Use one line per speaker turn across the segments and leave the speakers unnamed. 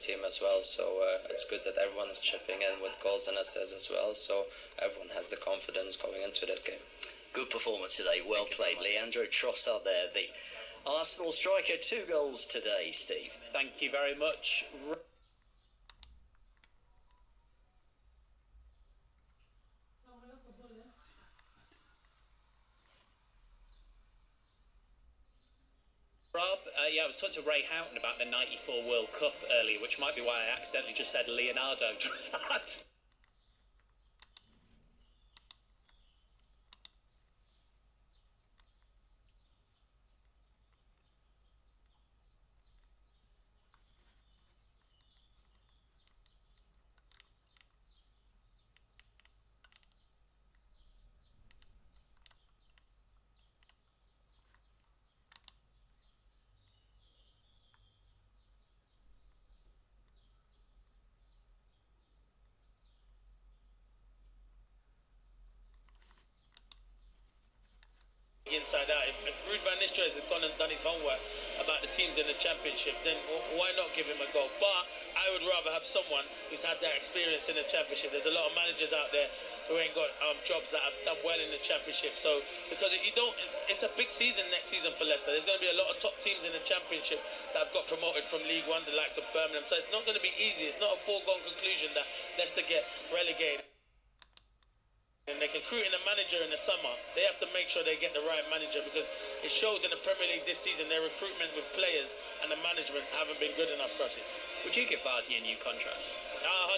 team as well. So it's good that everyone is chipping in with goals and assists as well. So everyone has the confidence going into that game.
Good performance today. Well played, Leandro Trossard there, the Arsenal striker. 2 goals today, Steve.
Thank you very much. Rob, yeah, I was talking to Ray Houghton about the '94 World Cup earlier, which might be why I accidentally just said Leonardo Trossard. Inside out. If Ruud van Nistelrooy has gone and done his homework about the teams in the Championship, then why not give him a go? But I would rather have someone who's had that experience in the Championship. There's a lot of managers out there who ain't got jobs that have done well in the Championship. So because it's a big season next season for Leicester. There's going to be a lot of top teams in the Championship that have got promoted from League One, the likes of Birmingham. So it's not going to be easy. It's not a foregone conclusion that Leicester get relegated. And they can recruit in a manager in the summer. They have to make sure they get the right manager, because it shows in the Premier League this season their recruitment with players and the management haven't been good enough for us.
Would you give Vardy a new contract?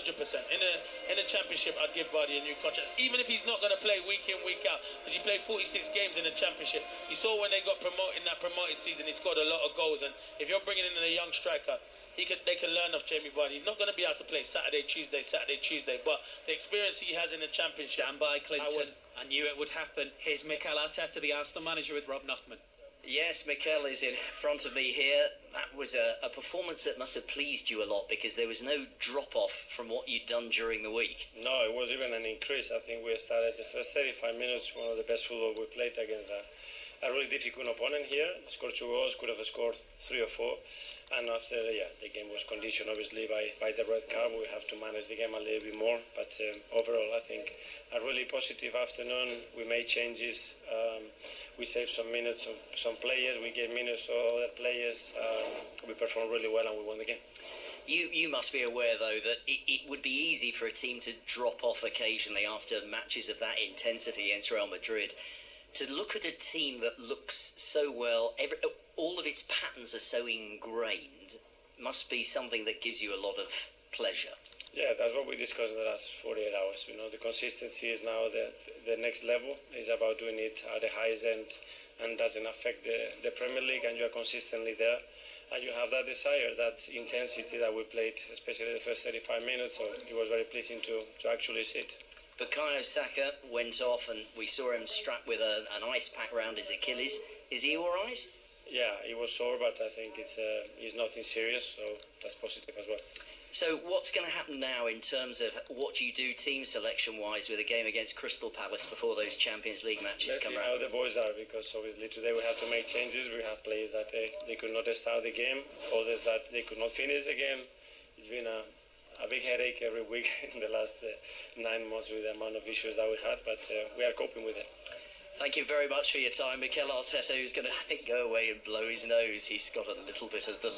100%. In the Championship, I'd give Vardy a new contract, even if he's not going to play week in, week out, because he played 46 games in the Championship. You saw when they got promoted in that promoted season, he scored a lot of goals. And if you're bringing in a young striker, they can learn off Jamie Vardy. He's not going to be able to play Saturday, Tuesday, but the experience he has in the Championship.
Stand by, Clinton. I knew it would happen. Here's Mikel Arteta, the Arsenal manager, with Rob Nothman.
Yes, Mikel is in front of me here. That was a performance that must have pleased you a lot, because there was no drop-off from what you'd done during the week.
No, it was even an increase. I think we started the first 35 minutes, one of the best football we played against a really difficult opponent here. Scored 2 goals, could have scored 3 or 4. And after, the game was conditioned obviously by the red card. We have to manage the game a little bit more. But overall, I think a really positive afternoon. We made changes. We saved some minutes of some players. We gave minutes to other players. We performed really well and we won the game.
You must be aware, though, that it would be easy for a team to drop off occasionally after matches of that intensity against Real Madrid. To look at a team that looks so well, all of its patterns are so ingrained, must be something that gives you a lot of pleasure.
Yeah, that's what we discussed in the last 48 hours. You know, the consistency is now the next level. It's about doing it at the highest end and doesn't affect the Premier League, and you're consistently there. And you have that desire, that intensity that we played, especially the first 35 minutes, so it was very pleasing to actually see it.
Bukayo Saka went off and we saw him strapped with an ice pack around his Achilles. Is he all right?
Yeah, he was sore, but I think it's nothing serious, so that's positive as well.
So what's going to happen now in terms of what you do team selection-wise with a game against Crystal Palace before those Champions League matches come around?
Let's see how the boys are, because obviously today we have to make changes. We have players that they could not start the game, others that they could not finish the game. It's been a big headache every week in the last 9 months with the amount of issues that we had, but we are coping with it.
Thank you very much for your time, Mikel Arteta, who's going to, I think, go away and blow his nose. He's got a little bit of the...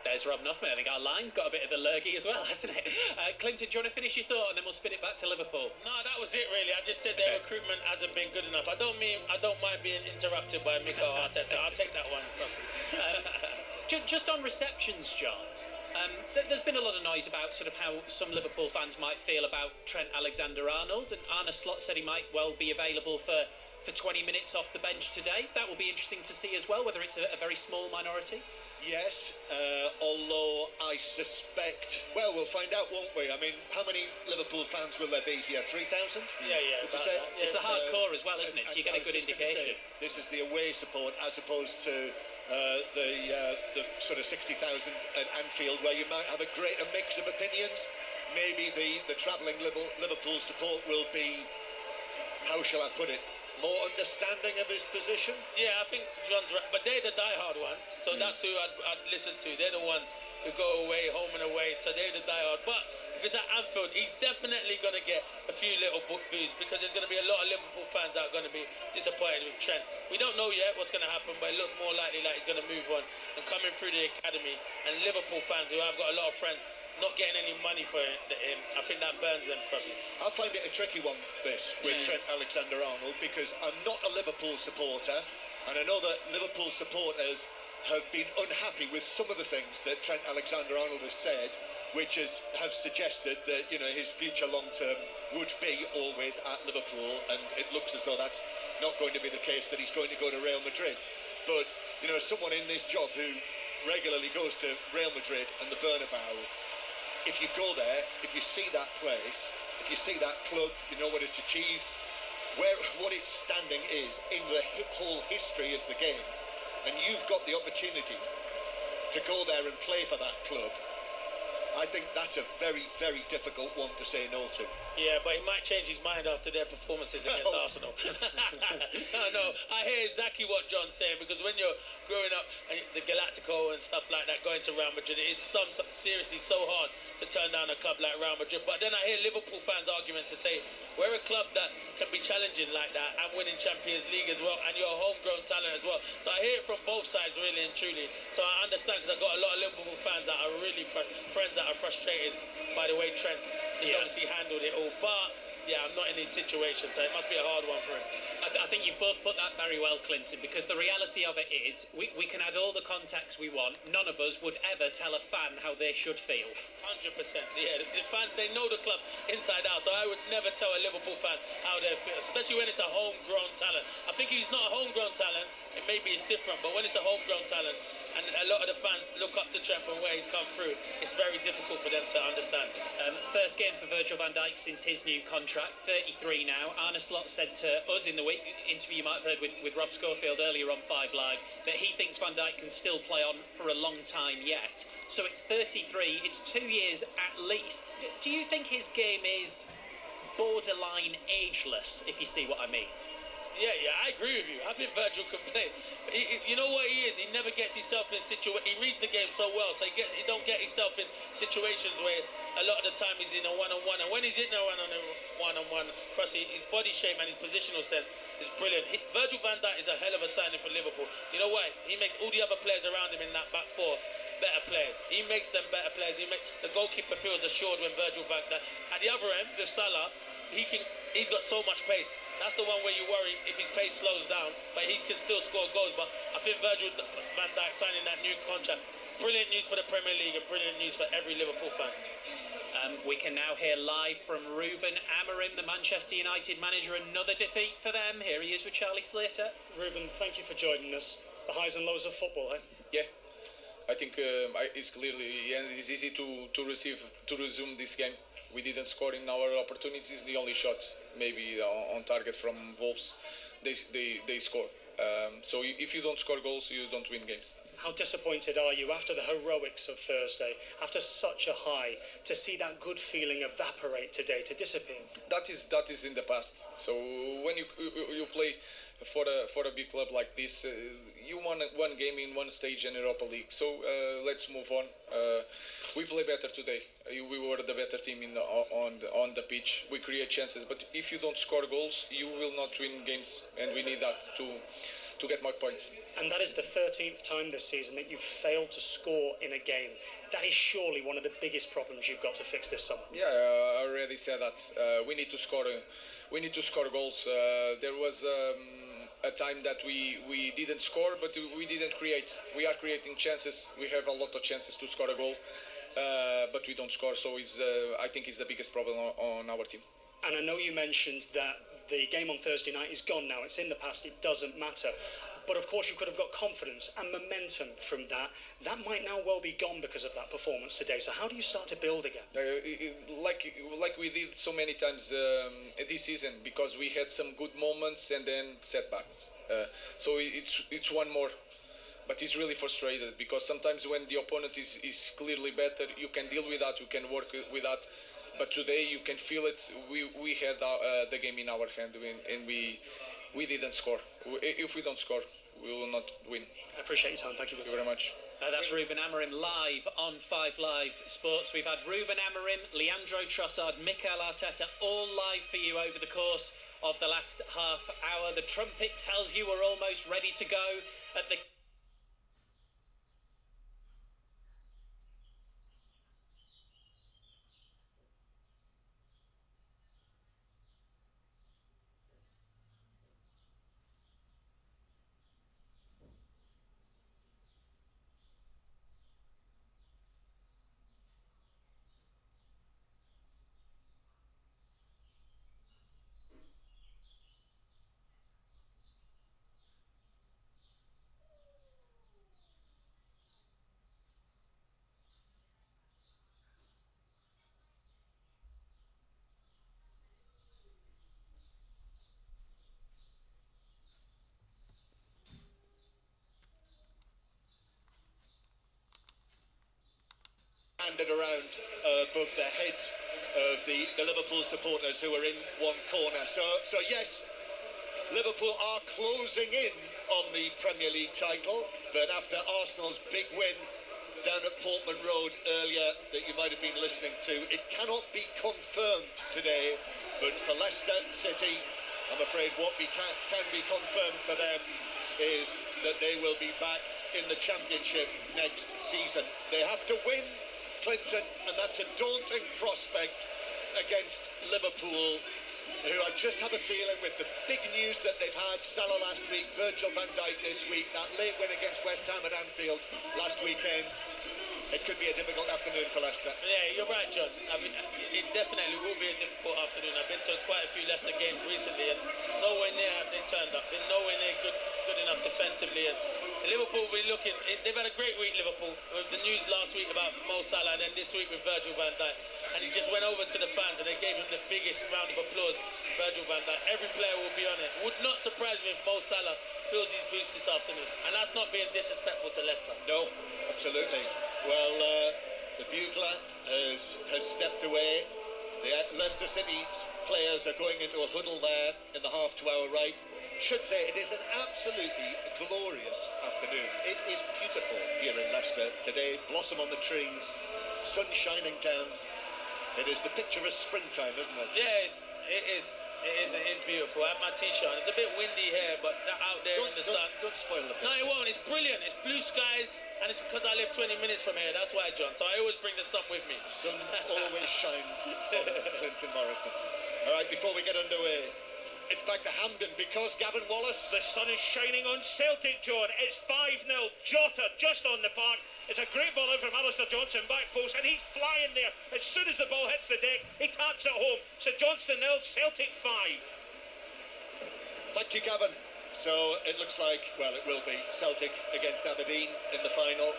There's Rob Nothman. I think our line's got a bit of the lurgy as well, hasn't it? Clinton, do you want to finish your thought and then we'll spin it back to Liverpool?
No, that was it really. I just said their recruitment hasn't been good enough. I don't mind being interrupted by Mikel Arteta. I'll take that one.
Just on receptions, John. There's been a lot of noise about sort of how some Liverpool fans might feel about Trent Alexander-Arnold, and Arne Slot said he might well be available for 20 minutes off the bench today. That will be interesting to see as well, whether it's a very small minority.
Yes, although I suspect... Well, we'll find out, won't we? I mean, how many Liverpool fans will there be here? 3,000?
Yeah.
It's the hardcore as well, isn't it? So you get a good indication.
This is the away support as opposed to the sort of 60,000 at Anfield, where you might have a greater mix of opinions. Maybe the travelling Liverpool support will be, how shall I put it, more understanding of his position.
Yeah, I think John's right, but they're the die-hard ones, so that's who I'd listen to. They're the ones who go away, home and away, so they're the diehard. But if it's at Anfield, he's definitely going to get a few little boos because there's going to be a lot of Liverpool fans that are going to be disappointed with Trent. We don't know yet what's going to happen, but it looks more likely like he's going to move on and coming through the academy. And Liverpool fans, who I've got a lot of friends, not getting any money for him, I think that burns them, Crossy.
I find it a tricky one, this, with Trent Alexander-Arnold, because I'm not a Liverpool supporter, and I know that Liverpool supporters have been unhappy with some of the things that Trent Alexander-Arnold has said, which have suggested that, you know, his future long-term would be always at Liverpool, and it looks as though that's not going to be the case, that he's going to go to Real Madrid. But, you know, as someone in this job who regularly goes to Real Madrid and the Bernabeu, if you go there, if you see that place, if you see that club, you know what it's achieved, what its standing is in the whole history of the game, and you've got the opportunity to go there and play for that club, I think that's a very, very difficult one to say no to.
Yeah, but he might change his mind after their performances against Arsenal. No, I hear exactly what John's saying, because when you're growing up, and the Galactico and stuff like that, going to Real Madrid, it is seriously so hard to turn down a club like Real Madrid. But then I hear Liverpool fans' argument to say, we're a club that can be challenging like that and winning Champions League as well, and you're a homegrown talent as well. So I hear it from both sides, really and truly. So I understand, because I've got a lot of Liverpool fans that are really friends that are frustrated by the way Trent has obviously handled it all. But yeah, I'm not in his situation, so it must be a hard one for him.
I think you've both put that very well, Clinton, because the reality of it is we can add all the context we want. None of us would ever tell a fan how they should feel.
100%. Yeah, the fans, they know the club inside out, so I would never tell a Liverpool fan how they feel, especially when it's a homegrown talent. I think if he's not a homegrown talent, it maybe it's different, but when it's a homegrown talent, and a lot of the fans look up to Trent from where he's come through, it's very difficult for them to understand.
First game for Virgil van Dijk since his new contract, 33 now. Arne said to us in the interview you might have heard with Rob Schofield earlier on 5 Live, that he thinks Van Dijk can still play on for a long time yet. So it's 33, it's 2 years at least. Do you think his game is borderline ageless, if you see what I mean?
Yeah, I agree with you. I think Virgil can play. You know what he is? He never gets himself in situations. He reads the game so well, so he don't get himself in situations where a lot of the time he's in a one-on-one. And when he's in a one-on-one, Crossy, his body shape and his positional sense is brilliant. Virgil van Dijk is a hell of a signing for Liverpool. You know why? He makes all the other players around him in that back four better players. He makes them better players. The goalkeeper feels assured when Virgil van Dijk. At the other end, with Salah, he's got so much pace. That's the one where you worry if his pace slows down, but he can still score goals. But I think Virgil van Dijk signing that new contract, brilliant news for the Premier League and brilliant news for every Liverpool fan.
We can now hear live from Ruben Amorim, the Manchester United manager. Another defeat for them. Here he is with Charlie Slater.
Ruben, thank you for joining us. The highs and lows of football, eh?
Yeah, I think it's clearly, and it's easy to resume this game. We didn't score in our opportunities. The only shot maybe on target from Wolves, they score. So if you don't score goals, you don't win games.
How disappointed are you after the heroics of Thursday, after such a high, to see that good feeling evaporate today, to disappear?
That is in the past. So when you play for a big club like this, you won one game in one stage in Europa League. So let's move on. We play better today. We were the better team on the pitch. We create chances, but if you don't score goals, you will not win games, and we need that to get more points.
And that is the 13th time this season that you've failed to score in a game. That is surely one of the biggest problems you've got to fix this summer.
Yeah, I already said that. We need to score. We need to score goals. There was a time that we didn't score, but we didn't create. We are creating chances. We have a lot of chances to score a goal, but we don't score. So I think it's the biggest problem on our team.
And I know you mentioned that the game on Thursday night is gone now. It's in the past. It doesn't matter. But of course, you could have got confidence and momentum from that. That might now well be gone because of that performance today. So how do you start to build again?
Like we did so many times this season, because we had some good moments and then setbacks. So it's one more. But it's really frustrated, because sometimes when the opponent is clearly better, you can deal with that, you can work with that. But today you can feel it. We had the game in our hand, and we didn't score. If we don't score, we will not win.
I appreciate your time. Thank you
very much.
That's Ruben Amorim live on 5 Live Sports. We've had Ruben Amorim, Leandro Trossard, Mikel Arteta all live for you over the course of the last half hour. The trumpet tells you we're almost ready to go at the...
Handed around above the heads of the Liverpool supporters who are in one corner. So yes, Liverpool are closing in on the Premier League title, but after Arsenal's big win down at Portman Road earlier that you might have been listening to, it cannot be confirmed today, but for Leicester City, I'm afraid what can be confirmed for them is that they will be back in the Championship next season. They have to win, Clinton, and that's a daunting prospect against Liverpool, who I just have a feeling with the big news that they've had, Salah last week, Virgil van Dijk this week, that late win against West Ham at Anfield last weekend, it could be a difficult afternoon for Leicester.
Yeah, you're right, John. I mean, it definitely will be a difficult afternoon. I've been to quite a few Leicester games recently, and nowhere near have they turned up. Been nowhere near good enough defensively. And Liverpool will be looking. They've had a great week, Liverpool, with the news last week about Mo Salah, and then this week with Virgil van Dijk. And he just went over to the fans, and they gave him the biggest round of applause. Virgil van Dijk. Every player will be on it. Would not surprise me if Mo Salah fills his boots this afternoon, and that's not being disrespectful to Leicester.
No, absolutely. Well, the bugler has stepped away. The Leicester City players are going into a huddle there in the half to our right. Should say it is an absolutely glorious afternoon. It is beautiful here in Leicester today. Blossom on the trees, sun shining down. It is the picture of springtime, isn't it?
Yes, it is. It is beautiful. I have my t-shirt. It's a bit windy here, but out there in the sun.
Don't spoil the picture.
No, it won't. It's brilliant. It's blue skies, and it's because I live 20 minutes from here. That's why, John. So I always bring the sun with me.
The sun always shines on Clinton Morrison. All right, before we get underway, it's back to Hampden because Gavin Wallace.
The sun is shining on Celtic, John. It's 5-0. Jota just on the park. It's a great ball out from Alistair Johnson, back post, and he's flying there. As soon as the ball hits the deck, he taps it home. St Johnstone 0, Celtic 5.
Thank you, Gavin. So it looks like, well, it will be Celtic against Aberdeen in the final.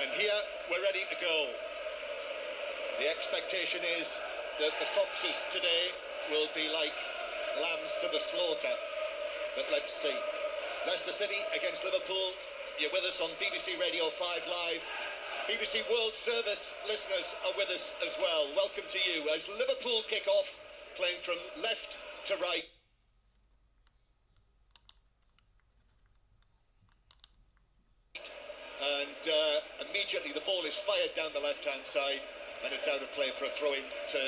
And here, we're ready to go. The expectation is that the Foxes today will be like lambs to the slaughter. But let's see. Leicester City against Liverpool. You're with us on BBC Radio 5 Live. BBC World Service listeners are with us as well. Welcome to you as Liverpool kick off, playing from left to right. And immediately the ball is fired down the left-hand side, and it's out of play for a throw-in to...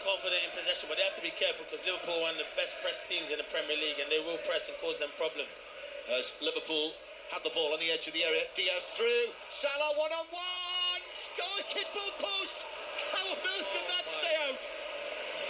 confident in possession, but they have to be careful because Liverpool are one of the best press teams in the Premier League, and they will press and cause them problems.
As Liverpool had the ball on the edge of the area, Diaz through, Salah one-on-one, it hit both posts. How on earth did that stay out?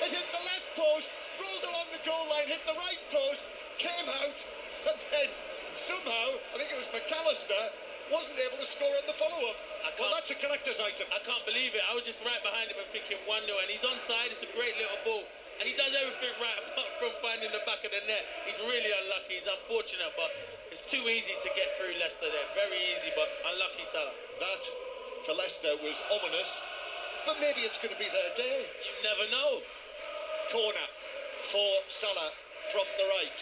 It hit the left post, rolled along the goal line, hit the right post, came out, and then somehow, I think it was McAllister, wasn't able to score on the follow-up. Well, that's a collector's item.
I can't believe it. I was just right behind him and thinking 1-0, and he's onside. It's a great little ball, and he does everything right apart from finding the back of the net. He's really unlucky. He's unfortunate, but it's too easy to get through Leicester there. Very easy, but unlucky Salah.
That, for Leicester, was ominous, but maybe it's going to be their day.
You never know.
Corner for Salah from the right.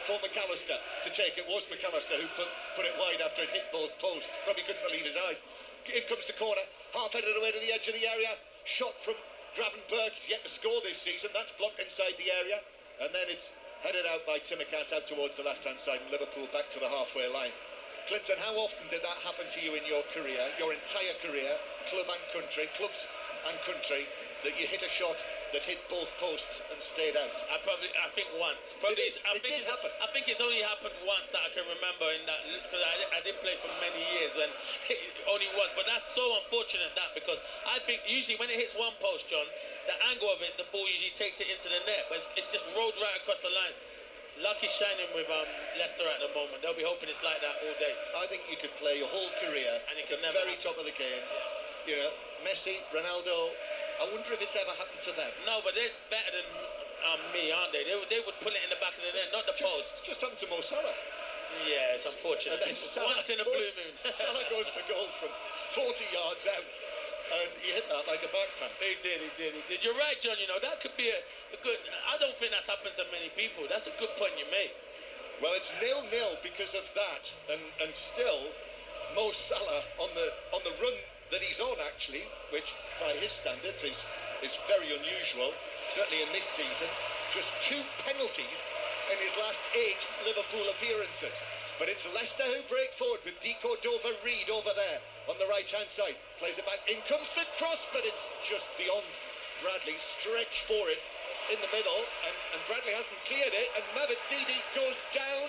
For McAllister to take. It was McAllister who put it wide after it hit both posts. Probably couldn't believe his eyes. In comes the corner, half-headed away to the edge of the area. Shot from Gravenberg, yet to score this season. That's blocked inside the area. And then it's headed out by Tsimikas out towards the left-hand side, and Liverpool back to the halfway line. Clinton, how often did that happen to you in your career, your entire career, clubs and country, that you hit a shot that hit both posts and stayed out?
I think once. I think it's only happened once that I can remember in that, because I didn't play for many years when it only was. But that's so unfortunate because I think usually when it hits one post, John, the angle of it, the ball usually takes it into the net, but it's just rolled right across the line. Lucky shining with Leicester at the moment. They'll be hoping it's like that all day.
I think you could play your whole career
and
at the very top of the game. Yeah. You know, Messi, Ronaldo. I wonder if it's ever happened to them.
No, but they're better than me, aren't they? They would put it in the back of the net, not the post.
Just happened to Mo Salah.
Yeah, it's unfortunate. It's once in a blue moon.
Salah goes for goal from 40 yards out, and he hit that like a back pass.
He did. You're right, John. You know, that could be a good... I don't think that's happened to many people. That's a good point you made.
Well, it's 0-0 because of that, and still, Mo Salah on the run that he's on, actually, which by his standards is very unusual, certainly in this season. Just 2 penalties in his last 8 Liverpool appearances. But it's Leicester who break forward with Deco Dover-Reid over there on the right-hand side. Plays it back, in comes the cross, but it's just beyond Bradley. Stretch for it in the middle, and Bradley hasn't cleared it, and Mavit Didi goes down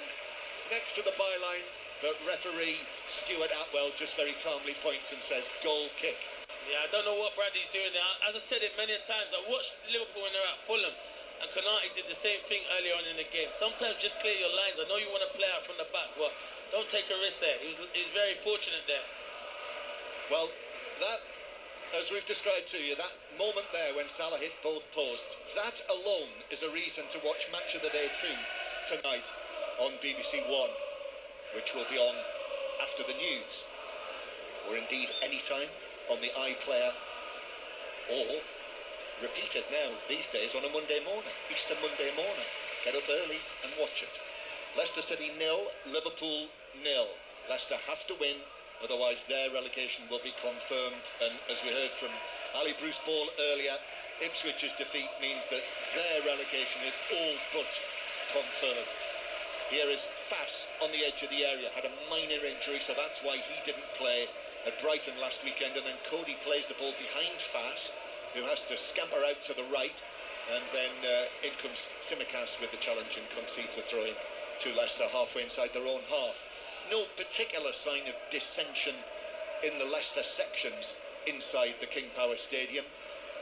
next to the byline. But referee Stuart Atwell just very calmly points and says, goal kick.
Yeah, I don't know what Bradley's doing there. As I said it many times, I watched Liverpool when they're at Fulham, and Konate did the same thing earlier on in the game. Sometimes just clear your lines. I know you want to play out from the back, but don't take a risk there. He was very fortunate there.
Well, that, as we've described to you, that moment there when Salah hit both posts, that alone is a reason to watch Match of the Day 2 tonight on BBC One, which will be on after the news, or indeed any time on the iPlayer, or repeated now these days on a Monday morning, Easter Monday morning. Get up early and watch it. Leicester City 0, Liverpool 0. Leicester have to win, otherwise their relegation will be confirmed. And as we heard from Ali Bruce Ball earlier, Ipswich's defeat means that their relegation is all but confirmed. Here is Fass on the edge of the area, had a minor injury, so that's why he didn't play at Brighton last weekend. And then Cody plays the ball behind Fass, who has to scamper out to the right, and then in comes Tsimikas with the challenge and concedes a throw-in to Leicester halfway inside their own half. No particular sign of dissension in the Leicester sections inside the King Power Stadium.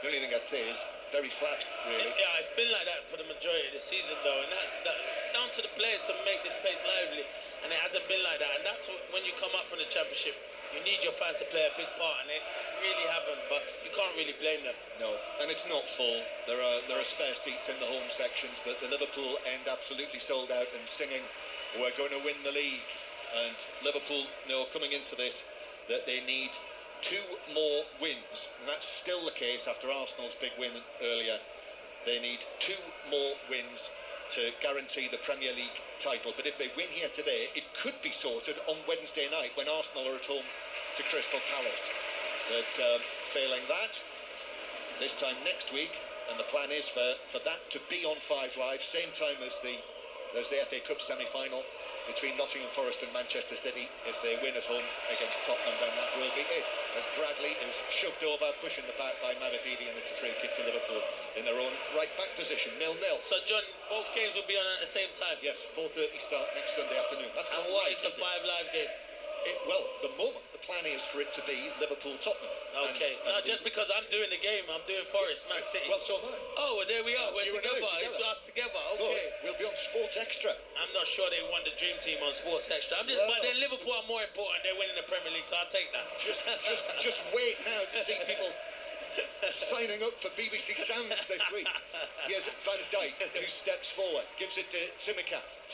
The only thing I'd say is very flat, really.
Yeah, it's been like that for the majority of the season, though, and it's down to the players to make this place lively, and it hasn't been like that. And that's when you come up from the Championship, you need your fans to play a big part, and they really haven't. But you can't really blame them.
No, and it's not full. There are spare seats in the home sections, but the Liverpool end absolutely sold out and singing, "We're going to win the league." And Liverpool know coming into this that they need 2 more wins, and that's still the case after Arsenal's big win earlier. They need 2 more wins to guarantee the Premier League title. But if they win here today, it could be sorted on Wednesday night when Arsenal are at home to Crystal Palace. But failing that, this time next week, and the plan is for that to be on 5 Live, same time as the FA Cup semi-final between Nottingham Forest and Manchester City. If they win at home against Tottenham, then that will be it, as Bradley is shoved over, pushing the back by Mavididi, and it's a free kick to Liverpool in their own right back position, 0-0.
So John, both games will be on at the same time?
Yes, 4:30 start next Sunday afternoon. That's
and what is the 5 Live game?
Well, the moment, the plan is for it to be Liverpool-Tottenham.
Okay, now just because I'm doing the game, I'm doing Forest, Man City.
Well, so am I.
Oh, well, there we are,
Well,
we're together. It's us together, okay.
We'll be on Sports Extra.
I'm not sure they won the Dream Team on Sports Extra. But then Liverpool are more important, they're winning the Premier League, so I'll take that.
Just wait now to see people signing up for BBC Sounds this week. Here's Van Dijk, who steps forward, gives it to Tsimikas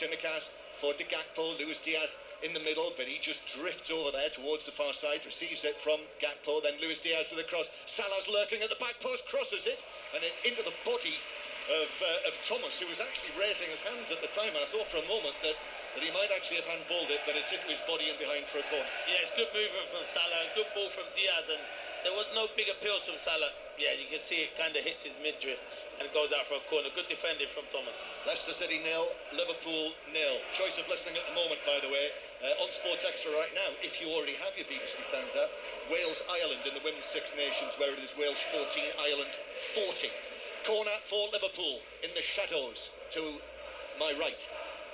for De Gakpo, Luis Diaz in the middle, but he just drifts over there towards the far side, receives it from Gakpo, then Luis Diaz with a cross. Salah's lurking at the back post, crosses it, and it into the body of Thomas, who was actually raising his hands at the time, and I thought for a moment that he might actually have handballed it, but it's into his body and behind for a corner.
Yeah, it's good movement from Salah, good ball from Diaz, and there was no big appeals from Salah. Yeah, you can see it kind of hits his midriff and goes out for a corner. Good defending from Thomas.
Leicester City 0, Liverpool 0. Choice of listening at the moment, by the way, on Sports Extra right now, if you already have your BBC Sounds app, Wales-Ireland in the Women's Six Nations, where it is Wales 14, Ireland 40. Corner for Liverpool in the shadows to my right.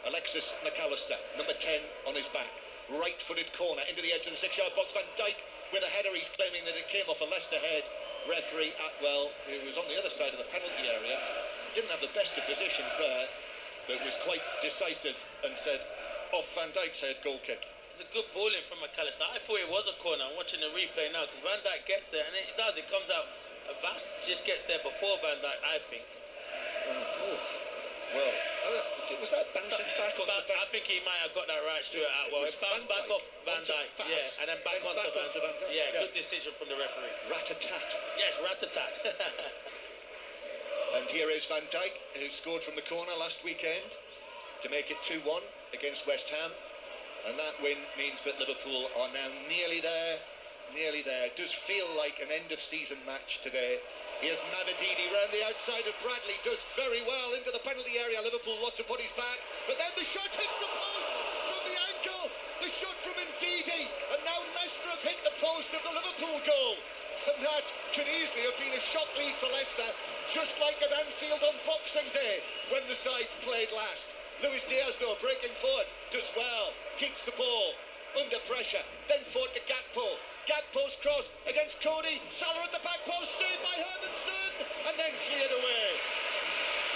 Alexis McAllister, number 10 on his back. Right-footed corner into the edge of the 6-yard box. Van Dijk with a header. He's claiming that it came off a Leicester head. Referee Atwell, who was on the other side of the penalty area, didn't have the best of positions there, but was quite decisive and said, off Van Dijk's head, goal kick.
It's a good ball in from McAllister. I thought it was a corner. I'm watching the replay now because Van Dijk gets there, and it does. It comes out. Vast just gets there before Van Dijk, I think.
Well, was that bouncing back on the back?
I think he might have got that right straight out. Well, it bounced back off Van Dijk, yeah, and then back onto Van Dijk. Yeah, good decision from the referee.
Rat-a-tat.
Yes, rat-a-tat.
And here is Van Dijk, who scored from the corner last weekend to make it 2-1 against West Ham. And that win means that Liverpool are now nearly there. Nearly there. It does feel like an end-of-season match today. Here's Mavididi round the outside of Bradley, does very well into the penalty area. Liverpool want to put his back, but then the shot hits the post from the ankle. The shot from Ndidi, and now Leicester have hit the post of the Liverpool goal. And that could easily have been a shock lead for Leicester, just like at Anfield on Boxing Day when the sides played last. Luis Diaz, though, breaking forward, does well, keeps the ball under pressure, then forward to Gakpo. Gakpo's cross against Cody. Salah at the back post, saved by Hermanson, and then cleared away.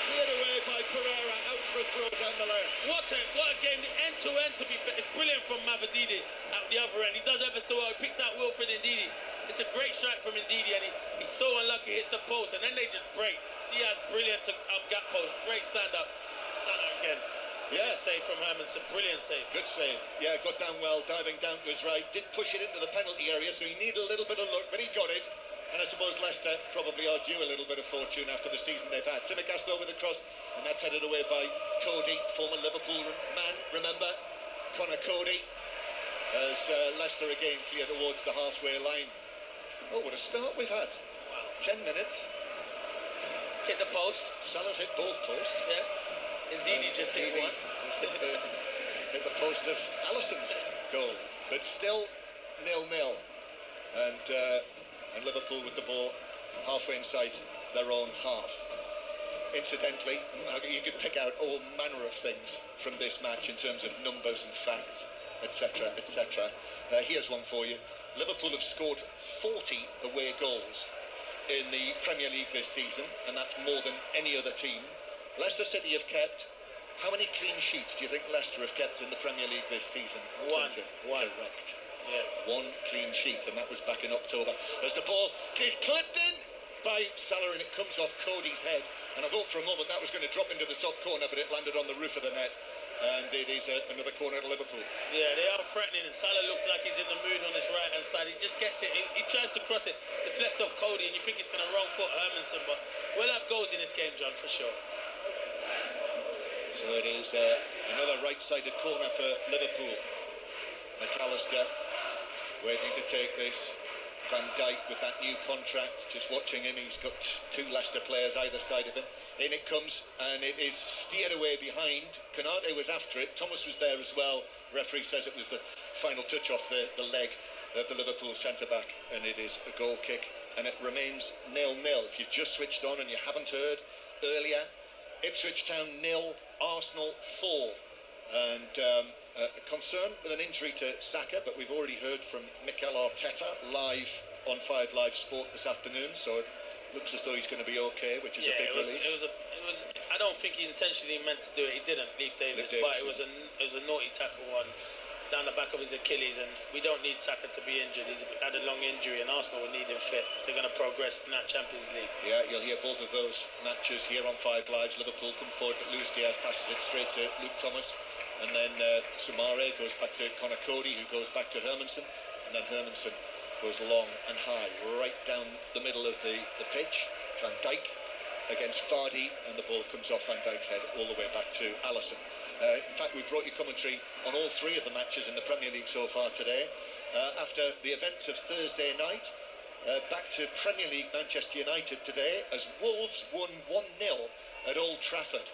Cleared away by Pereira, out for a throw down the left.
What a game, the end-to-end, to be fair. It's brilliant from Mavididi at the other end. He does ever so well. He picks out Wilfred Ndidi. It's a great strike from Ndidi, and he's so unlucky, hits the post, and then they just break. Diaz, brilliant to Gakpo, great stand-up. Salah again.
Yeah,
save from Hermanson, brilliant save.
Good save. Yeah, got down well, diving down to his right. Did push it into the penalty area, so he needed a little bit of luck, but he got it. And I suppose Leicester probably are due a little bit of fortune after the season they've had. Tsimikas though with the cross, and that's headed away by Cody, former Liverpool man, remember? Connor Cody, as Leicester again clear towards the halfway line. Oh, what a start we've had.
Wow.
10 minutes.
Hit the post.
Salah's hit both posts.
Yeah. Indeed, he just hit one.
Hit the post of Alisson's goal, but still 0-0, and Liverpool with the ball halfway inside their own half. Incidentally, you could pick out all manner of things from this match in terms of numbers and facts, etc., etc. Here's one for you. Liverpool have scored 40 away goals in the Premier League this season, and that's more than any other team. Leicester City have kept... How many clean sheets do you think Leicester have kept in the Premier League this season?
One.
Correct.
Yeah.
1 clean sheet, and that was back in October. As the ball is clipped in by Salah, and it comes off Cody's head. And I thought for a moment that was going to drop into the top corner, but it landed on the roof of the net. And it is another corner to Liverpool.
Yeah, they are threatening, and Salah looks like he's in the mood on this right-hand side. He just gets it. He tries to cross it, deflects off Cody, and you think it's going to wrong foot Hermanson, but we'll have goals in this game, John, for sure.
So it is another right-sided corner for Liverpool. McAllister waiting to take this. Van Dijk with that new contract, just watching him. He's got 2 Leicester players either side of him. In it comes, and it is steered away behind. Konate was after it. Thomas was there as well. Referee says it was the final touch off the leg of the Liverpool centre-back, and it is a goal kick, and it remains 0-0. If you've just switched on and you haven't heard earlier, Ipswich Town 0, Arsenal 4, and a concern with an injury to Saka, but we've already heard from Mikel Arteta live on 5 Live Sport this afternoon, so it looks as though he's going to be okay, which is a big relief.
It was. I don't think he intentionally meant to do it. He didn't, Leif Davis, but it was a naughty tackle one down the back of his Achilles, and we don't need Saka to be injured. He's had a long injury, and Arsenal will need him fit if they're going to progress in that Champions League.
Yeah, you'll hear both of those matches here on 5 Live. Liverpool come forward, but Luis Diaz passes it straight to Luke Thomas, and then Soumaré goes back to Connor Cody, who goes back to Hermanson, and then Hermanson goes long and high, right down the middle of the pitch. Van Dijk against Vardy, and the ball comes off Van Dijk's head all the way back to Alisson. In fact, we've brought you commentary on all 3 of the matches in the Premier League so far today. After the events of Thursday night, back to Premier League Manchester United today, as Wolves won 1-0 at Old Trafford.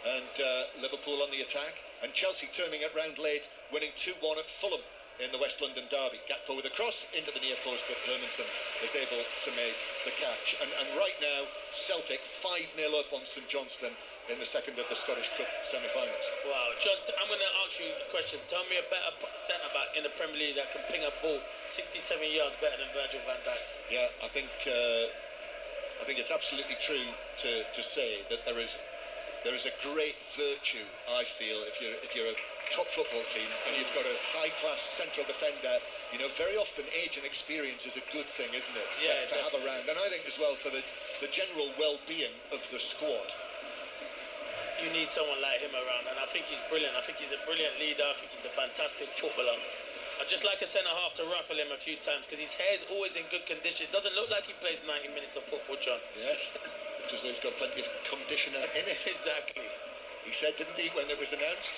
And Liverpool on the attack, and Chelsea turning it round late, winning 2-1 at Fulham in the West London derby. Gakpo with a cross into the near post, but Hermanson is able to make the catch. And right now, Celtic 5-0 up on St Johnstone in the second of the Scottish Cup semi-finals.
Wow, John, I'm going to ask you a question. Tell me a better centre-back in the Premier League that can ping a ball 67 yards better than Virgil van Dijk.
Yeah, I think it's absolutely true to say that there is a great virtue, I feel, if you're a top football team and you've got a high-class central defender. You know, very often age and experience is a good thing, isn't it?
Yeah,
to have around. And I think as well for the general well-being of the squad.
You need someone like him around, and I think he's brilliant. I think he's a brilliant leader. I think he's a fantastic footballer. I'd just like a centre-half to ruffle him a few times, because his hair's always in good condition. It doesn't look like he plays 90 minutes of football, John.
Yes, just though he's got plenty of conditioner in it.
Exactly.
He said, didn't he, when it was announced,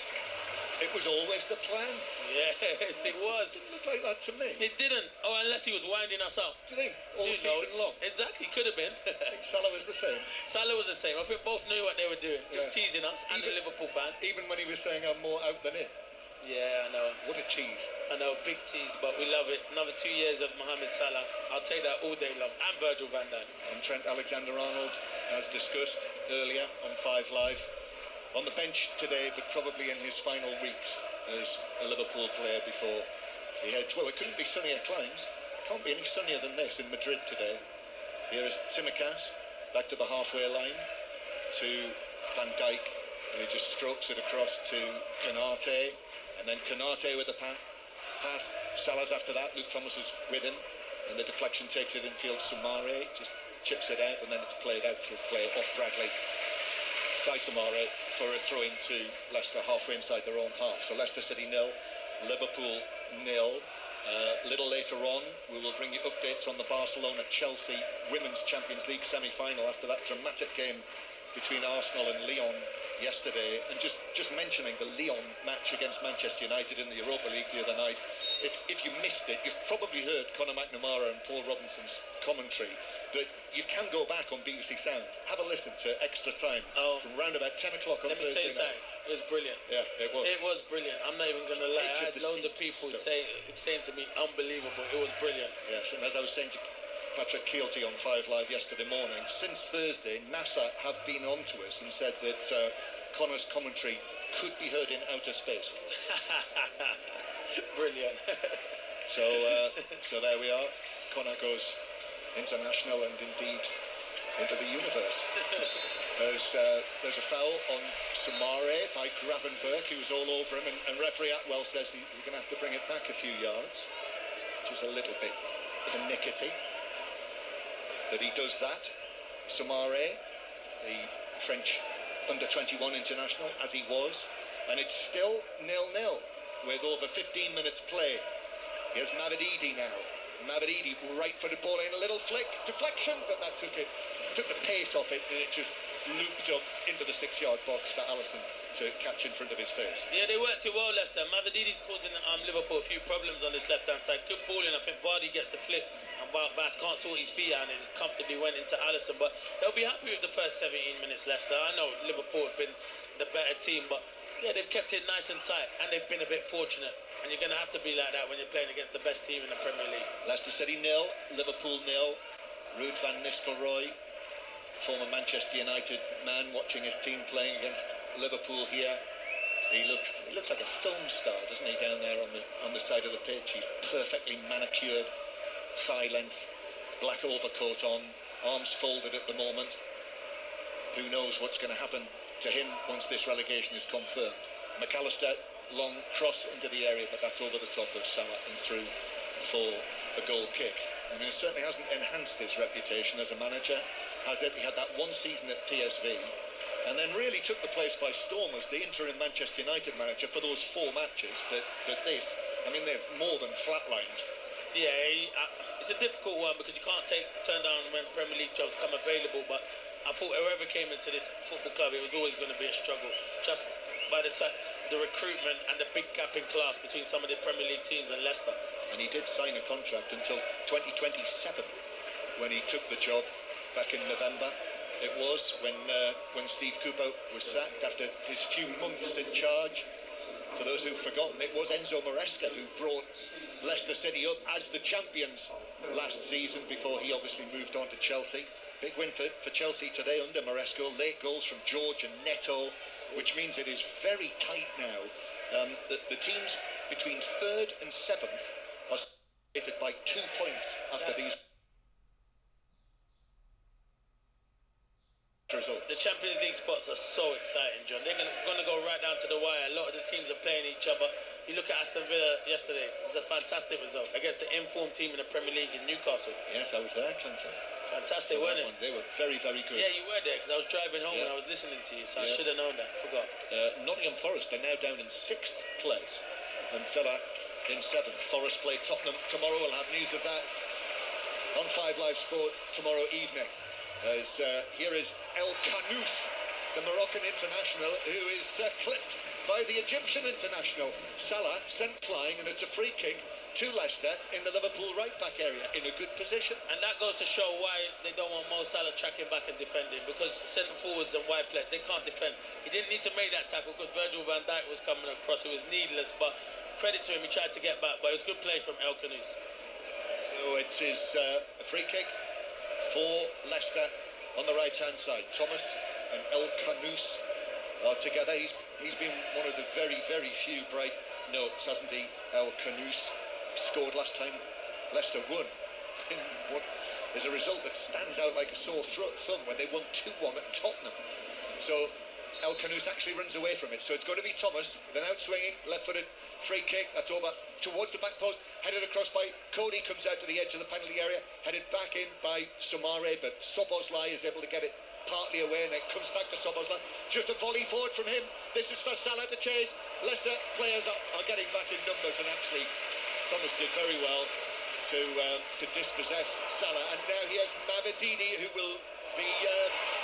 it was always the plan.
Yes, it was.
It didn't look like that to me.
It didn't. Oh, unless he was winding us up.
Do you think? All season long?
Exactly, could have been.
I think Salah was the same.
Salah was the same. I think both knew what they were doing. Just teasing us and the Liverpool fans.
Even when he was saying, I'm more out than in.
Yeah, I know.
What a tease.
I know, big tease, but we love it. Another 2 years of Mohamed Salah. I'll take that all day long. And Virgil van Dijk.
And Trent Alexander-Arnold, as discussed earlier on 5 Live, on the bench today, but probably in his final weeks as a Liverpool player before he heads. Well, it couldn't be sunnier climes. Can't be any sunnier than this in Madrid today. Here is Tsimikas, back to the halfway line, to Van Dijk, who just strokes it across to Konate, and then Konate with the pass. Salah's after that, Luke Thomas is with him, and the deflection takes it infield. Soumaré just chips it out, and then it's played out for a play off Bradley by Soumaré for a throw-in to Leicester halfway inside their own half. So Leicester City 0, Liverpool 0. A little later on, we will bring you updates on the Barcelona-Chelsea Women's Champions League semi-final after that dramatic game between Arsenal and Lyon yesterday. And just mentioning the Lyon match against Manchester United in the Europa League the other night, if you missed it, you've probably heard Conor McNamara and Paul Robinson's commentary, but you can go back on BBC Sound, have a listen to Extra Time from round about 10 o'clock on Thursday night.
Something. It was brilliant.
Yeah, it was.
It was brilliant. I'm not even going to lie. I had loads of people saying to me, unbelievable. It was brilliant.
Yes, and as I was saying to Patrick Keelty on 5 Live yesterday morning, since Thursday, NASA have been on to us and said that Connor's commentary could be heard in outer space.
Brilliant.
So there we are. Connor goes international and indeed into the universe. There's a foul on Sumare by Gravenberg, who was all over him, and referee Atwell says you're going to have to bring it back a few yards, which is a little bit pernickety. But he does that. Sumare, the French under-21 international, as he was, and it's still 0-0 with over 15 minutes played. Here's Mavididi now. Mavididi right-footed ball in, a little flick, deflection, but that took the pace off it, and it just looped up into the 6-yard box for Alisson to catch in front of his face.
Yeah, they worked too well, Leicester. Mavididi's causing Liverpool a few problems on this left-hand side. Good balling. I think Vardy gets the flip, and Vas can't sort his feet out, and it comfortably went into Alisson. But they'll be happy with the first 17 minutes, Leicester. I know Liverpool have been the better team, but yeah, they've kept it nice and tight, and they've been a bit fortunate. And you're going to have to be like that when you're playing against the best team in the Premier League.
Leicester City 0, Liverpool 0. Ruud van Nistelrooy, former Manchester United man, watching his team playing against Liverpool here. He looks like a film star, doesn't he, down there on the side of the pitch. He's perfectly manicured, thigh length, black overcoat on, arms folded at the moment. Who knows what's going to happen to him once this relegation is confirmed. McAllister, long cross into the area, but that's over the top of Salah and through for a goal kick. I mean, it certainly hasn't enhanced his reputation as a manager, has it? He had that one season at PSV, and then really took the place by storm as the interim Manchester United manager for those 4 matches. But this, I mean, they've more than flatlined.
Yeah, it's a difficult one because you can't turn down when Premier League jobs come available. But I thought whoever came into this football club, it was always going to be a struggle. Just by the recruitment and the big gap in class between some of the Premier League teams and Leicester.
And he did sign a contract until 2027 when he took the job back in November. It was when Steve Cooper was sacked after his few months in charge. For those who've forgotten, it was Enzo Maresca who brought Leicester City up as the champions last season before he obviously moved on to Chelsea. Big win for Chelsea today under Maresca. Late goals from George and Neto, which means it is very tight now. The teams between 3rd and 7th are separated by 2 points after these results.
The Champions League spots are so exciting, John. They're going to go right down to the wire. A lot of the teams are playing each other. You look at Aston Villa yesterday. It was a fantastic result against the informed team in the Premier League in Newcastle.
Yes, I was there, Clinton.
Fantastic, weren't it?
They were very, very good.
Yeah, you were there because I was driving home and I was listening to you, so I should have known that. Forgot.
Nottingham Forest are now down in 6th place and Villa in 7th. Forest play Tottenham tomorrow. We'll have news of that on 5 Live Sport tomorrow evening. As here is El Kanous, the Moroccan international, who is clipped by the Egyptian international. Salah sent flying, and it's a free kick to Leicester in the Liverpool right-back area in a good position.
And that goes to show why they don't want Mo Salah tracking back and defending, because centre forwards and wide play, they can't defend. He didn't need to make that tackle because Virgil van Dijk was coming across. It was needless, but credit to him, he tried to get back, but it was good play from El Kanous.
So it is a free kick for Leicester on the right-hand side. Thomas and El Kanous are together. He's been one of the very, very few bright notes, hasn't he? El Kanous scored last time Leicester won in what is a result that stands out like a sore thumb when they won 2-1 at Tottenham. So El Kanous actually runs away from it. So it's going to be Thomas, then out swinging, left-footed free kick. That's over towards the back post, headed across by Cody, comes out to the edge of the penalty area, headed back in by Sumare, but Szoboszlai is able to get it partly away, and it comes back to Szoboszlai. Just a volley forward from him. This is for Salah to chase. Leicester players are getting back in numbers, and actually Thomas did very well to dispossess Salah. And now here's Mavididi, who will be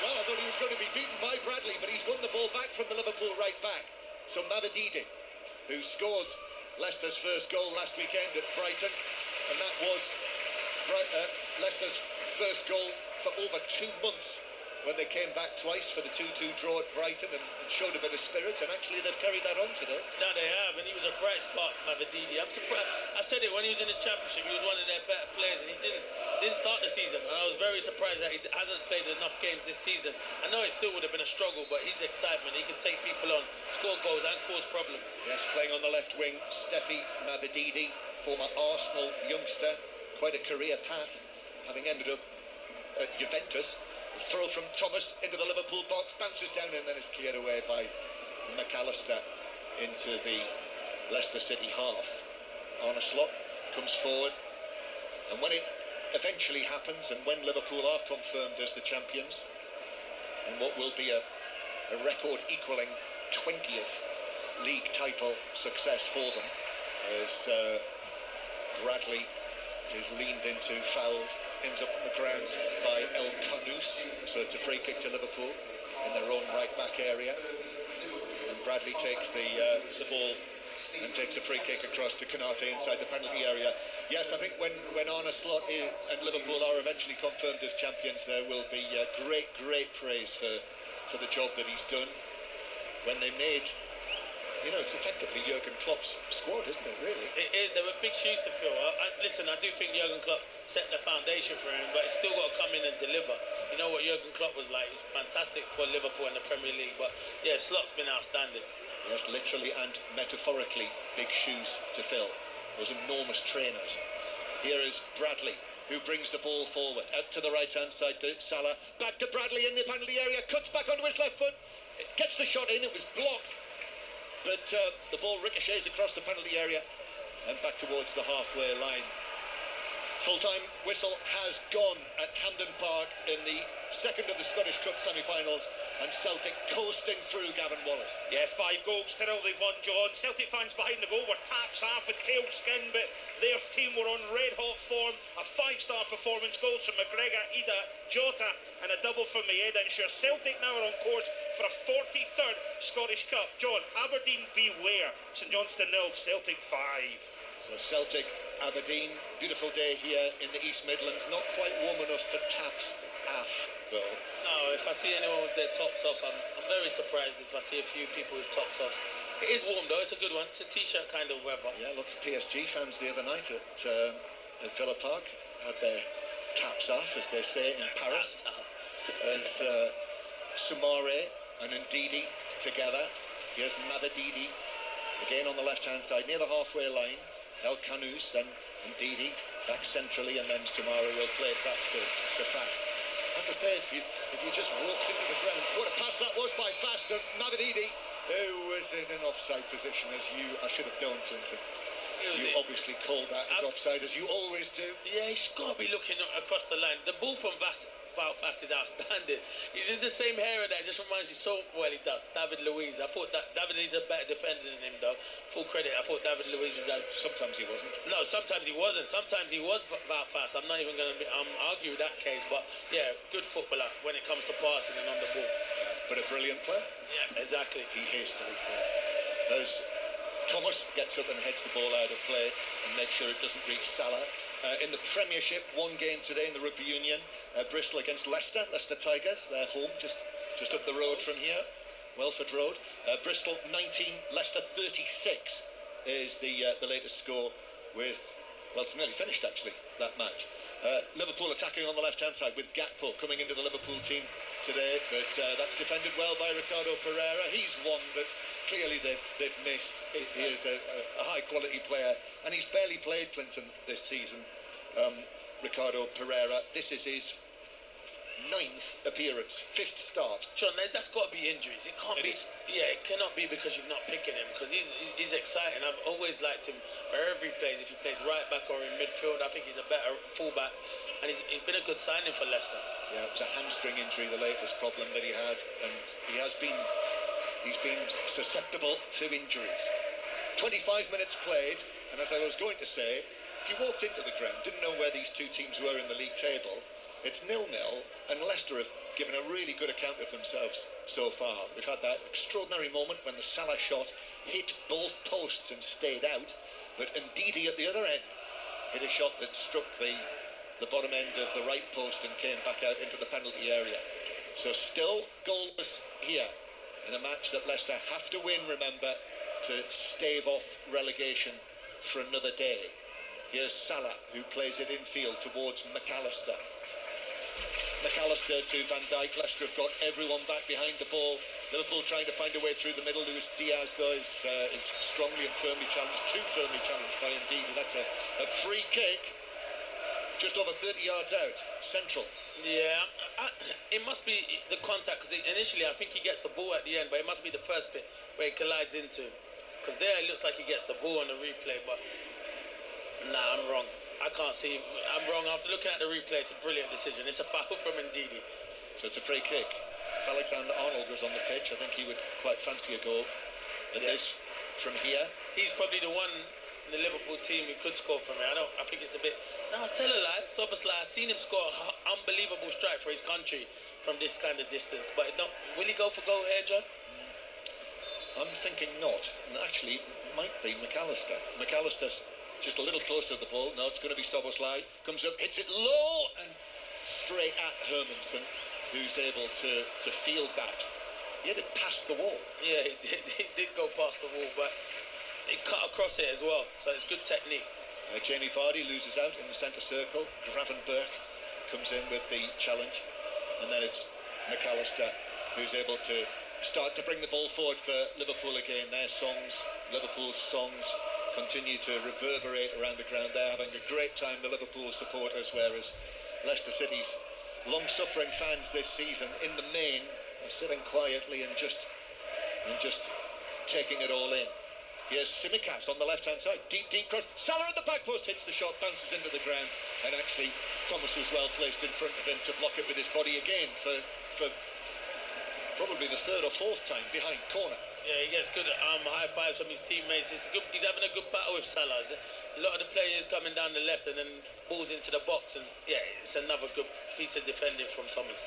well, I thought he was going to be beaten by Bradley, but he's won the ball back from the Liverpool right back. So Mavididi, who scored Leicester's first goal last weekend at Brighton, and that was Leicester's first goal for over 2 months, when they came back twice for the 2-2 draw at Brighton and showed a bit of spirit, and actually they've carried that on today.
No, they have, and he was a bright spot, Mavididi. I'm surprised. I said it when he was in the Championship, he was one of their better players, and he didn't start the season, and I was very surprised that he hasn't played enough games this season. I know it still would have been a struggle, but his excitement, he can take people on, score goals and cause problems.
Yes, playing on the left wing, Steffi Mavididi, former Arsenal youngster, quite a career path having ended up at Juventus. A throw from Thomas into the Liverpool box, bounces down and then is cleared away by McAllister into the Leicester City half. Arne comes forward, and when it eventually happens, and when Liverpool are confirmed as the champions, and what will be a record equalling 20th league title success for them, as Bradley is leaned into, fouled, ends up on the ground by El Canous, so it's a free kick to Liverpool in their own right back area, and Bradley takes the ball and takes a free kick across to Konate inside the penalty area. Yes, I think when Arne and Liverpool are eventually confirmed as champions, there will be great praise for the job that he's done. When they made, it's effectively Jurgen Klopp's squad, isn't it, really?
It is. There were big shoes to fill. Listen, I do think Jurgen Klopp set the foundation for him, but he's still got to come in and deliver. You know what Jurgen Klopp was like? He's fantastic for Liverpool in the Premier League, but yeah, Slot's been outstanding.
Yes, literally and metaphorically, big shoes to fill. Those enormous trainers. Here is Bradley, who brings the ball forward, out to the right-hand side to Salah, back to Bradley in the penalty area, cuts back onto his left foot, gets the shot in, it was blocked, but the ball ricochets across the penalty area and back towards the halfway line. Full-time whistle has gone at Hampden Park in the second of the Scottish Cup semi-finals, and Celtic coasting through Gavin Wallace.
Yeah, 5 goals to nil they've won, John. Celtic fans behind the goal were taps off with pale skin, but their team were on red-hot form. A 5-star performance, goals from McGregor, Ida, Jota, and a double from Maeda. Ensure Celtic now are on course for a 43rd Scottish Cup. John, Aberdeen beware. St Johnstone 0, Celtic 5.
So Celtic, Aberdeen, beautiful day here in the East Midlands. Not quite warm enough for taps off, though.
No, if I see anyone with their tops off, I'm very surprised if I see a few people with tops off. It is warm though, it's a good one. It's a t-shirt kind of weather.
Yeah, lots of PSG fans the other night at Villa Park had their taps off, as they say in Paris. As Soumaré and Ndidi together. Here's Mavididi again on the left-hand side near the halfway line. El Canous and Ndidi back centrally, and then Soumaré will play it back to Fass. I have to say, if you just walked into the ground, what a pass that was by Fass to Mavididi, who was in an offside position, as I should have known, Clinton. You obviously called that as offside, as you always do.
Yeah, he's got to be looking across the line. The ball from Fass is outstanding. He's in the same area that just reminds you so well. He does. David Luiz. I thought that David is a better defender than him, though. Full credit. I thought David Luiz is.
Sometimes he wasn't.
No, sometimes he wasn't. Sometimes he was about fast. I'm not even going to argue that case. But yeah, good footballer when it comes to passing and on the ball.
Yeah, but a brilliant player.
Yeah, exactly.
He hastily says. As Thomas gets up and heads the ball out of play and makes sure it doesn't reach Salah. In the Premiership, one game today in the Rugby Union. Bristol against Leicester Tigers. They're home, just up the road from here, Welford Road. Bristol 19, Leicester 36 is the latest score. With, well, it's nearly finished actually, that match. Liverpool attacking on the left-hand side with Gakpo coming into the Liverpool team today, but that's defended well by Ricardo Pereira. He's one that clearly they've missed. He is a high-quality player, and he's barely played, Clinton, this season. Ricardo Pereira, this is his 9th appearance, 5th start.
John, that's got to be injuries. It can't be. Yeah, it cannot be because you're not picking him, because he's exciting. I've always liked him wherever he plays. If he plays right back or in midfield, I think he's a better fullback, and he's been a good signing for Leicester. Yeah, it was a hamstring injury, the latest problem that he had, and he's been susceptible to injuries. 25 minutes played, and as I was going to say, if you walked into the ground, didn't know where these two teams were in the league table, it's 0-0, and Leicester have given a really good account of themselves so far. We've had that extraordinary moment when the Salah shot hit both posts and stayed out, but Ndidi at the other end hit a shot that struck the bottom end of the right post and came back out into the penalty area. So still goalless here in a match that Leicester have to win, remember, to stave off relegation for another day. Here's Salah, who plays it infield towards McAllister. McAllister to Van Dijk. Leicester have got everyone back behind the ball. Liverpool trying to find a way through the middle. Luis Diaz, though, is strongly and firmly challenged. Too firmly challenged by Ndidi. That's a free kick.
just over 30 yards out, central.
Yeah, it must be the contact, because initially I think he gets the ball at the end, but it must be the first bit where he collides into. Because there it looks like he gets the ball on the replay, but nah, I'm wrong. I can't see. I'm wrong. After looking at the replay, it's a brilliant decision. It's a foul from Ndidi.
So it's a free kick. If Alexander-Arnold was on the pitch, I think he would quite fancy a goal at this from here.
He's probably the one in the Liverpool team who could score from it. I think it's a bit. No, I'll tell a lie. Soboslai, I've seen him score an unbelievable strike for his country from this kind of distance. But will he go for goal here, John?
I'm thinking not. And actually, might be McAllister. McAllister's just a little closer to the ball. No, it's going to be Soboslai. Comes up, hits it low and straight at Hermansen, who's able to field that. He had it past the wall.
Yeah, he did go past the wall, but he cut across it as well. So it's good technique.
Jamie Vardy loses out in the centre circle. Gravenberch comes in with the challenge. And then it's McAllister who's able to start to bring the ball forward for Liverpool again. Their songs, Liverpool's songs, continue to reverberate around the ground. They're having a great time, the Liverpool supporters, whereas Leicester City's long-suffering fans this season, in the main, are sitting quietly and just taking it all in. Here's Tsimikas on the left-hand side, deep cross. Salah at the back post hits the shot, bounces into the ground, and actually Thomas was well placed in front of him to block it with his body again for probably the third or fourth time behind corner.
Yeah, he gets good high fives from his teammates. He's having a good battle with Salah. A lot of the players coming down the left and then balls into the box, and yeah, it's another good piece of defending from Thomas.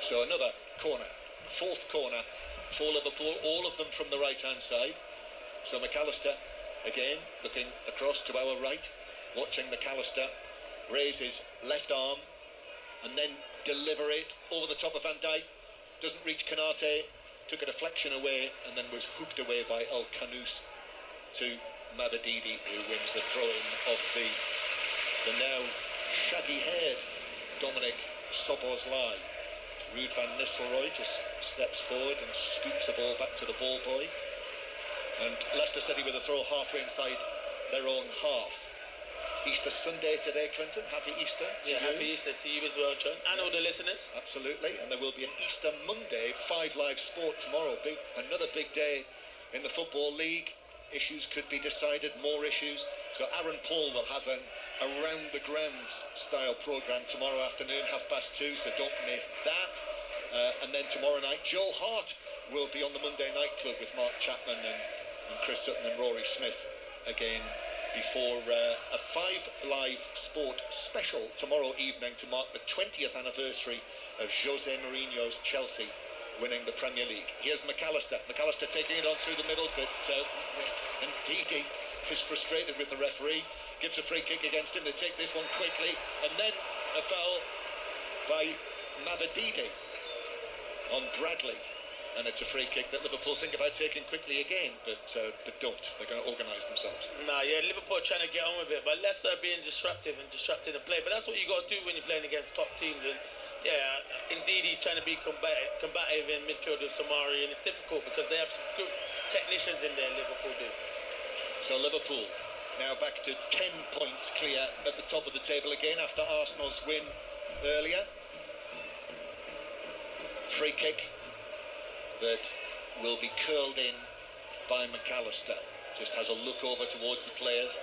So another corner, fourth corner for Liverpool, all of them from the right-hand side. So McAllister, again, looking across to our right, watching McAllister raise his left arm and then deliver it over the top of Van Dijk. Doesn't reach Konate, took a deflection away and then was hooked away by El Khanous to Mavididi, who wins the throw-in of the now shaggy-haired Dominic Szoboszlai. Ruud van Nistelrooy just steps forward and scoops the ball back to the ball boy. And Leicester City with a throw halfway inside their own half. Easter Sunday today, Clinton. Happy Easter to you.
Happy Easter to you as well, John, and all the listeners.
Absolutely, and there will be an Easter Monday 5 Live Sport tomorrow. Another big day in the Football League. Issues could be decided, more issues. So Aaron Paul will have an around the grounds style programme tomorrow afternoon, 2:30, so don't miss that. And then tomorrow night, Joe Hart will be on the Monday Night Club with Mark Chapman and Chris Sutton and Rory Smith again before a 5 Live Sport special tomorrow evening to mark the 20th anniversary of Jose Mourinho's Chelsea winning the Premier League. Here's McAllister. McAllister taking it on through the middle, but Ndidi is frustrated with the referee. Gives a free kick against him. They take this one quickly, and then a foul by Mavididi on Bradley. And it's a free kick that Liverpool think about taking quickly again, but don't. They're going to organise themselves.
Nah, yeah, Liverpool are trying to get on with it, but Leicester are being disruptive and disrupting the play. But that's what you got to do when you're playing against top teams. And yeah, indeed, he's trying to be combative in midfield with Samari, and it's difficult because they have some good technicians in there. Liverpool do.
So Liverpool now back to 10 points clear at the top of the table again after Arsenal's win earlier. Free kick that will be curled in by McAllister. Just has a look over towards the players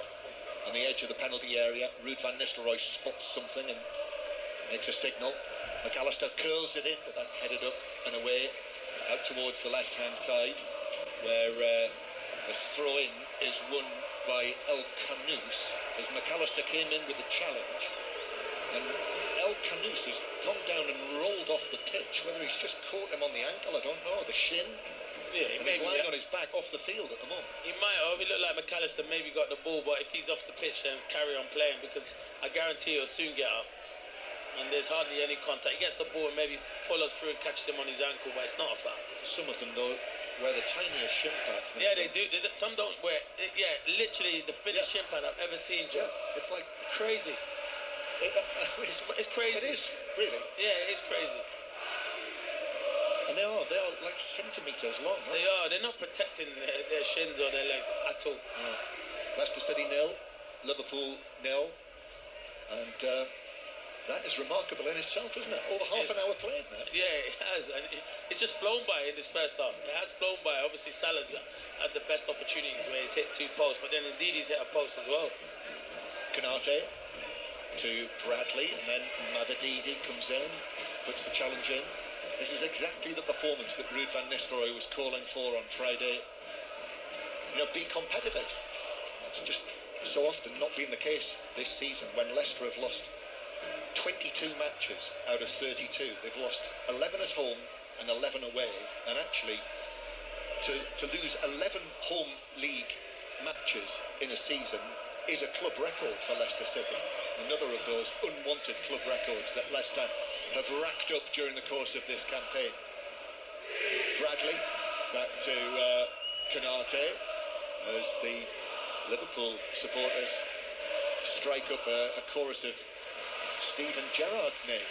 on the edge of the penalty area. Ruud van Nistelrooy spots something and makes a signal. McAllister curls it in, but that's headed up and away out towards the left-hand side, where the throw-in is won by El Khanous as McAllister came in with the challenge, and El Khanous has gone down and rolled off the pitch. Whether he's just caught him on the ankle, I don't know, the shin.
Yeah,
he's lying on his back off the field at the moment.
He might have. It looked like McAllister maybe got the ball, but if he's off the pitch, then carry on playing, because I guarantee he'll soon get up. And there's hardly any contact. He gets the ball and maybe follows through and catches him on his ankle, but it's not a foul.
Some of them, though, wear the tiniest shin pads.
Yeah, they do. Some don't wear. Yeah, literally the thinnest shin pad I've ever seen, Joe.
Yeah, it's like
crazy. It's crazy.
It is, really.
Yeah, it is crazy.
And they are like centimetres long.
They are. They're not protecting their shins or their legs at all.
Leicester City 0, Liverpool 0. and that is remarkable in itself, isn't it? Over half an hour played now.
Yeah, it has, and it's just flown by in this first half. It has flown by. Obviously, Salah's had the best opportunities where he's hit 2 posts, but then indeed he's hit a post as well.
Konate to Bradley, and then Mavididi comes in, puts the challenge in. This is exactly the performance that Ruud van Nistelrooy was calling for on Friday. You know, be competitive. It's just so often not been the case this season when Leicester have lost 22 matches out of 32. They've lost 11 at home and 11 away, and actually to lose 11 home league matches in a season is a club record for Leicester City. Another of those unwanted club records that Leicester have racked up during the course of this campaign. Bradley back to Konate as the Liverpool supporters strike up a chorus of Steven Gerrard's name.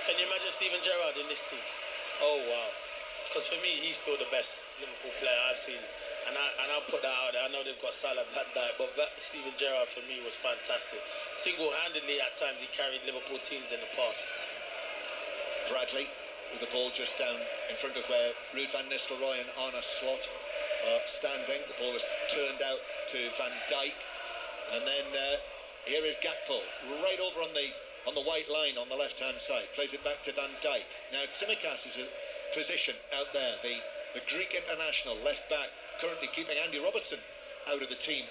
Can you imagine Steven Gerrard in this team? Oh wow! Because for me, he's still the best Liverpool player I've seen, and I'll put that out there. I know they've got Salah, Van Dijk, but Steven Gerrard for me was fantastic. Single-handedly at times he carried Liverpool teams in the past.
Bradley with the ball just down in front of where Ruud van Nistelrooy and Arne Slot are standing. The ball is turned out to Van Dijk, and then here is Gakpo right over on the white line on the left-hand side. Plays it back to Van Dijk. Now Tsimikas is in position out there. The Greek international left back, currently keeping Andy Robertson out of the team.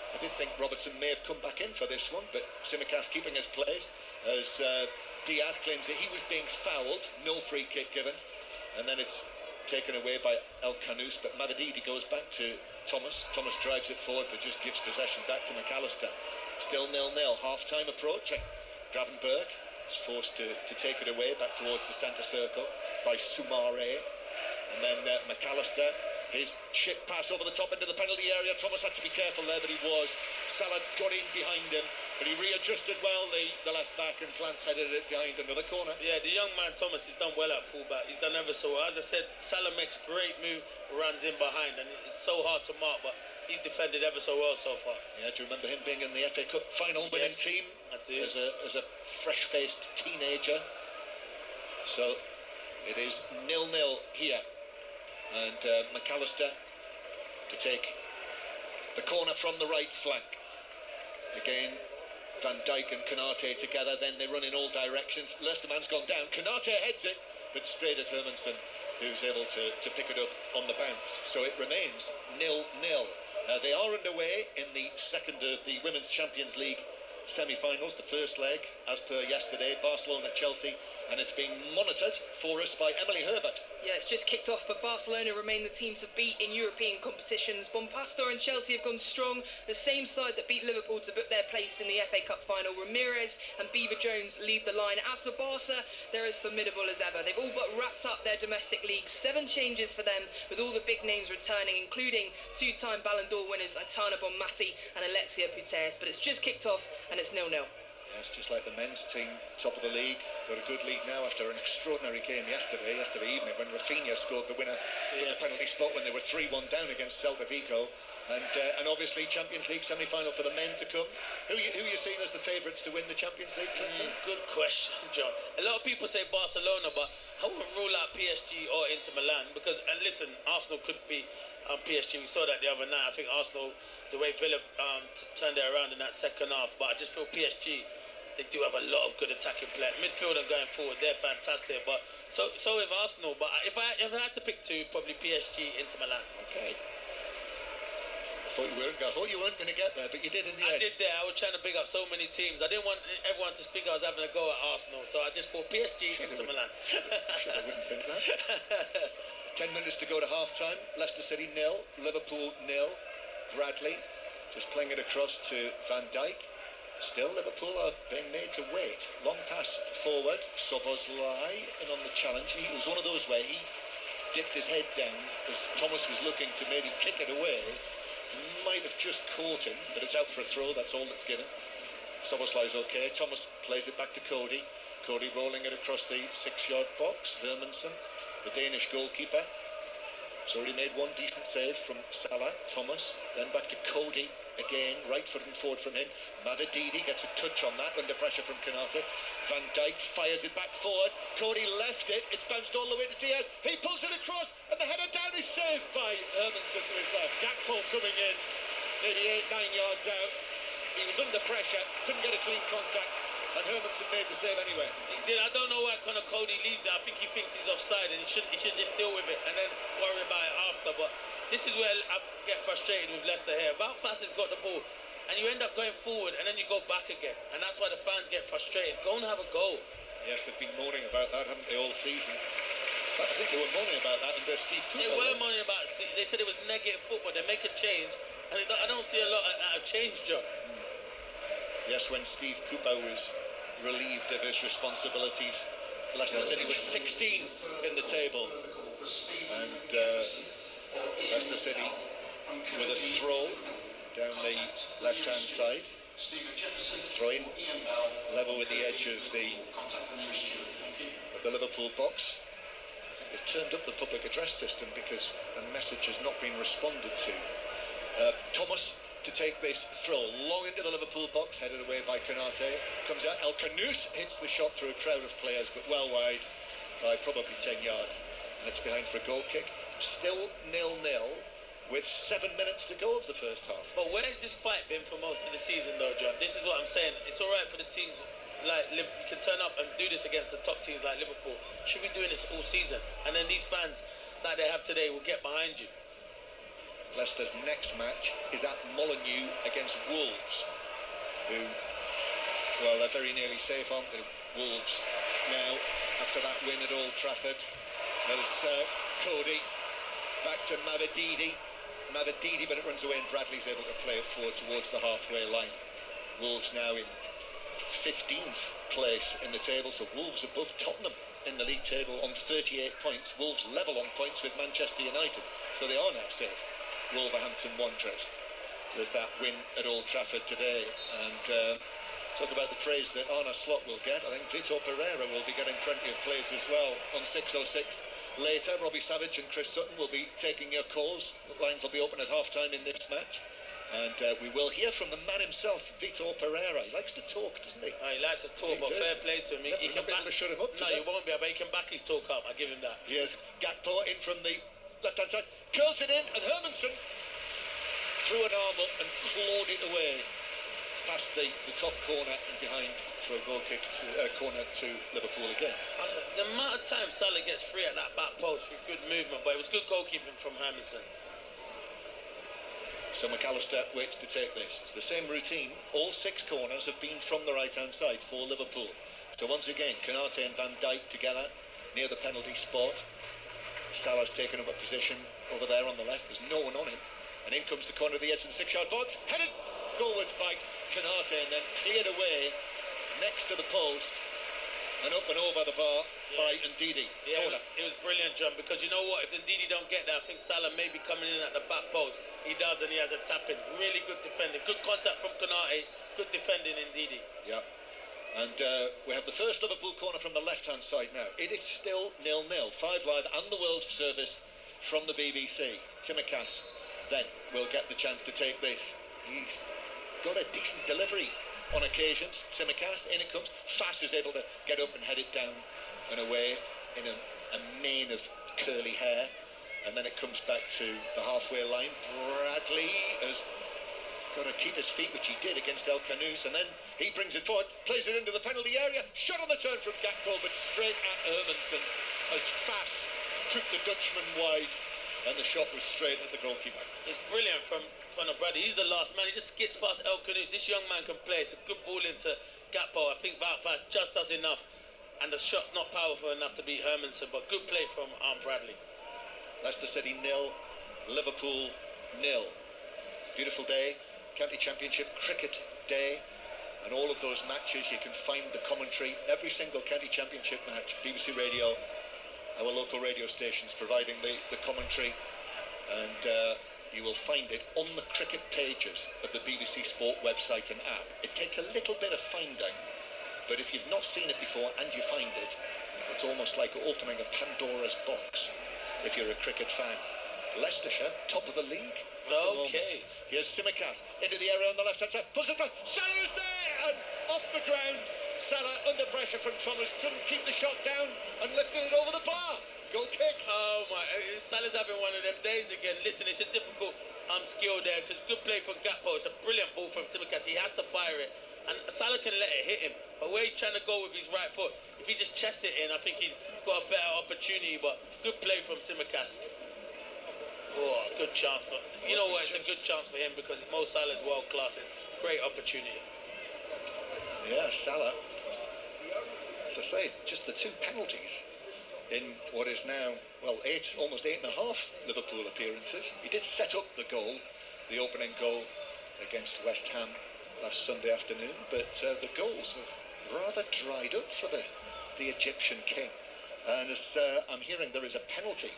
I did think Robertson may have come back in for this one, but Tsimikas keeping his place as Diaz claims that he was being fouled. No free kick given, and then it's taken away by El Canous, but Mavididi goes back to Thomas. Thomas drives it forward but just gives possession back to McAllister. Still 0-0, half-time approaching. Gravenberg is forced to take it away back towards the centre circle by Soumare, and then McAllister, his chip pass over the top into the penalty area. Thomas had to be careful there, but he was. Salah got in behind him, but he readjusted well, the left back, and Plants headed it behind another corner.
Yeah, the young man Thomas has done well at fullback. He's done ever so well. As I said, Salah makes great move, runs in behind, and it's so hard to mark, but he's defended ever so well so far.
Yeah, do you remember him being in the FA Cup final winning team?
I do.
As a fresh-faced teenager. So it is 0-0 here, and McAllister to take the corner from the right flank. Again, Van Dijk and Konate together, then they run in all directions. Leicester man's gone down. Konate heads it, but straight at Hermansen, who's able to pick it up on the bounce. So it remains 0-0. They are underway in the second of the Women's Champions League semi-finals, the first leg, as per yesterday, Barcelona-Chelsea, and it's being monitored for us by Emily Herbert.
Yeah, it's just kicked off, but Barcelona remain the team to beat in European competitions. Bompastor and Chelsea have gone strong, the same side that beat Liverpool to book their place in the FA Cup final. Ramirez and Beaver Jones lead the line. As for Barca, they're as formidable as ever. They've all but wrapped up their domestic league. 7 changes for them, with all the big names returning, including 2-time Ballon d'Or winners Aitana Bonmati and Alexia Putellas. But it's just kicked off, and it's 0-0.
Yeah, it's just like the men's team, top of the league. Got a good lead now after an extraordinary game yesterday evening, when Rafinha scored the winner from the penalty spot when they were 3-1 down against Celta Vigo. And obviously Champions League semi-final for the men to come. Who are you seeing as the favourites to win the Champions League?
Good question, John. A lot of people say Barcelona, but I wouldn't rule out PSG or Inter Milan because, and listen, Arsenal could beat PSG. We saw that the other night. I think Arsenal, the way Villa turned it around in that second half, but I just feel PSG, they do have a lot of good attacking play. Midfield and going forward, they're fantastic. But so with Arsenal. But if I had to pick 2, probably PSG, Inter Milan.
Okay. I thought you weren't going to get there, but you did in the end.
I did there. I was trying to big up so many teams. I didn't want everyone to think I was having a go at Arsenal, so I just thought PSG, Inter Milan.
Sure, I wouldn't think that. 10 minutes to go to half-time. Leicester City 0, Liverpool 0. Bradley just playing it across to Van Dijk. Still, Liverpool are being made to wait. Long pass forward. Szoboszlai in on the challenge. It was one of those where he dipped his head down as Thomas was looking to maybe kick it away. Might have just caught him, but it's out for a throw. That's all that's given. Szoboszlai's okay. Thomas plays it back to Cody. Cody rolling it across the 6-yard box. Hermansen, the Danish goalkeeper, has already made one decent save from Salah. Thomas, then back to Cody again, right foot and forward from him. Mavididi gets a touch on that under pressure from Konate. Van Dijk fires it back forward. Cody left it. It's bounced all the way to Diaz. He pulls it across, and the header down is saved by Hermansen to his left. Gakpo coming in, maybe 8-9 yards out. He was under pressure, couldn't get a clean contact, and Hermansen made the save anyway.
He did. I don't know why Connor Cody leaves it. I think he thinks he's offside, and he should just deal with it and then worry about it after. But this is where I get frustrated with Leicester here. Belfast has got the ball, and you end up going forward, and then you go back again, and that's why the fans get frustrated. Go and have a goal.
Yes, they've been moaning about that, haven't they, all season? But I think they were moaning about that under Steve Cooper.
They were moaning about it. They said it was negative football. They make a change, and I don't see a lot of change, John.
Yes, when Steve Cooper was relieved of his responsibilities, Leicester City was 16 in the table, and Leicester City with a throw down the left-hand side, throwing level with the edge of the Liverpool box. They've turned up the public address system because a message has not been responded to. Thomas to take this throw long into the Liverpool box, headed away by Konate. Comes out, El Khanous hits the shot through a crowd of players, but well wide by probably 10 yards. And it's behind for a goal kick. Still 0-0 with 7 minutes to go of the first half.
But where's this fight been for most of the season, though, John? This is what I'm saying. It's all right for the teams like you can turn up and do this against the top teams like Liverpool. Should be doing this all season, and then these fans like they have today will get behind you.
Leicester's next match is at Molineux against Wolves, who, well, they're very nearly safe, aren't they? Wolves now, after that win at Old Trafford, as Cody back to Mavididi, but it runs away and Bradley's able to play it forward towards the halfway line. Wolves now in 15th place in the table, so Wolves above Tottenham in the league table on 38 points. Wolves level on points with Manchester United, so they are now safe. Wolverhampton Wanderers with that win at Old Trafford today. And talk about the praise that Arne Slot will get. I think Vitor Pereira will be getting plenty of praise as well on 606 later. Robbie Savage and Chris Sutton will be taking your calls. Lines will be open at half-time in this match. And we will hear from the man himself, Vitor Pereira. He likes to talk, doesn't he?
He likes to talk, but fair play to him. He can
be able to shut him up.
No, you won't be able. He can back his talk up. I give him that.
Here's Gakpo in from the left-hand side, curls it in, and Hermansen threw an arm up and clawed it away past the top corner and behind for a goal kick to corner to Liverpool again.
The amount of time Salah gets free at that back post with good movement, but it was good goalkeeping from Hermansen.
So McAllister waits to take this. It's the same routine. All 6 corners have been from the right-hand side for Liverpool. So once again, Konate and Van Dijk together near the penalty spot. Salah's taken up a position over there on the left. There's no one on him. And in comes the corner of the edge and 6-yard box. Headed goalwards by Konate and then cleared away next to the post and up and over the bar by Ndidi.
Yeah, it was brilliant, John, because you know what? If Ndidi don't get there, I think Salah may be coming in at the back post. He does, and he has a tap-in. Really good defending. Good contact from Konate. Good defending, Ndidi. Yeah.
And we have the first Liverpool corner from the left-hand side now. It is still 0-0. 5 Live and the World Service from the BBC. Tsimikas then will get the chance to take this. He's got a decent delivery on occasions. Tsimikas, in it comes. Fast is able to get up and head it down and away in a mane of curly hair. And then it comes back to the halfway line. Bradley has got to keep his feet, which he did against El Khanous, and then he brings it forward, plays it into the penalty area, shot on the turn from Gakpo, but straight at Hermansen as Fass took the Dutchman wide, and the shot was straight at the goalkeeper.
It's brilliant from Conor Bradley. He's the last man. He just skids past El Khanous. This young man can play. It's a good ball into Gakpo. I think Fass just does enough, and the shot's not powerful enough to beat Hermansen, but good play from Bradley.
Leicester City 0, Liverpool 0. Beautiful day. County Championship cricket day, and all of those matches you can find the commentary, every single County Championship match. BBC Radio, our local radio stations providing the commentary, and you will find it on the cricket pages of the BBC Sport website and app. It takes a little bit of finding, but if you've not seen it before and you find it, it's almost like opening a Pandora's box if you're a cricket fan. Leicestershire, top of the league.
Okay.
Here's Tsimikas into the area on the left-hand side. Pulls it across. Salah's there! And off the ground. Salah under pressure from Thomas. Couldn't keep the shot down and lifted it over the bar. Goal kick.
Oh my, Salah's having one of them days again. Listen, it's a difficult skill there, because good play from Gakpo. It's a brilliant ball from Tsimikas. He has to fire it. And Salah can let it hit him. But where he's trying to go with his right foot, if he just chests it in, I think he's got a better opportunity. But good play from Tsimikas. Oh, good chance for, you know what, it's a good chance for him, because Mo Salah's world class. It's great opportunity.
Yeah, Salah, as I say, just the 2 penalties in what is now, well, almost 8.5 Liverpool appearances. He did set up the goal, the opening goal against West Ham last Sunday afternoon, but the goals have rather dried up for the Egyptian king. And as I'm hearing, there is a penalty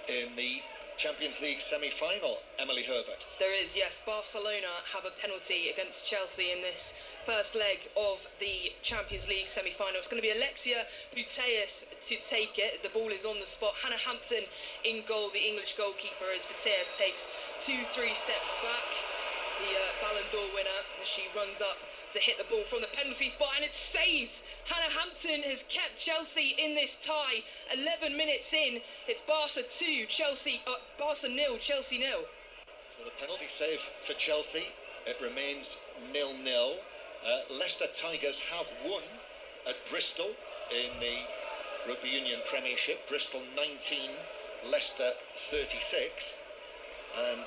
in the Champions League semi-final, Emily Herbert.
There is, yes. Barcelona have a penalty against Chelsea in this first leg of the Champions League semi-final. It's going to be Alexia Putellas to take it. The ball is on the spot. Hannah Hampton in goal, the English goalkeeper, as Putellas takes 2-3 steps back. The Ballon d'Or winner, as she runs up to hit the ball from the penalty spot, and it's saved. Hannah Hampton has kept Chelsea in this tie. 11 minutes in, it's Barca 2, Barca 0, Chelsea 0.
So the penalty save for Chelsea, it remains 0-0. Leicester Tigers have won at Bristol in the Rugby Union Premiership. Bristol 19, Leicester 36, and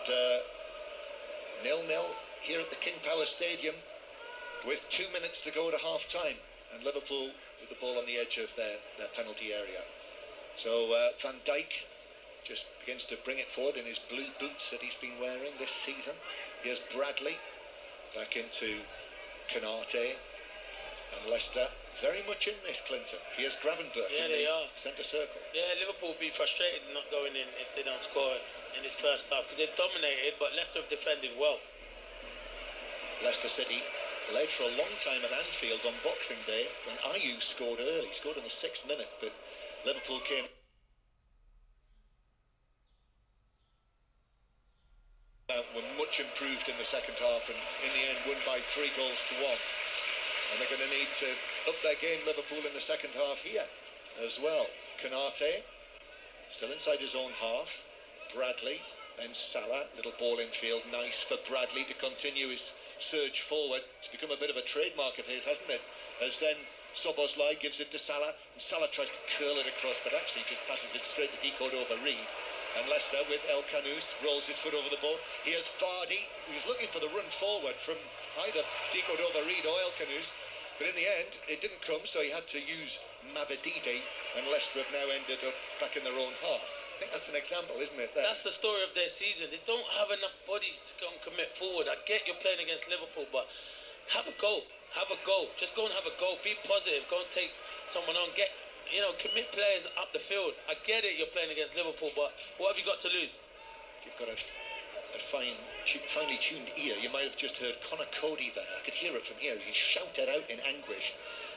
0-0 here at the King Power Stadium with 2 minutes to go to half-time, and Liverpool with the ball on the edge of their penalty area. So Van Dijk just begins to bring it forward in his blue boots that he's been wearing this season. Here's Bradley back into Canate, and Leicester very much in this, Clinton. Here's Gravenberch in the centre circle.
Yeah, Liverpool will be frustrated not going in if they don't score in this first half, because they've dominated, but Leicester have defended well.
Leicester City played for a long time at Anfield on Boxing Day when Ayew scored early, scored in the 6th minute, but Liverpool came were much improved in the second half, and in the end won by 3 goals to 1. And they're going to need to up their game, Liverpool, in the second half here as well. Canate still inside his own half. Bradley, then Salah, little ball in field, nice for Bradley to continue his surge forward. It's become a bit of a trademark of his, hasn't it? As then Szoboszlai gives it to Salah, and Salah tries to curl it across, but actually just passes it straight to decode over Reed. And Leicester with El Kanous rolls his foot over the ball. Here's Vardy, who's looking for the run forward from either decode over Reed or El Kanous, but in the end it didn't come, so he had to use Mavididi, and Leicester have now ended up back in their own half. I think that's an example, isn't it?
That's the story of their season. They don't have enough bodies to go and commit forward. I get you're playing against Liverpool, but have a go. Have a go. Just go and have a go. Be positive. Go and take someone on. Commit players up the field. I get it, you're playing against Liverpool, but what have you got to lose?
You've got a finely tuned ear. You might have just heard Connor Cody there. I could hear it from here. He shouted out in anguish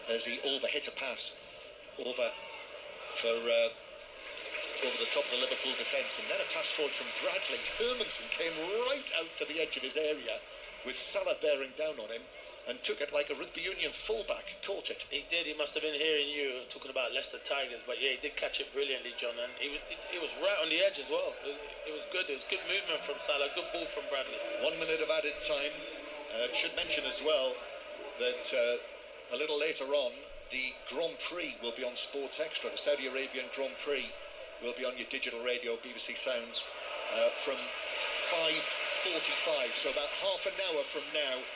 as he overhit a pass over the top of the Liverpool defence, and then a pass forward from Bradley. Hermansen came right out to the edge of his area with Salah bearing down on him, and took it like a rugby union fullback, caught it.
He did. He must have been hearing you talking about Leicester Tigers, but yeah, he did catch it brilliantly, John, and he was right on the edge as well. It was good. It was good movement from Salah, good ball from Bradley. 1 minute of added time.
Should mention as well that a little later on, the Grand Prix will be on Sports Extra. The Saudi Arabian Grand Prix will be on your digital radio, BBC Sounds, from 5:45, so about half an hour from now.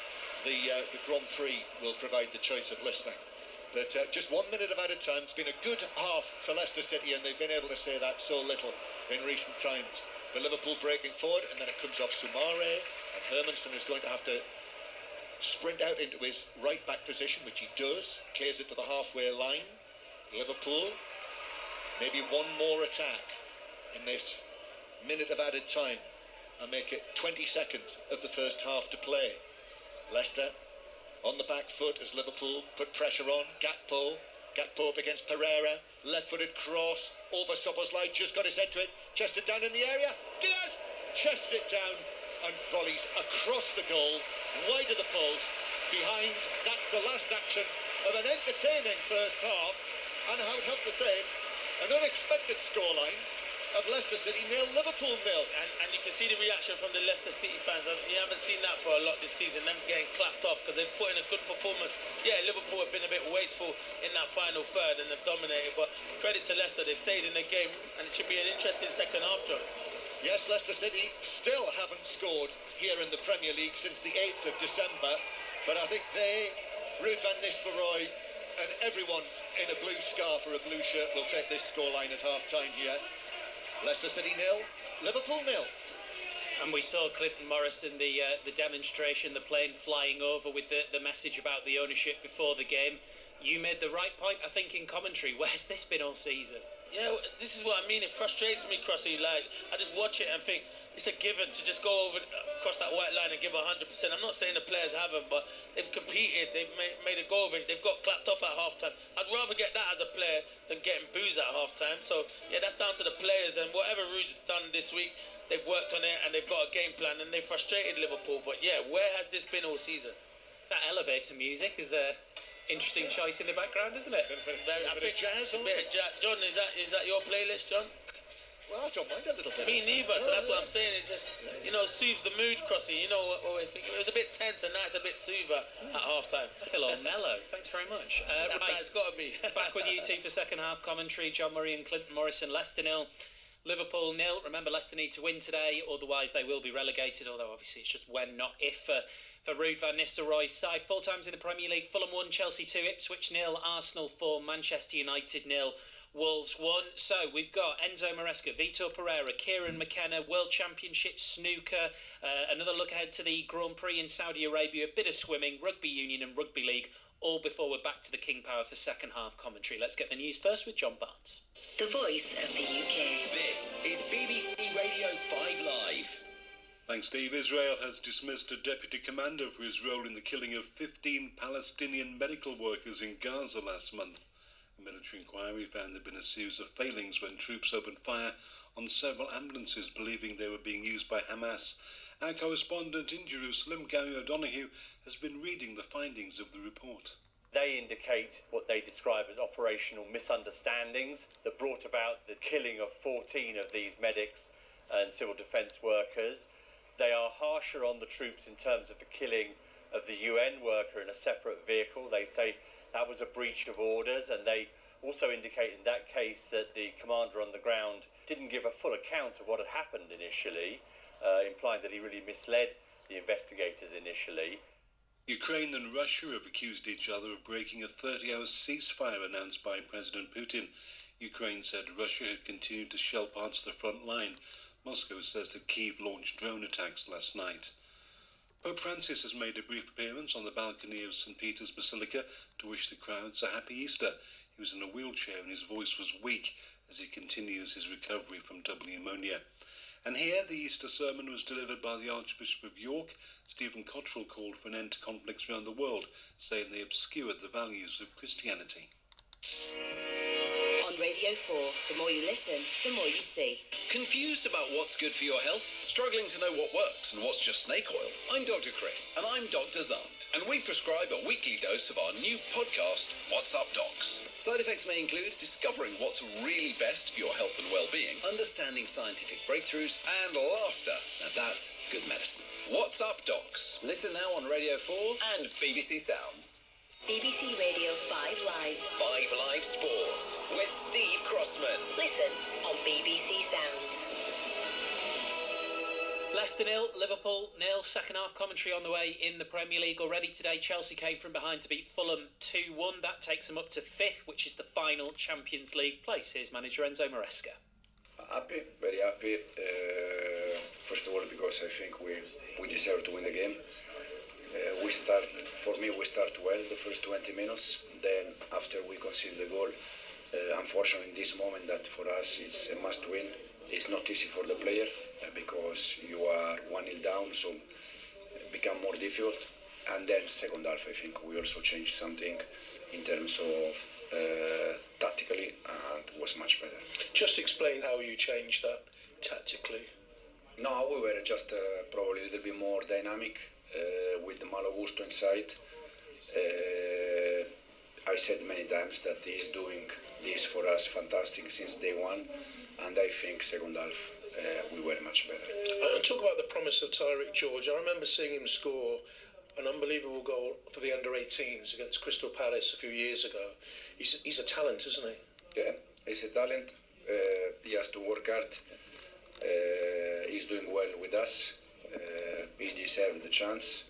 The Grand Prix will provide the choice of listening. But just 1 minute of added time. It's been a good half for Leicester City, and they've been able to say that so little in recent times. But Liverpool breaking forward, and then it comes off Soumare, and Hermansen is going to have to sprint out into his right back position, which he does, clears it to the halfway line. Liverpool, maybe one more attack in this minute of added time, and make it 20 seconds of the first half to play. Leicester on the back foot as Liverpool put pressure on. Gakpo Gakpo up against Pereira, left-footed cross, over Szoboszlai, just got his head to it, chested down in the area, Diaz chests it down and volleys across the goal, wide of the post, behind. That's the last action of an entertaining first half, and I would have to say, an unexpected scoreline of Leicester City 0, Liverpool 0.
And you can see the reaction from the Leicester City fans. You haven't seen that for a lot this season, them getting clapped off because they've put in a good performance. Yeah, Liverpool have been a bit wasteful in that final third and they've dominated, but credit to Leicester, they've stayed in the game and it should be an interesting second half, John.
Yes, Leicester City still haven't scored here in the Premier League since the 8th of December, but I think they, Ruud van Nistelrooy and everyone in a blue scarf or a blue shirt will take this scoreline at half-time here. Leicester City 0, Liverpool 0.
And we saw Clinton Morrison, the demonstration, the plane flying over with the message about the ownership before the game. You made the right point, I think, in commentary. Where's this been all season?
Yeah, this is what I mean. It frustrates me, Crossy. Like, I just watch it and think it's a given to just go over across that white line and give 100%. I'm not saying the players haven't, but they've competed. They've made a go of it. They've got clapped off at halftime. I'd rather get that as a player than getting booze at halftime. So yeah, that's down to the players, and whatever Ruud's done this week, they've worked on it and they've got a game plan and they frustrated Liverpool. But yeah, where has this been all season?
That elevator music is a interesting choice in the background, isn't it?
I think jazz.
John, is that your playlist, John?
Well, I don't mind a little bit.
Me neither, so that's what I'm saying. It just, soothes the mood, Crossy. It was a bit tense and now it's a bit soother at half-time.
I feel all mellow. Thanks very much.
That's how it's got to be.
Back with you two for second half commentary. John Murray and Clinton Morrison. Leicester 0, Liverpool 0. Remember, Leicester need to win today, otherwise they will be relegated, although obviously it's just when, not if, for Ruud van Nistelrooy's side. Full times in the Premier League: Fulham 1, Chelsea 2, Ipswich 0, Arsenal 4, Manchester United 0, Wolves 1. So we've got Enzo Maresca, Vitor Pereira, Kieran McKenna, World Championship snooker, another look ahead to the Grand Prix in Saudi Arabia, a bit of swimming, rugby union and rugby league, all before we're back to the King Power for second half commentary. Let's get the news first with John Barnes.
The voice of the UK.
This is BBC Radio 5 Live.
Thanks, Steve. Israel has dismissed a deputy commander for his role in the killing of 15 Palestinian medical workers in Gaza last month. A military inquiry found there had been a series of failings when troops opened fire on several ambulances believing they were being used by Hamas. Our correspondent in Jerusalem, Gary O'Donoghue, has been reading the findings of the report.
They indicate what they describe as operational misunderstandings that brought about the killing of 14 of these medics and civil defence workers. They are harsher on the troops in terms of the killing of the UN worker in a separate vehicle. They say that was a breach of orders, and they also indicate in that case that the commander on the ground didn't give a full account of what had happened initially, implying that he really misled the investigators initially.
Ukraine and Russia have accused each other of breaking a 30-hour ceasefire announced by President Putin. Ukraine said Russia had continued to shell parts of the front line. Moscow says that Kyiv launched drone attacks last night. Pope Francis has made a brief appearance on the balcony of St. Peter's Basilica to wish the crowds a happy Easter. He was in a wheelchair and his voice was weak as he continues his recovery from double pneumonia. And here the Easter sermon was delivered by the Archbishop of York. Stephen Cottrell called for an end to conflicts around the world, saying they obscured the values of Christianity.
On Radio 4, the more you listen, the more you see.
Confused about what's good for your health? Struggling to know what works and what's just snake oil? I'm Dr. Chris. And I'm Dr. Zant. And we prescribe a weekly dose of our new podcast, What's Up Docs. Side effects may include discovering what's really best for your health and well-being, understanding scientific breakthroughs, and laughter. Now that's good medicine. What's Up Docs? Listen now on Radio 4 and BBC Sounds.
BBC Radio 5 Live.
5 Live Sports with Steve Crossman.
Listen on BBC Sounds.
Leicester 0, Liverpool 0. Second half commentary on the way in the Premier League already today. Chelsea came from behind to beat Fulham 2-1. That takes them up to 5th, which is the final Champions League place. Here's manager Enzo Maresca.
Happy, very happy. First of all, because I think we deserve to win the game. We start well the first 20 minutes. Then after we concede the goal, unfortunately in this moment that for us it's a must win. It's not easy for the player because you are 1-0 down, so it become more difficult. And then second half, I think we also changed something in terms of tactically, and was much better.
Just explain how you changed that tactically.
No, we were just probably a little bit more dynamic with the Malo Gusto inside. I said many times that he's doing this for us fantastic since day one, and I think second half we were much better.
And talk about the promise of Tyreek George. I remember seeing him score an unbelievable goal for the under-18s against Crystal Palace a few years ago. He's a talent, isn't he?
Yeah, he's a talent. He has to work hard. He's doing well with us. He deserved the chance.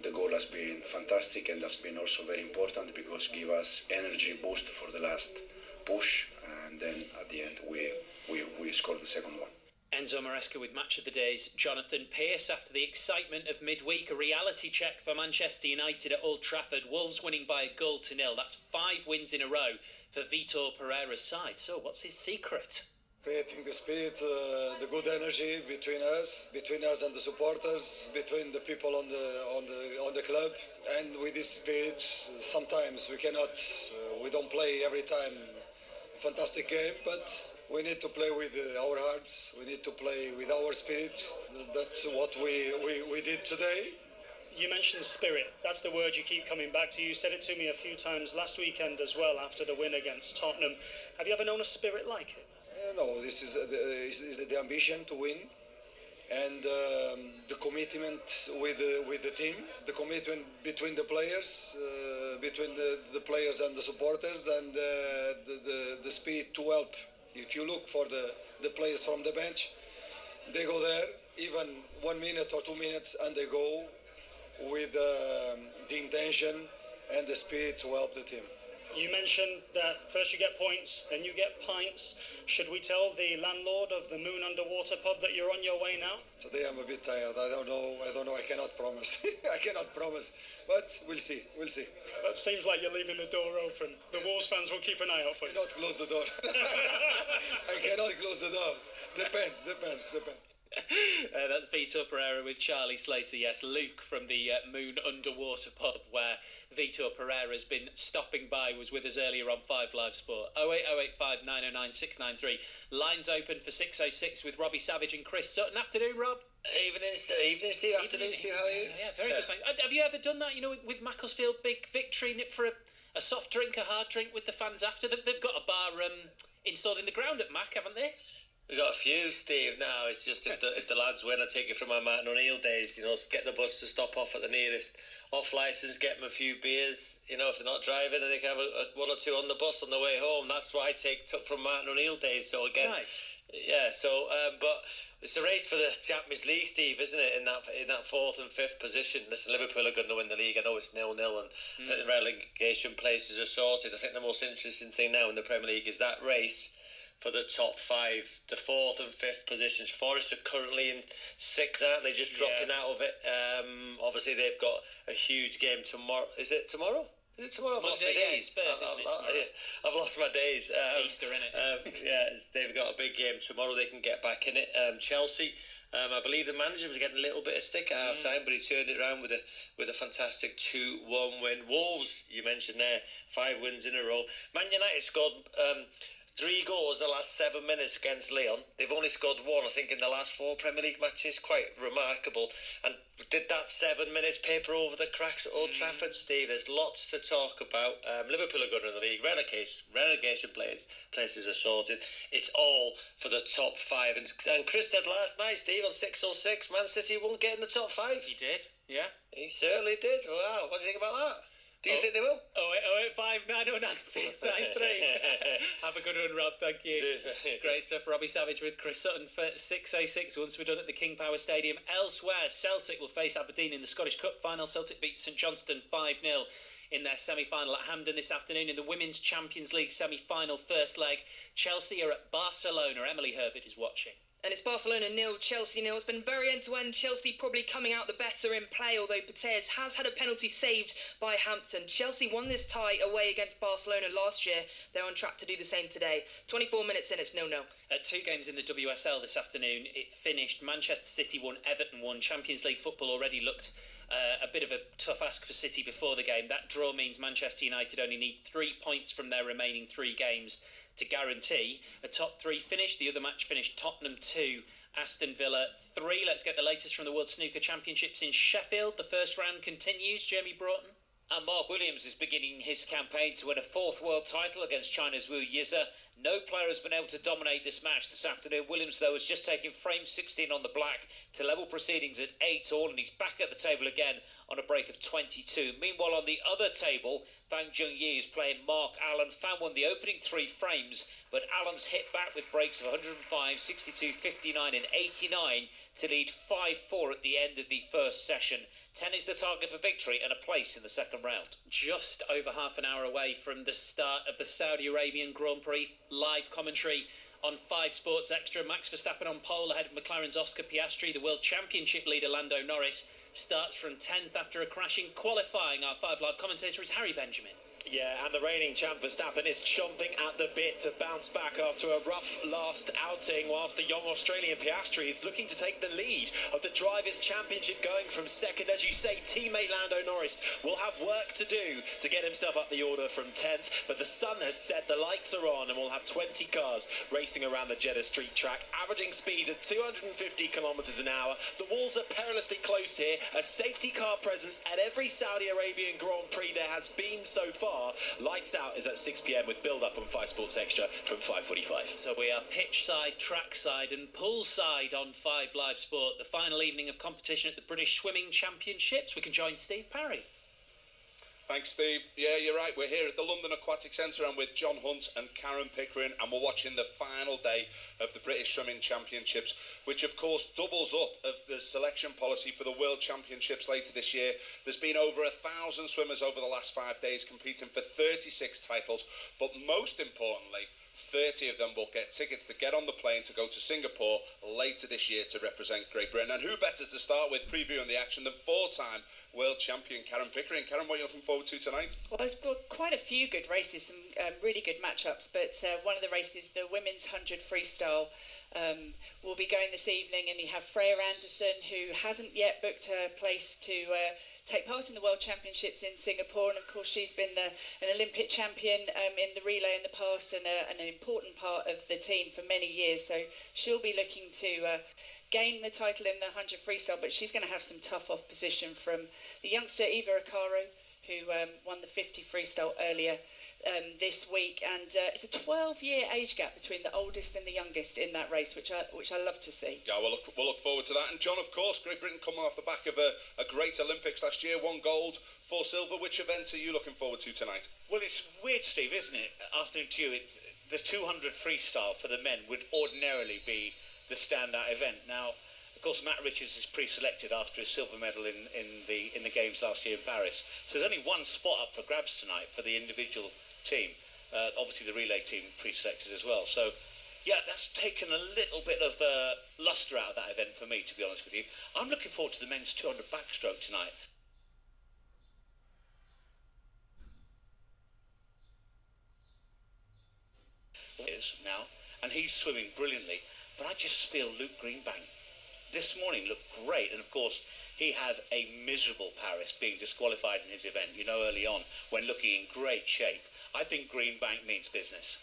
The goal has been fantastic and has been also very important because it gave us energy boost for the last push, and then at the end we scored the second one.
Enzo Maresca with Match of the Day's Jonathan Pearce. After the excitement of midweek, a reality check for Manchester United at Old Trafford. Wolves winning by 1-0. That's 5 wins in a row for Vitor Pereira's side. So what's his secret?
Creating the spirit, the good energy between us and the supporters, between the people on the club, and with this spirit, sometimes we don't play every time a fantastic game, but we need to play with our hearts. We need to play with our spirit. That's what we did today.
You mentioned spirit. That's the word you keep coming back to. You said it to me a few times last weekend as well after the win against Tottenham. Have you ever known a spirit like it?
No, this is the ambition to win, and the commitment with the team, the commitment between the players, between the players and the supporters, and the spirit to help. If you look for the players from the bench, they go there even 1 minute or 2 minutes, and they go with the intention and the spirit to help the team.
You mentioned that first you get points, then you get pints. Should we tell the landlord of the Moon Underwater pub that you're on your way now?
Today I'm a bit tired. I don't know. I cannot promise. I cannot promise. But we'll see.
That seems like you're leaving the door open. The Wolves fans will keep an eye out for you.
I cannot close the door. I cannot close the door. Depends.
That's Vitor Pereira with Charlie Slater. Yes, Luke from the Moon Underwater pub where Vitor Pereira's been stopping by was with us earlier on 5 Live Sport. 08085 909 693. Lines open for 606 with Robbie Savage and Chris Sutton. Afternoon, Rob.
Evening, Steve. Afternoon, Steve. How are you?
Yeah, very good. Thanks. Have you ever done that? You know, with Macclesfield, big victory for a soft drink, a hard drink with the fans after. They've got a bar installed in the ground at Mac, haven't they?
We've got a few, Steve, now. It's just if the lads win, I take it from my Martin O'Neill days, get the bus to stop off at the nearest off-licence, get them a few beers, if they're not driving, and they can have one or two on the bus on the way home. That's what I took from Martin O'Neill days. So again,
nice.
Yeah, so, but it's the race for the Champions League, Steve, isn't it, in that 4th and 5th position. Listen, Liverpool are going to win the league. I know it's 0-0 and the relegation places are sorted. I think the most interesting thing now in the Premier League is that race for the top 5, the 4th and 5th positions. Forest are currently in 6th, aren't they? Just dropping out of it. Obviously, they've got a huge game tomorrow. Is it tomorrow?
Monday, yeah, Spurs, isn't it?
I've lost my days.
Easter, innit?
They've got a big game tomorrow. They can get back in it. Chelsea. I believe the manager was getting a little bit of stick at half time, but he turned it around with a fantastic 2-1 win. Wolves, you mentioned there, 5 wins in a row. Man United scored 3 goals the last 7 minutes against Lyon. They've only scored 1, I think, in the last 4 Premier League matches. Quite remarkable. And did that 7 minutes paper over the cracks at Old Trafford, Steve? There's lots to talk about. Liverpool are good in the league. Relegation places are sorted. It's all for the top 5. And Chris said last night, Steve, on 606, Man City won't get in the top 5.
He did, yeah.
He certainly did. Wow, what do you think about that? Do you think they will?
08085 909 693. Have a good one, Rob. Thank you. Great stuff. Robbie Savage with Chris Sutton for 606. Once we're done at the King Power Stadium. Elsewhere, Celtic will face Aberdeen in the Scottish Cup final. Celtic beat St Johnstone 5-0 in their semi-final at Hampden this afternoon. In the Women's Champions League semi-final first leg, Chelsea are at Barcelona. Emily Herbert is watching.
And it's Barcelona 0, Chelsea 0. It's been very end-to-end. Chelsea probably coming out the better in play, although Pates has had a penalty saved by Hampton. Chelsea won this tie away against Barcelona last year. They're on track to do the same today. 24 minutes in, it's 0-0.
At 2 games in the WSL this afternoon, it finished. Manchester City won, Everton won. Champions League football already looked a bit of a tough ask for City before the game. That draw means Manchester United only need 3 points from their remaining 3 games to guarantee a top 3 finish. The other match finished Tottenham 2, Aston Villa 3. Let's get the latest from the World Snooker Championships in Sheffield. The first round continues. Jeremy Broughton.
And Mark Williams is beginning his campaign to win a 4th world title against China's Wu Yize. No player has been able to dominate this match this afternoon. Williams, though, has just taken frame 16 on the black to level proceedings at 8-all, and he's back at the table again on a break of 22. Meanwhile, on the other table, Fang Junyi is playing Mark Allen. Fang won the opening 3 frames, but Allen's hit back with breaks of 105, 62, 59 and 89 to lead 5-4 at the end of the first session. 10 is the target for victory and a place in the second round.
Just over half an hour away from the start of the Saudi Arabian Grand Prix. Live commentary on 5 Sports Extra. Max Verstappen on pole ahead of McLaren's Oscar Piastri. The World Championship leader Lando Norris starts from 10th after a crashing qualifying. Our 5 Live commentator is Harry Benjamin.
Yeah, and the reigning champ Verstappen is chomping at the bit to bounce back after a rough last outing, whilst the young Australian Piastri is looking to take the lead of the Drivers' Championship, going from second. As you say, teammate Lando Norris will have work to do to get himself up the order from 10th, but the sun has set, the lights are on, and we'll have 20 cars racing around the Jeddah Street track, averaging speeds of 250 kilometres an hour. The walls are perilously close here, a safety car presence at every Saudi Arabian Grand Prix there has been so far. Lights out is at 6 p.m. with build-up on 5 Sports Extra from 5:45.
So we are pitch side, track side and pool side on 5 Live Sport. The final evening of competition at the British Swimming Championships. We can join Steve Parry.
Thanks, Steve. Yeah, you're right. We're here at the London Aquatic Centre. I'm with John Hunt and Karen Pickering, and we're watching the final day of the British Swimming Championships, which of course doubles up of the selection policy for the World Championships later this year. There's been over 1,000 swimmers over the last 5 days competing for 36 titles, but most importantly, 30 of them will get tickets to get on the plane to go to Singapore later this year to represent Great Britain. And who better to start with previewing the action than 4-time world champion Karen Pickering. Karen, what are you looking forward to tonight?
Well, there's quite a few good races, some really good matchups, but one of the races, the women's 100 freestyle, will be going this evening, and you have Freya Anderson, who hasn't yet booked her place to take part in the World Championships in Singapore, and of course she's been an Olympic champion in the relay in the past, and an important part of the team for many years, so she'll be looking to gain the title in the 100 freestyle, but she's going to have some tough opposition from the youngster Eva Recaro, who won the 50 freestyle earlier this week, and it's a 12-year age gap between the oldest and the youngest in that race, which I love to see.
Yeah, we'll look forward to that. And John, of course, Great Britain coming off the back of a great Olympics last year, 1 gold, 4 silver. Which event are you looking forward to tonight?
Well, it's weird, Steve, isn't it? Afternoon to you, it's the 200 freestyle for the men would ordinarily be the standout event. Now, of course, Matt Richards is pre-selected after his silver medal in the games last year in Paris. So there's only 1 spot up for grabs tonight for the individual team. Obviously, the relay team pre-selected as well. So, yeah, that's taken a little bit of lustre out of that event for me, to be honest with you. I'm looking forward to the men's 200 backstroke tonight. Is now, and he's swimming brilliantly, but I just feel Luke Greenbank this morning looked great, and of course he had a miserable Paris, being disqualified in his event, you know, early on, when looking in great shape. I think Greenbank means business.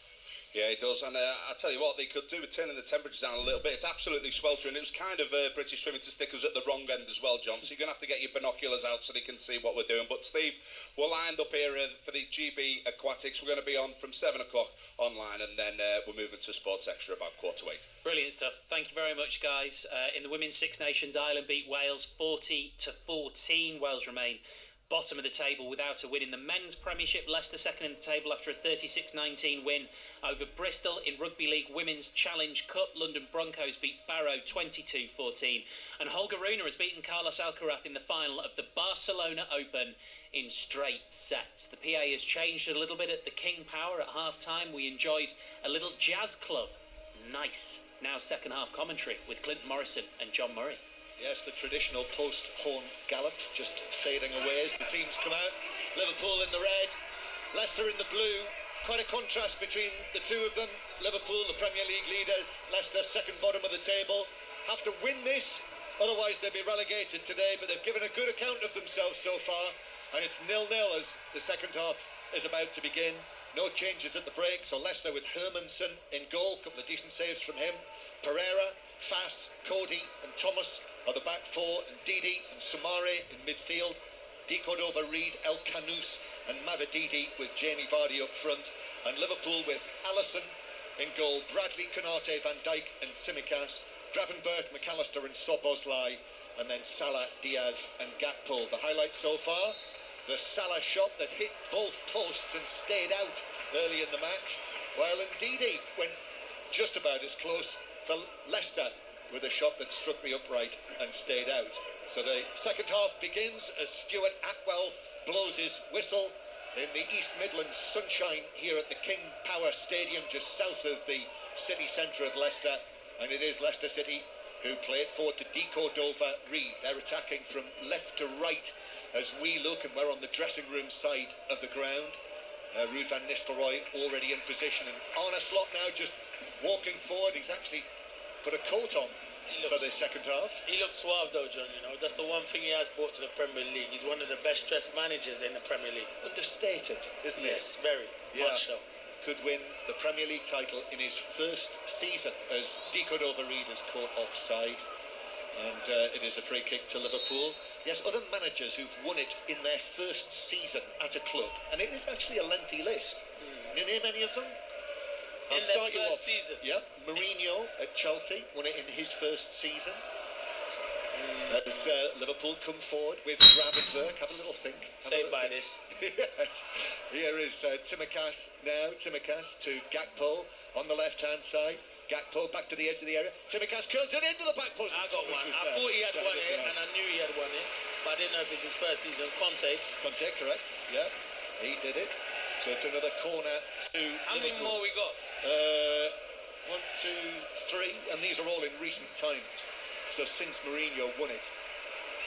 Yeah, it does, and I tell you what, they could do with turning the temperatures down a little bit. It's absolutely sweltering. It was kind of British swimming to stick us at the wrong end as well, John, so you're going to have to get your binoculars out so they can see what we're doing. But Steve, we're lined up here for the GB Aquatics. We're going to be on from 7 o'clock online, and then we're moving to Sports Extra about 7:45.
Brilliant stuff. Thank you very much, guys. In the Women's Six Nations, Ireland beat Wales 40-14. Wales remain bottom of the table without a win. In the men's Premiership, Leicester second in the table after a 36-19 win over Bristol. In Rugby League Women's Challenge Cup, London Broncos beat Barrow 22-14. And Holger Rune has beaten Carlos Alcaraz in the final of the Barcelona Open in straight sets. The PA has changed a little bit at the King Power at half-time. We enjoyed a little jazz club. Nice. Now second half commentary with Clinton Morrison and John Murray.
Yes, the traditional post-horn gallop just fading away as the teams come out. Liverpool in the red, Leicester in the blue. Quite a contrast between the two of them. Liverpool, the Premier League leaders. Leicester, second bottom of the table. Have to win this, otherwise they'll be relegated today. But they've given a good account of themselves so far. And it's 0-0 as the second half is about to begin. No changes at the break. So Leicester with Hermansen in goal. Couple of decent saves from him. Pereira, Fass, Cody and Thomas are the back four, and Didi and Sumare in midfield. Di Cordova, Reed, El Canous and Mavididi with Jamie Vardy up front. And Liverpool with Alisson in goal, Bradley, Konate, Van Dijk and Tsimikas, Gravenberch, McAllister and Szoboszlai, and then Salah, Diaz and Gakpo. The highlights so far, the Salah shot that hit both posts and stayed out early in the match, while Ndidi went just about as close for Leicester with a shot that struck the upright and stayed out. So the second half begins as Stuart Atwell blows his whistle in the East Midlands sunshine here at the King Power Stadium just south of the city centre of Leicester, and it is Leicester City who play it forward to Di Cordova, Reed. They're attacking from left to right as we look, and we're on the dressing room side of the ground. Ruud van Nistelrooy already in position, and Arne Slot now just walking forward. He's actually put a coat on for the second half.
He looks suave though, John, you know. That's the one thing he has brought to the Premier League. He's one of the best dressed managers in the Premier League.
Understated, isn't he?
Yes, very much so.
Could win the Premier League title in his first season as Di Cordova Reed is caught offside. And it is a free kick to Liverpool. Yes, other managers who've won it in their first season at a club, and it is actually a lengthy list. Can you name any of them? I'll start you off.
Season.
Yep, Mourinho at Chelsea won it in his first season. As Liverpool come forward with Gravenberch. Have a little think.
Saved by this.
Here is Tsimikas now. Tsimikas to Gakpo on the left-hand side. Gakpo back to the edge of the area. Tsimikas curls it into the back post.
I got one. I thought he had one here, and I knew he had one here, but I didn't know if it's his first season. Conte,
correct. Yeah, he did it. So it's another corner to
How many more we got?
1, 2, 3, and these are all in recent times. So since Mourinho won it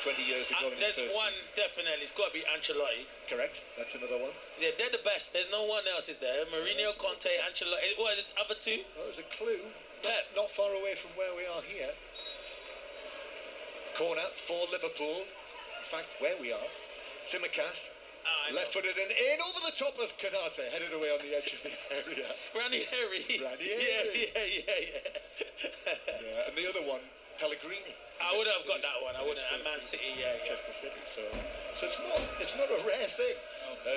20 years ago in his
there's
first
one
season.
definitely. It's got to be Ancelotti.
Correct. That's another one.
Yeah, they're the best. There's no one else is there. Mourinho, Conte, Ancelotti. What are the other two?
Well, there's a clue.
Pep.
Not far away from where we are here. Corner for Liverpool. In fact, where we are. Tsimikas. Left-footed and in over the top of Konate, headed away on the edge of the area.
Ranieri.
Ranieri.
Yeah.
And the other one, Pellegrini.
I would have got that one. I wouldn't. At Man City,
Manchester City. So it's not a rare thing.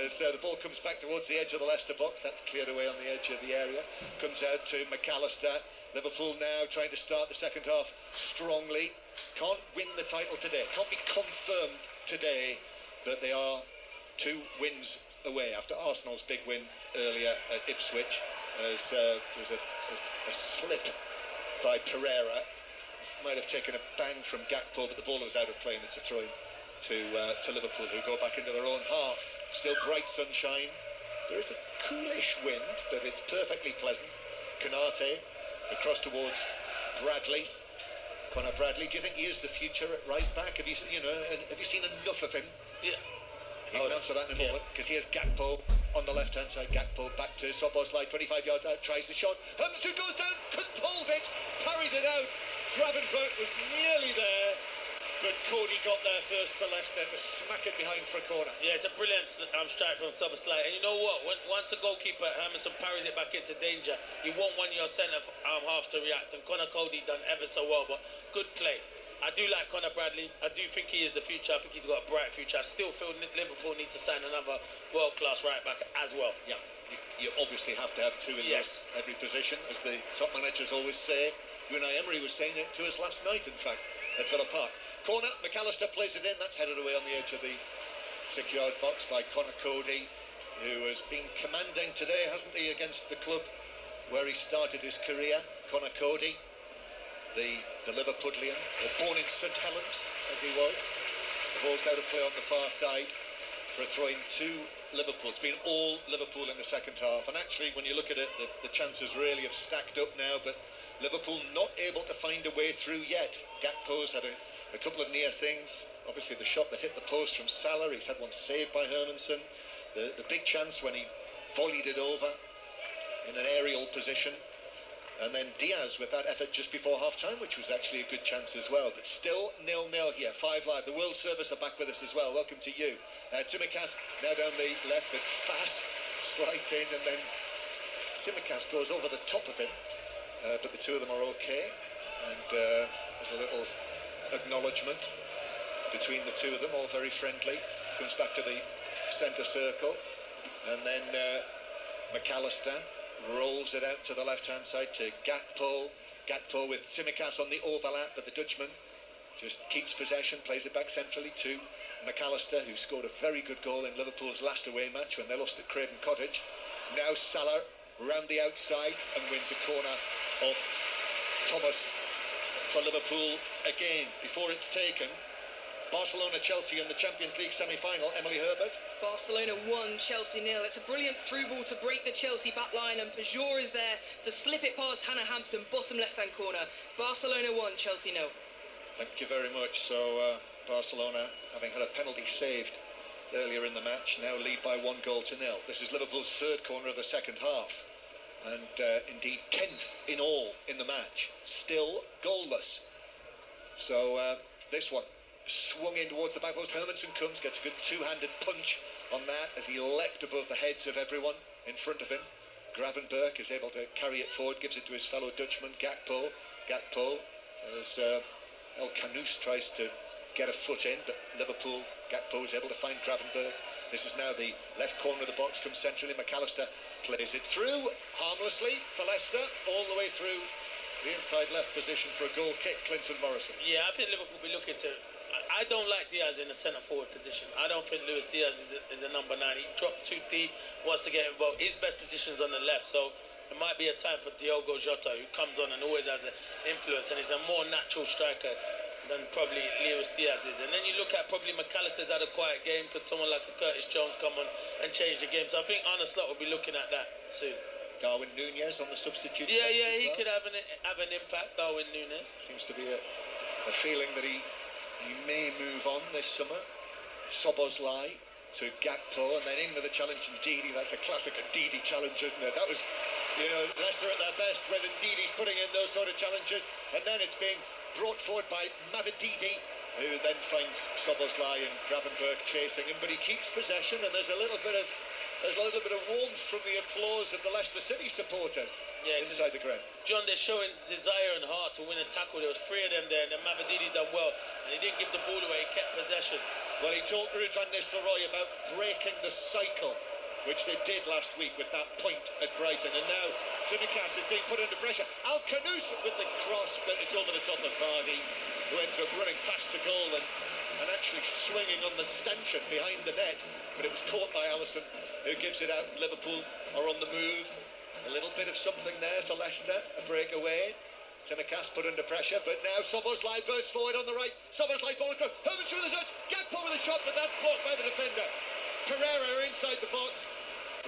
As the ball comes back towards the edge of the Leicester box, that's cleared away on the edge of the area. Comes out to McAllister. Liverpool now trying to start the second half strongly. Can't win the title today. Can't be confirmed today, but they are 2 wins away after Arsenal's big win earlier at Ipswich. As there was a slip by Pereira. Might have taken a bang from Gakpo, but the ball was out of play, and it's a throw-in to Liverpool, who go back into their own half. Still bright sunshine. There is a coolish wind, but it's perfectly pleasant. Konate across towards Bradley. Conor Bradley. Do you think he is the future at right back? Have you seen enough of him?
Yeah.
You can answer that in a moment, because here's Gakpo on the left-hand side. Gakpo back to Szoboszlai, 25 yards out, tries the shot. Hermansen goes down, couldn't hold it, parried it out. Gravenberch was nearly there, but Cody got there first for Leicester to smack it behind for a corner.
Yeah, it's a brilliant strike from Szoboszlai. And you know what? Once a goalkeeper, Hermansen parries it back into danger, you won't want your centre half to react. And Conor Cody done ever so well, but good play. I do like Conor Bradley. I do think he is the future. I think he's got a bright future. I still feel Liverpool need to sign another world-class right-back as well.
Yeah, you obviously have to have 2 in every position, as the top managers always say. Unai Emery was saying it to us last night, in fact, at Villa Park. Corner, McAllister plays it in. That's headed away on the edge of the 6-yard box by Conor Cody, who has been commanding today, hasn't he, against the club where he started his career. Conor Cody, the Liverpudlian, born in St Helens, as he was. The ball's out of play on the far side for a throw-in to Liverpool. It's been all Liverpool in the second half, and actually, when you look at it, the chances really have stacked up now, but Liverpool not able to find a way through yet. Gakpo's had a couple of near things. Obviously the shot that hit the post from Salah, he's had one saved by Hermansen. The big chance when he volleyed it over in an aerial position. And then Diaz with that effort just before half-time, which was actually a good chance as well. But still 0-0 here, 5 live. The World Service are back with us as well. Welcome to you. Tsimikas now down the left, but Fass slides in, and then Tsimikas goes over the top of him. But the two of them are okay. And there's a little acknowledgement between the two of them, all very friendly. Comes back to the centre circle. And then McAllister rolls it out to the left-hand side to Gakpo. Gakpo with Tsimikas on the overlap, but the Dutchman just keeps possession, plays it back centrally to McAllister, who scored a very good goal in Liverpool's last away match when they lost at Craven Cottage. Now Salah round the outside and wins a corner off Thomas for Liverpool again. Before it's taken, Barcelona-Chelsea in the Champions League semi-final. Emily Herbert.
Barcelona 1, Chelsea 0. It's a brilliant through ball to break the Chelsea back line, and Pajor is there to slip it past Hannah Hampton, bottom left-hand corner. Barcelona 1, Chelsea 0.
Thank you very much. So Barcelona, having had a penalty saved earlier in the match, now lead by 1-0. This is Liverpool's third corner of the second half, and indeed 10th in all in the match. Still goalless. So this one swung in towards the back post. Hermansen comes, gets a good two-handed punch on that as he leapt above the heads of everyone in front of him. Gravenberch is able to carry it forward, gives it to his fellow Dutchman, Gakpo. Gakpo, as El Canous tries to get a foot in, but Liverpool, Gakpo is able to find Gravenberch. This is now the left corner of the box, comes centrally. McAllister plays it through harmlessly for Leicester, all the way through the inside left position for a goal kick. Clinton Morrison.
Yeah, I think Liverpool will be looking to. I don't like Diaz in the centre forward position. I don't think Luis Diaz is a number 9. He drops too deep, wants to get involved. His best position is on the left, so it might be a time for Diogo Jota, who comes on and always has an influence and is a more natural striker than probably Luis Diaz is. And then you look at probably McAllister's had a quiet game. Could someone like a Curtis Jones come on and change the game? So I think Arne Slot will be looking at that soon.
Darwin Nunez on the substitute.
Yeah, he could have an impact. Darwin Nunez
seems to be a feeling that he may move on this summer. Szoboszlai to Gakpo, and then in with a challenge from Ndidi. That's a classic Ndidi challenge, isn't it? That was, Leicester at their best when Ndidi's putting in those sort of challenges, and then it's being brought forward by Mavididi, who then finds Szoboszlai and Gravenberch chasing him, but he keeps possession, and there's a little bit of warmth from the applause of the Leicester City supporters inside the ground.
John, they're showing desire and heart to win a tackle. There was 3 of them there, and then Mavididi done well, and he didn't give the ball away. He kept possession.
Well, he talked Ruud van Nistelrooy about breaking the cycle, which they did last week with that point at Brighton, and now Tsimikas is being put under pressure. Al Canous with the cross, but it's over the top of Vardy, who ends up running past the goal and actually swinging on the stanchion behind the net, but it was caught by Alisson, who gives it out. Liverpool are on the move. A little bit of something there for Leicester, a breakaway. Tsimikas put under pressure, but now Szoboszlai bursts forward on the right. Szoboszlai ball across. Hermansen with a touch. Gakpo with a shot, but that's blocked by the defender. Pereira inside the box,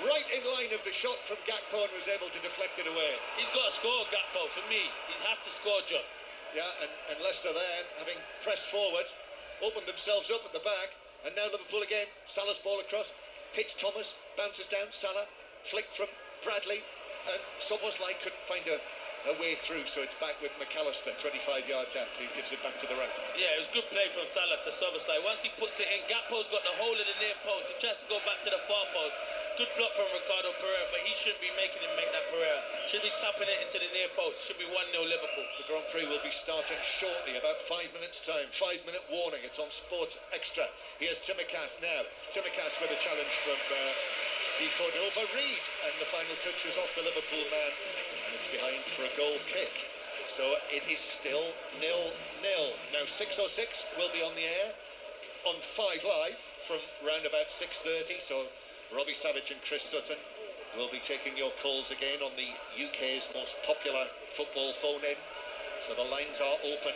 right in line of the shot from Gakpo, and was able to deflect it away.
He's got to score, Gakpo, for me. He has to score, John.
Yeah, and Leicester there, having pressed forward, opened themselves up at the back, and now Liverpool again. Salah's ball across, hits Thomas, bounces down. Salah, flick from Bradley, and Szoboszlai couldn't find a way through, so it's back with McAllister, 25 yards out, who gives it back to the right.
Yeah, it was good play from Salah to Szoboszlai. Once he puts it in, Gakpo's got the hole in the near post. He tries to go back to the far post. Good block from Ricardo Pereira, but he shouldn't be making him make that Pereira. Should be tapping it into the near post. Should be 1-0 Liverpool.
The Grand Prix will be starting shortly, about 5 minutes time. 5-minute warning. It's on Sports Extra. Here's Tsimikas now. Tsimikas with a challenge from Di Cordova-Reid, and the final touch was off the Liverpool man, and it's behind for a goal kick. So it is still 0-0. Now 6:06 will be on the air on 5 Live from round about 6:30. So Robbie Savage and Chris Sutton will be taking your calls again on the UK's most popular football phone-in. So the lines are open,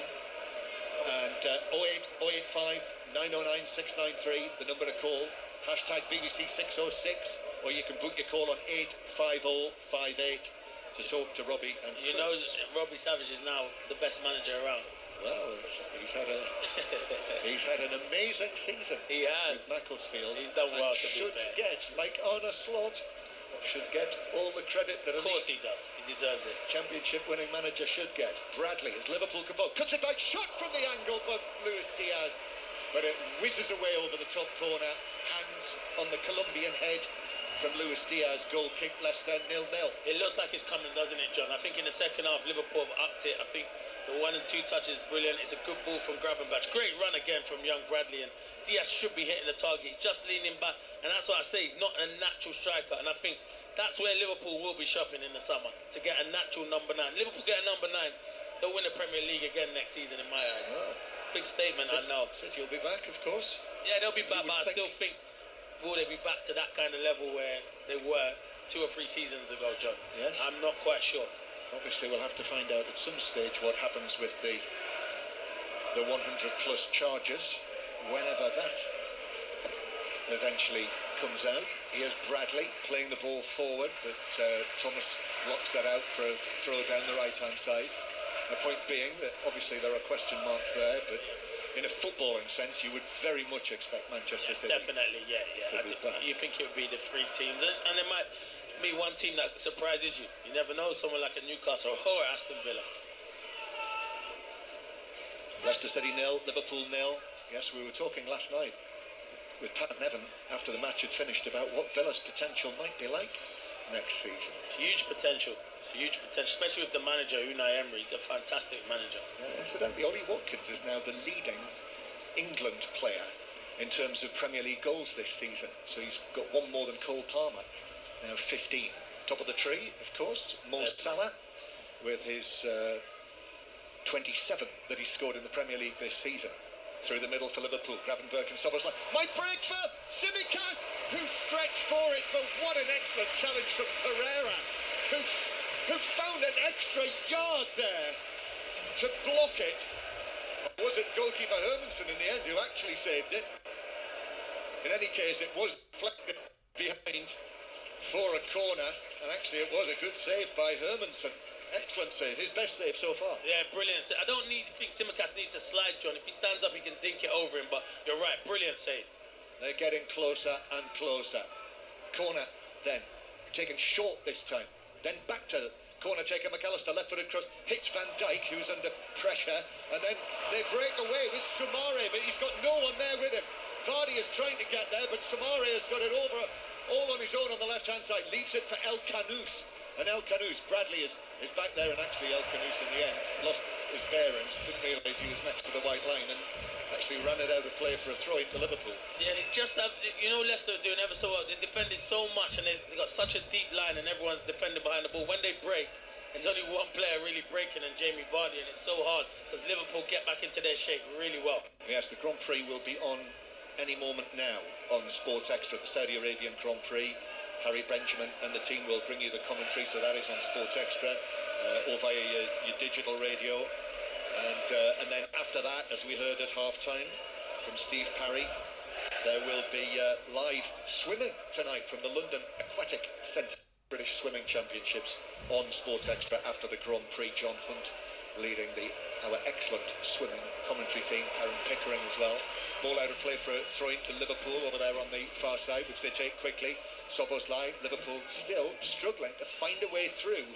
and 08 085 909 693, the number to call. Hashtag BBC 606, or you can book your call on 85058. to talk to Robbie and
You
Chris.
know, Robbie Savage is now the best manager around.
Well, he's had an amazing season.
He has.
With Macclesfield.
He's done well,
and
to be
should
fair.
get, like Arne Slot, should get all the credit that
Of course he does. He deserves it.
Championship winning manager should get. Bradley, as Liverpool can ball, cuts it back, shot from the angle, but Luis Diaz. But it whizzes away over the top corner. Hands on the Colombian head from Luis Diaz. Goal kick, Leicester 0-0.
It looks like it's coming, doesn't it, John? I think in the second half, Liverpool have upped it. I think the 1 and 2 touch is brilliant. It's a good ball from Gravenberch. Great run again from young Bradley. And Diaz should be hitting the target. He's just leaning back. And that's what I say. He's not a natural striker. And I think that's where Liverpool will be shopping in the summer, to get a natural number 9. Liverpool get a number 9. They'll win the Premier League again next season, in my eyes.
Oh.
Big statement, I know.
City will be back, of course.
Yeah, they'll be back, but I still think, will they be back to that kind of level where they were 2 or 3 seasons ago, John?
Yes.
I'm not quite sure.
Obviously, we'll have to find out at some stage what happens with the 100-plus charges, whenever that eventually comes out. Here's Bradley playing the ball forward, but Thomas blocks that out for a throw down the right-hand side. The point being that obviously there are question marks there, but in a footballing sense, you would very much expect Manchester City.
Definitely, yeah. You think it would be the 3 teams, and there might be one team that surprises you. You never know, someone like a Newcastle or Aston Villa.
Leicester City 0, Liverpool 0. Yes, we were talking last night with Pat Nevin after the match had finished about what Villa's potential might be like next season.
Huge potential, especially with the manager, Unai Emery. He's a fantastic manager.
Incidentally, Ollie Watkins is now the leading England player in terms of Premier League goals this season. So he's got 1 more than Cole Palmer, now 15. Top of the tree, of course, Mo Salah, with his 27 that he scored in the Premier League this season. Through the middle for Liverpool, Gravenberch and Soboslai. Might break for Tsimikas, who stretched for it, but what an excellent challenge from Pereira, who found an extra yard there to block it. Was it goalkeeper Hermansen in the end who actually saved it? In any case, it was deflected behind for a corner, and actually it was a good save by Hermansen. Excellent save, his best save so far.
Yeah, brilliant save. I don't think Tsimikas needs to slide, John. If he stands up, he can dink it over him, but you're right, brilliant save.
They're getting closer and closer. Corner then, taken short this time. Then back to the corner taker, McAllister, left-footed cross, hits Van Dijk, who's under pressure, and then they break away with Soumare, but he's got no one there with him. Vardy is trying to get there, but Soumare has got it over all on his own on the left-hand side, leaves it for El Kanous. And El Kanous, Bradley is back there, and actually El Kanous in the end lost his bearings, didn't realise he was next to the white line, and actually ran it out of play for a throw into Liverpool.
Yeah, they just have, Leicester are doing ever so well. They defended so much, and they got such a deep line, and everyone's defending behind the ball. When they break, there's only one player really breaking, and Jamie Vardy, and it's so hard because Liverpool get back into their shape really well.
Yes, the Grand Prix will be on any moment now on Sports Extra, the Saudi Arabian Grand Prix. Harry Benjamin and the team will bring you the commentary, so that is on Sports Extra or via your digital radio. And then after that, as we heard at half-time from Steve Parry, there will be live swimming tonight from the London Aquatic Centre British Swimming Championships on Sports Extra after the Grand Prix. John Hunt leading our excellent swimming commentary team, Karen Pickering as well. Ball out of play for a throw-in to Liverpool over there on the far side, which they take quickly. Soboslai, Liverpool still struggling to find a way through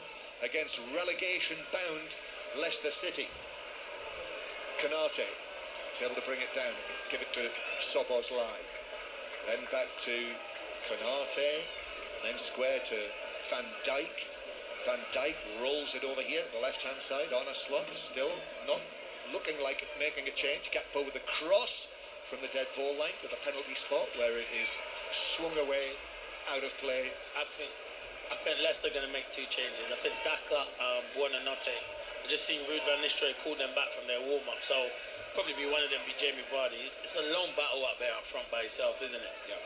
against relegation-bound Leicester City. Konate is able to bring it down, give it to Soboslai. Then back to Konate, then square to Van Dijk. Van Dijk rolls it over here to the left-hand side. On a slot, still not looking like making a change. Gakpo with a cross from the dead ball line to the penalty spot, where it is swung away out of play.
I think Leicester are going to make 2 changes. I think Daka, Buonanotte. I just seen Ruud van Nistelrooy call them back from their warm-up, so probably be one of them be Jamie Vardy. It's a long battle up there up front by himself, isn't it?
Yeah.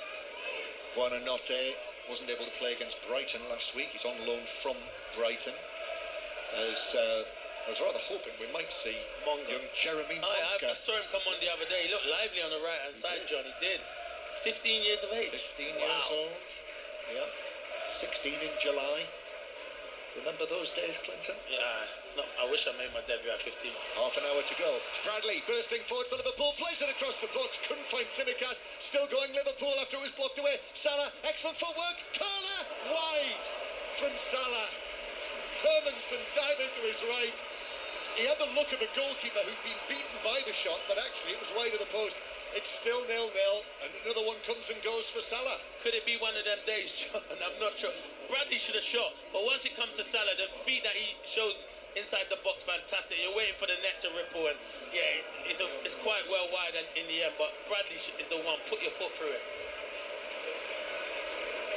Buonanotte wasn't able to play against Brighton last week. He's on loan from Brighton. I was rather hoping we might see young Jeremy Monka.
I saw him come on the other day. He looked lively on the right-hand side, John. He did. 15 years of age.
15 years old. Yeah. 16 in July. Remember those days, Clinton?
Yeah, no, I wish I made my debut at 15.
Half an hour to go. Bradley bursting forward for Liverpool, plays it across the box, couldn't find Tsimikas, still going Liverpool after it was blocked away. Salah, excellent footwork, corner, wide from Salah. Hermanson diving to his right. He had the look of a goalkeeper who'd been beaten by the shot, but actually it was wide of the post. It's still 0-0, and another one comes and goes for Salah.
Could it be one of them days, John? I'm not sure. Bradley should have shot, but once it comes to Salah, the feet that he shows inside the box, fantastic. You're waiting for the net to ripple, and yeah, it's quite well wide in the end, but Bradley is the one. Put your foot through it.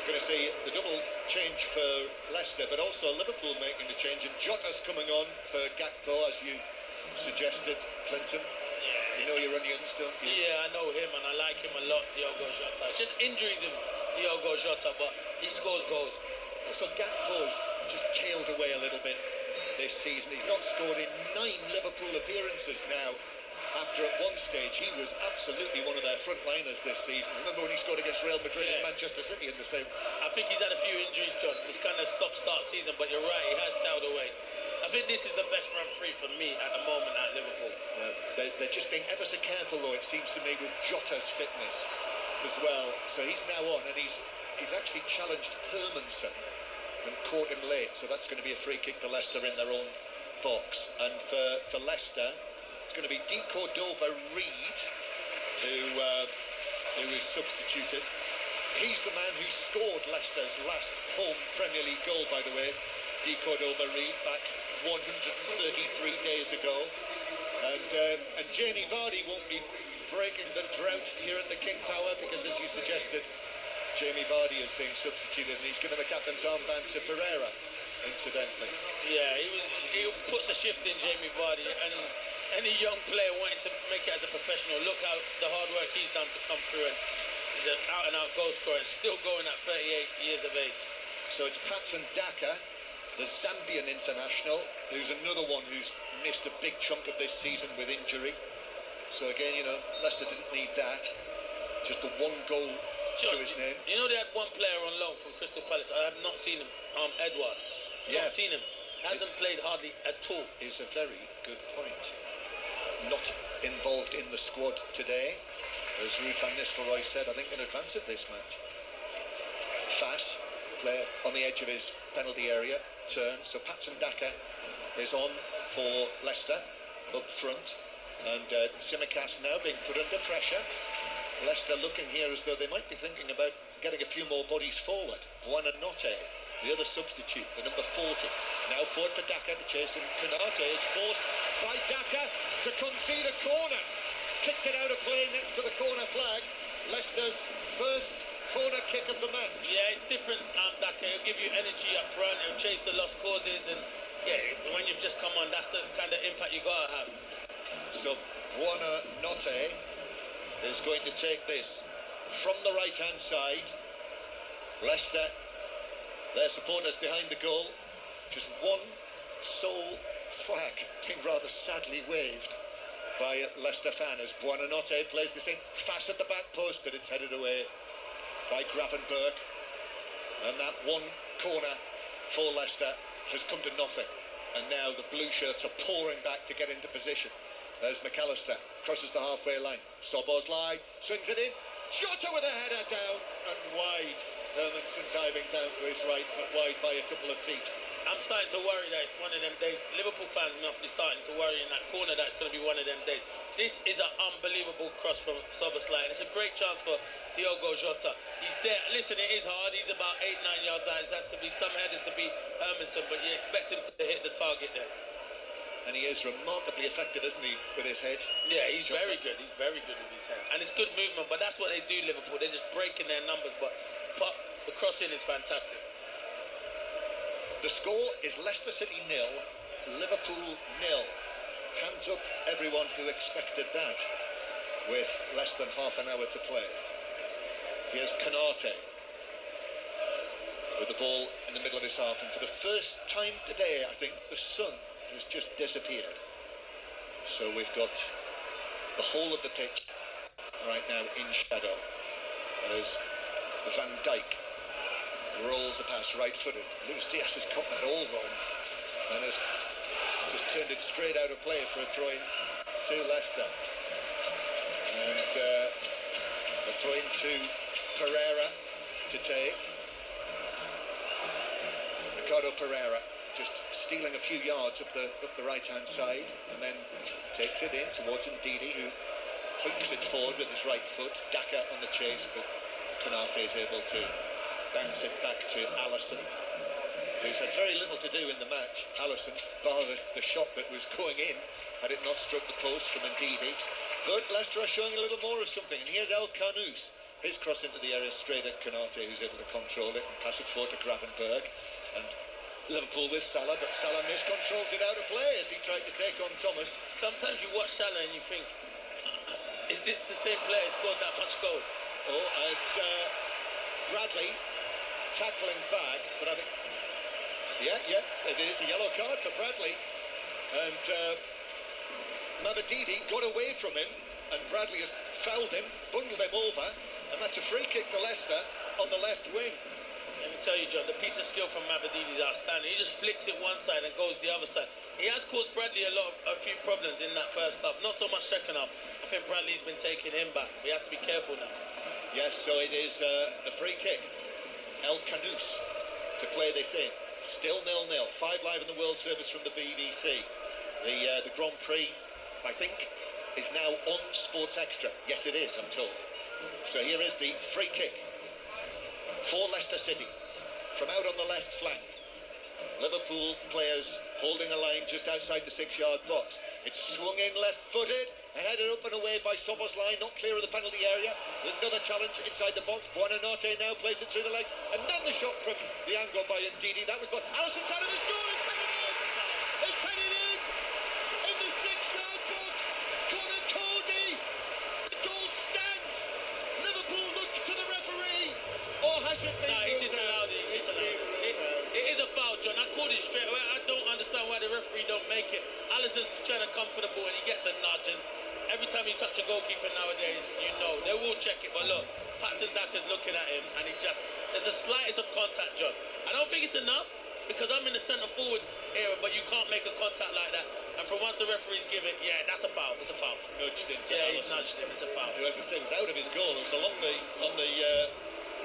Going to see the double change for Leicester, but also Liverpool making the change, and Jota's coming on for Gakpo, as you suggested, Clinton. You know your onions, don't you?
Yeah, I know him, and I like him a lot, Diogo Jota. It's just injuries of Diogo Jota, but he scores goals.
So Gakpo's just tailed away a little bit this season. He's not scored in 9 Liverpool appearances now, after at one stage he was absolutely one of their frontliners this season. Remember when he scored against Real Madrid and Manchester City in the same?
I think he's had a few injuries, John. It's kind of stop-start season, but you're right, he has tailed away. I think this is the best front three for me at the moment at Liverpool.
They're just being ever so careful, though, it seems to me, with Jota's fitness as well. So he's now on, and he's actually challenged Hermanson and caught him late. So that's going to be a free kick to Leicester in their own box. And for Leicester, it's going to be Di Cordova-Reid who is substituted. He's the man who scored Leicester's last home Premier League goal, by the way. Di Cordova-Reid back 133 days ago, and Jamie Vardy won't be breaking the drought here at the King Power, because, as you suggested, Jamie Vardy is being substituted, and he's given the captain's armband to Pereira, incidentally.
Yeah, he puts a shift in, Jamie Vardy, and any young player wanting to make it as a professional, look how the hard work he's done to come through, and he's an out-and-out goal scorer, and still going at 38 years of age.
So it's Patson Daka, the Zambian international, who's another one who's missed a big chunk of this season with injury. So again, you know, Leicester didn't need that. Just the one goal to his name.
You know they had one player on loan from Crystal Palace. I have not seen him, Edouard. Not seen him. Hasn't played hardly at all.
Is a very good point. Not involved in the squad today. As Ruud van Nistelrooy said, I think in advance of this match. Fass, player on the edge of his penalty area, turns. So Patson Daka is on for Leicester up front, and Tsimikas now being put under pressure. Leicester looking here as though they might be thinking about getting a few more bodies forward. Buonanotte, the other substitute, the number 40, now forward for Daka to chase him. Konate is forced by Daka to concede a corner. Kicked it out of play next to the corner flag. Leicester's first corner kick of the match.
Yeah, it's different, Daka. He'll give you energy up front, he'll chase the lost causes, and yeah, when you've just come on, that's the kind of impact you gotta have.
So Buonanotte is going to take this from the right-hand side. Leicester, their supporters behind the goal, just one sole flag being rather sadly waved by a Leicester fan as Buonanotte plays this in. Fast at the back post, but it's headed away by Gravenberg, and that one corner for Leicester has come to nothing, and now the blue shirts are pouring back to get into position as McAllister crosses the halfway line. Szoboszlai swings it in, Jota with a header down and wide. Hermanson diving down to his right, but wide by a couple of feet.
I'm starting to worry that it's one of them days. Liverpool fans must be starting to worry in that corner that it's going to be one of them days. This is an unbelievable cross from Szoboszlai, and it's a great chance for Diogo Jota. He's there. Listen, it is hard. He's about 8-9 yards out. It has to be some header to beat Hermanson, but you expect him to hit the target there.
And he is remarkably effective, isn't he, with his head?
Yeah, he's Jota. Very good. He's very good with his head. And it's good movement, but that's what they do, Liverpool. They're just breaking their numbers, but the crossing is fantastic.
The score is Leicester City 0, Liverpool 0. Hands up everyone who expected that, with less than half an hour to play. Here's Konate with the ball in the middle of his half, and for the first time today, I think, the sun has just disappeared. So we've got the whole of the pitch right now in shadow as Van Dijk rolls a pass right-footed. Luis Diaz has got that all wrong and has just turned it straight out of play for a throw-in to Leicester. And a throw-in to Pereira to take. Ricardo Pereira just stealing a few yards up the right-hand side, and then takes it in towards Ndidi, who hooks it forward with his right foot. Daka on the chase, but Konate is able to bounce it back to Alisson, who's had very little to do in the match. Alisson, bar the shot that was going in, had it not struck the post from Ndidi. But Leicester are showing a little more of something, and here's El Kanous. His cross into the area straight at Konate, who's able to control it and pass it forward to Gravenberg. And Liverpool with Salah, but Salah miscontrols it out of play as he tried to take on Thomas.
Sometimes you watch Salah and you think, is it the same player who scored that much goals?
Oh, it's Bradley tackling back, but I think, yeah, it is a yellow card for Bradley. And Mavididi got away from him, and Bradley has fouled him, bundled him over, and that's a free kick to Leicester on the left wing.
Let me tell you, John, the piece of skill from Mavididi is outstanding. He just flicks it one side and goes the other side. He has caused Bradley a few problems in that first half. Not so much second half. I think Bradley's been taking him back. He has to be careful now.
Yes, so it is the free kick. El Kanous to play this in. Still 0-0. 5 live in the World Service from the BBC. The Grand Prix, I think, is now on Sports Extra. Yes, it is, I'm told. So here is the free kick for Leicester City from out on the left flank. Liverpool players holding a line just outside the 6-yard box. It's swung in left-footed and headed up and away by Szoboszlai, not clear of the penalty area. Another challenge inside the box. Buonanotte now plays it through the legs, and then the shot from the angle by Ndidi. That was Alisson's out of his goal. It's headed in. It's headed in the 6-yard box. Connor Cody. The goal stands. Liverpool look to the referee. Or has it been?
No, he disallowed it. It is a foul, John. I called it straight away. I don't understand why the referee don't make it. Alisson's trying to come for the ball and he gets a nudge. And every time you touch a goalkeeper nowadays, you know they will check it. But look, Patson Daka's looking at him and there's the slightest of contact, John. I don't think it's enough because I'm in the centre forward area, but you can't make a contact like that. And for once the referees give it, yeah, that's a foul. It's a foul.
Nudged into
Alisson. He's nudged him. It's a foul.
Who, as I say, was out of his goal. It was along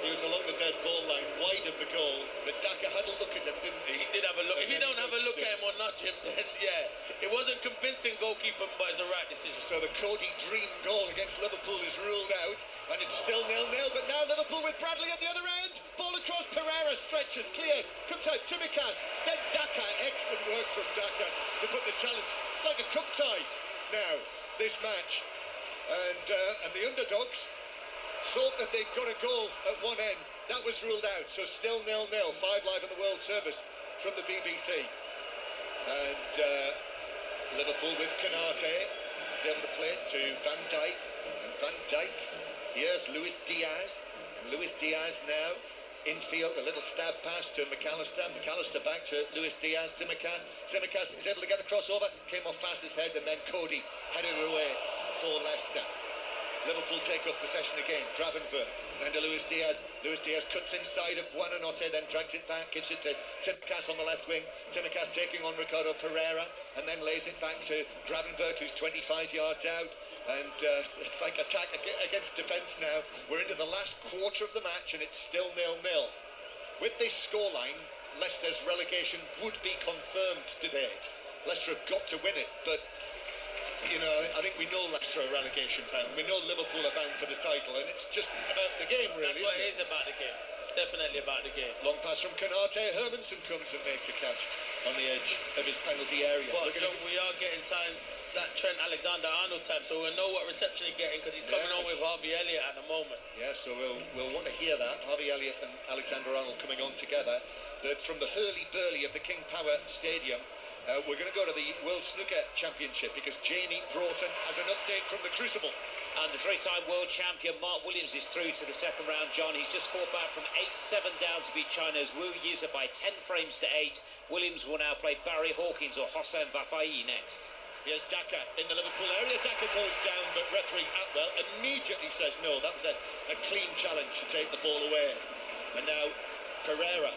he was along the dead ball line, wide of the goal. But Daka had a look at him, didn't he?
He did have a look. If you don't have a look at him or nudge him, then yeah, it wasn't convincing goalkeeper, but it's the right decision.
So the Cody dream goal against Liverpool is ruled out, and it's still 0-0. But now Liverpool with Bradley at the other end. Ball across, Pereira stretches, clears, comes out, Tsimikas, then Daka. Excellent work from Daka to put the challenge. It's like a cup tie now, this match. And the underdogs thought that they'd got a goal at one end. That was ruled out, so still 0-0. 5 live in the World Service from the BBC. And Liverpool with Konate is able to play it to Van Dijk. And Van Dijk, here's Luis Diaz. And Luis Diaz now infield, a little stab pass to McAllister. McAllister back to Luis Diaz. Tsimikas is able to get the crossover, came off past his head, and then Cody headed it away for Leicester. Liverpool take up possession again. Gravenberg, then to Luis Diaz. Luis Diaz cuts inside of Buonanotte, then drags it back, gives it to Tsimikas on the left wing. Tsimikas taking on Ricardo Pereira, and then lays it back to Gravenberg, who's 25 yards out. And it's like attack against defence now. We're into the last quarter of the match, and it's still 0-0. With this scoreline, Leicester's relegation would be confirmed today. Leicester have got to win it, but you know, I think we know Leicester are relegation bound. We know Liverpool are bound for the title, and it's just about the game, really.
That's what it is about the game. It's definitely about the game.
Long pass from Konate. Hermansen comes and makes a catch on the edge of his penalty area.
Well, John, we are getting time, that Trent Alexander-Arnold time, so we'll know what reception he's getting because he's coming on with Harvey Elliott at the moment.
Yeah, so we'll want to hear that. Harvey Elliott and Alexander-Arnold coming on together. But from the hurly-burly of the King Power Stadium, we're going to go to the World Snooker Championship because Jamie Broughton has an update from the Crucible.
And the three-time world champion Mark Williams is through to the second round, John. He's just fought back from 8-7 down to beat China's Wu Yize by 10 frames to 8. Williams will now play Barry Hawkins or Hossein Bafai next.
Here's Daka in the Liverpool area. Daka goes down, but referee Atwell immediately says no. That was a clean challenge to take the ball away. And now Pereira.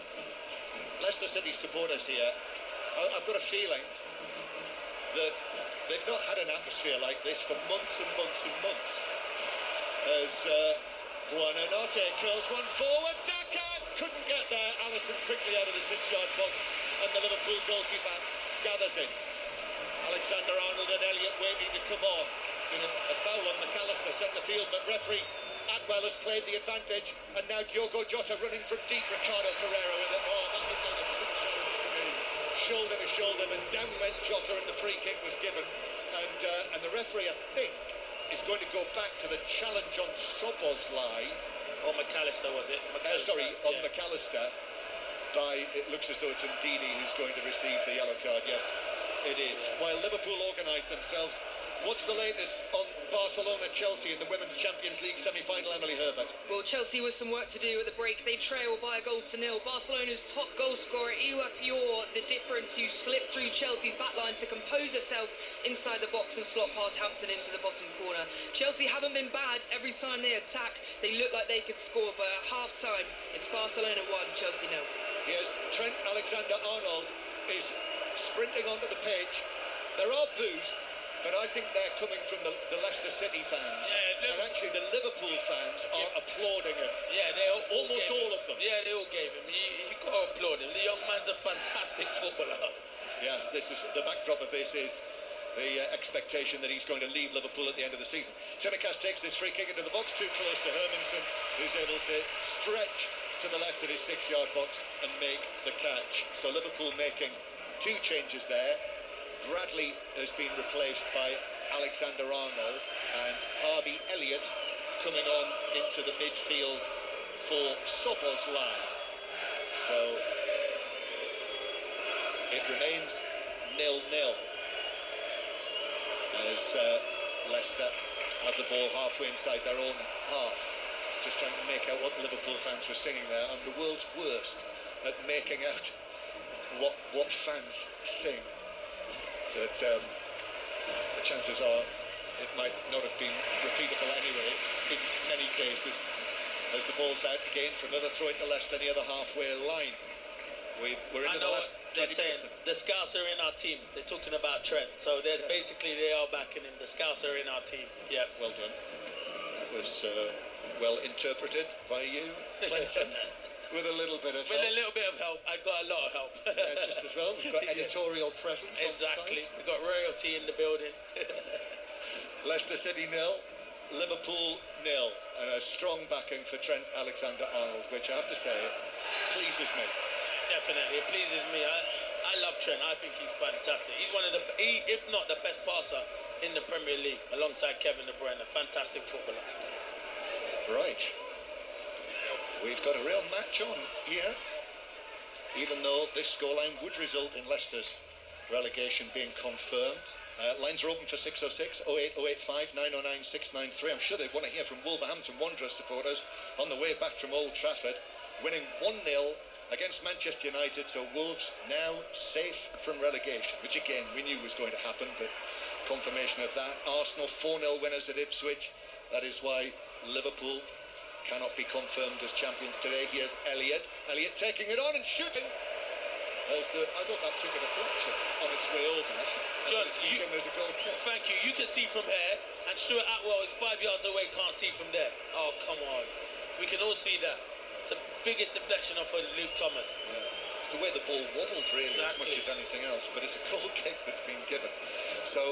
Leicester City supporters here, I've got a feeling that they've not had an atmosphere like this for months and months and months. As Buonanotte curls one forward, Dijk couldn't get there. Alisson quickly out of the 6-yard box, and the Liverpool goalkeeper gathers it. Alexander-Arnold and Elliott waiting to come on. Been a foul on McAllister, centre field, but referee Atwell has played the advantage, and now Diogo Jota running from deep. Ricardo Pereira with it. Oh, that looked like a good challenge to me. Shoulder to shoulder, and down went Jota, and the free kick was given. And the referee, I think, is going to go back to the challenge on Szoboszlai.
Or McAllister, was it?
McAllister. It looks as though it's Ndidi who's going to receive the yellow card. Yes, it is. While Liverpool organise themselves, what's the latest on Barcelona-Chelsea in the Women's Champions League semi-final, Emily Herbert?
Well, Chelsea with some work to do at the break. They trail by a goal to nil. Barcelona's top goal scorer, Iwa Pior, the difference, who slipped through Chelsea's backline to compose herself inside the box and slot past Hampton into the bottom corner. Chelsea haven't been bad. Every time they attack, they look like they could score, but at half-time, it's Barcelona 1, Chelsea 0.
Yes, Trent Alexander-Arnold is sprinting onto the pitch. There are boos, but I think they're coming from the Leicester City fans.
Yeah,
and actually the Liverpool fans are applauding him.
Yeah, they
almost all of them.
Yeah, they all gave him. You got to applaud him. The young man's a fantastic footballer.
Yes, this is the backdrop of this is the expectation that he's going to leave Liverpool at the end of the season. Tsimikas takes this free kick into the box, too close to Hermansen, who's able to stretch to the left of his 6-yard box and make the catch. So Liverpool making 2 changes there. Bradley has been replaced by Alexander-Arnold, and Harvey Elliott coming on into the midfield for Szoboszlai. So it remains 0-0 as Leicester have the ball halfway inside their own half. Just trying to make out what the Liverpool fans were singing there. I'm the world's worst at making out what fans sing. But the chances are it might not have been repeatable anyway in many cases. As the ball's out again for another throw into Leicester near the halfway line. We're into the last 20
saying.
minutes.
The Scouts are in our team. They're talking about Trent. So basically they are backing him. The Scouts are in our team. Yeah.
Well done. That was well interpreted by you, Clinton. With a little bit of help.
With a little bit of help. I got a lot of help.
Just as well. We've got editorial presence
exactly.
on site.
We've got royalty in the building.
Leicester City 0, Liverpool 0, and a strong backing for Trent Alexander-Arnold, which I have to say pleases me.
Definitely, it pleases me. I love Trent. I think he's fantastic. He's one of the, if not the best passer in the Premier League, alongside Kevin De Bruyne. A fantastic footballer.
Right. We've got a real match on here, even though this scoreline would result in Leicester's relegation being confirmed. Lines are open for 606 08 085 909 693. I'm sure they want to hear from Wolverhampton Wanderers supporters on the way back from Old Trafford, winning 1-0 against Manchester United, so Wolves now safe from relegation, which again we knew was going to happen, but confirmation of that. Arsenal 4-0 winners at Ipswich. That is why Liverpool cannot be confirmed as champions today. Here's Elliott taking it on and shooting. I thought that took a deflection on its way over.
John,
there's a goal kick.
Thank you. You can see from here, and Stuart Atwell is 5 yards away, can't see from there. Oh, come on. We can all see that. It's the biggest deflection off of Luke Thomas.
Yeah. The way the ball wobbled, really, as much as anything else, but it's a goal kick that's been given. So,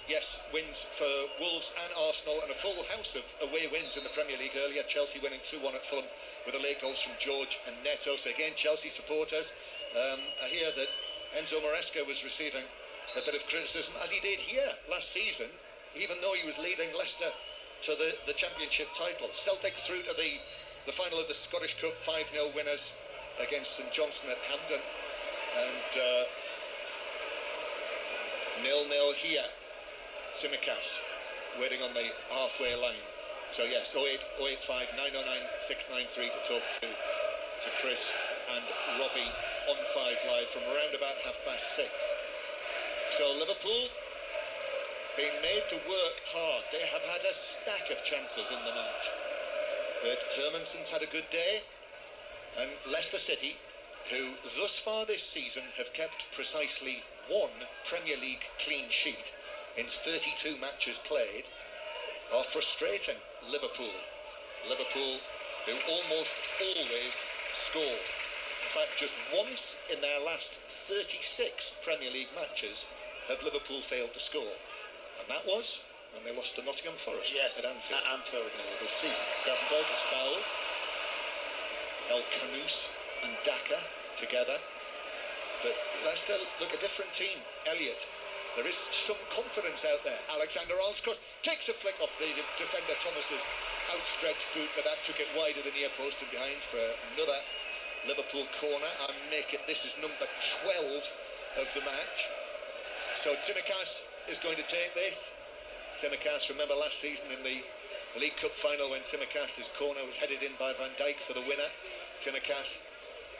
yes, wins for Wolves and Arsenal, and a full house of away wins in the Premier League earlier. Chelsea winning 2-1 at Fulham with the late goals from George and Neto. So again, Chelsea supporters, I hear that Enzo Maresca was receiving a bit of criticism, as he did here last season, even though he was leading Leicester to the Championship title. Celtic through to the final of the Scottish Cup, 5-0 winners against St Johnstone at Hampden, and 0-0 here. Tsimikas waiting on the halfway line. So yes, 08 085 909 693 to talk to Chris and Robbie on 5 Live from around about 6:30. So Liverpool being made to work hard. They have had a stack of chances in the match, but Hermansen's had a good day. And Leicester City, who thus far this season have kept precisely one Premier League clean sheet in 32 matches played, are frustrating Liverpool. Liverpool, who almost always score. In fact, just once in their last 36 Premier League matches have Liverpool failed to score. And that was when they lost to Nottingham Forest at Anfield this season. Gravenberg is fouled. El Khanous and Daka together. But Leicester look a different team. Elliott. There is some confidence out there. Alexander-Arnold's cross takes a flick off the defender Thomas's outstretched boot, but that took it wider than near post and behind for another Liverpool corner. And make it, this is number 12 of the match. So Tsimikas is going to take this. Tsimikas, remember last season in the League Cup final when Tsimikas' corner was headed in by Van Dijk for the winner. Tsimikas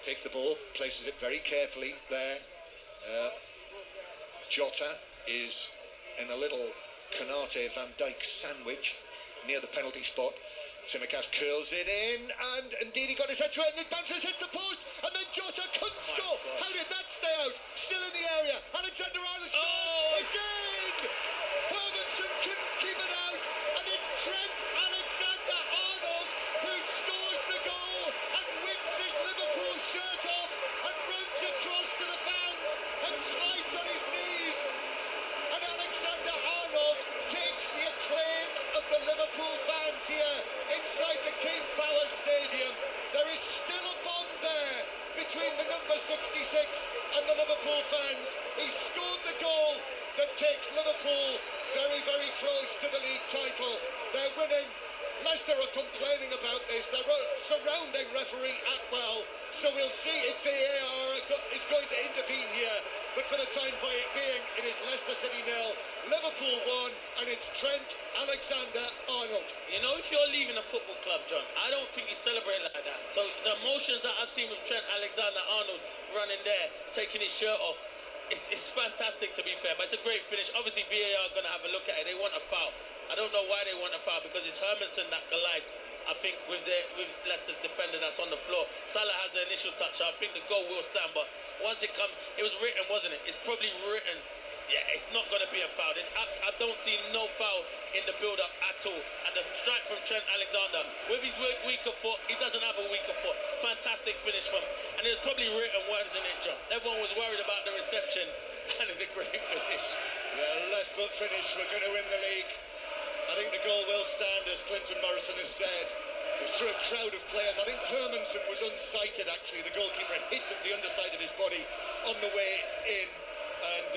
takes the ball, places it very carefully there. Jota is in a little Canate Van Dijk sandwich near the penalty spot. Tsimikas curls it in, and indeed he got his head to it, and it bounces, hits the post, and then Jota couldn't score. How did that stay out? Still in the area. Alexander-Arnold scores again. Hermansen couldn't keep it out, and it's Trent Alexander-Arnold who scores the goal and whips his Liverpool shirt off and runs across to the fans and slides on his knees. And Alexander-Arnold takes the acclaim of the Liverpool fans here inside the King Power Stadium. There is still a bond there between the number 66 and the Liverpool fans. He scored the goal that takes Liverpool very, very close to the league title. They're winning. Leicester are complaining about this. They're surrounding referee Atwell. So we'll see if VAR is going to intervene here. But for the time being, it is Leicester City 0, Liverpool 1, and it's Trent Alexander-Arnold.
You know, if you're leaving a football club, John, I don't think you celebrate like that. So the emotions that I've seen with Trent Alexander-Arnold running there, taking his shirt off, it's fantastic, to be fair, but it's a great finish. Obviously, VAR are going to have a look at it. They want a foul. I don't know why they want a foul, because it's Hermansen that collides, I think, with Leicester's defender that's on the floor. Salah has the initial touch, so I think the goal will stand, but once it comes, it was written, wasn't it? It's probably written. Yeah, it's not going to be a foul. I don't see no foul in the build-up at all. And the strike from Trent Alexander, with his weaker foot, he doesn't have a weaker foot. Fantastic finish from, and it was probably written words in it, John. Everyone was worried about the reception, and it's a great finish.
Yeah, left foot finish. We're going to win the league. I think the goal will stand, as Clinton Morrison has said. It was through a crowd of players. I think Hermansen was unsighted, actually. The goalkeeper had hit the underside of his body on the way in. And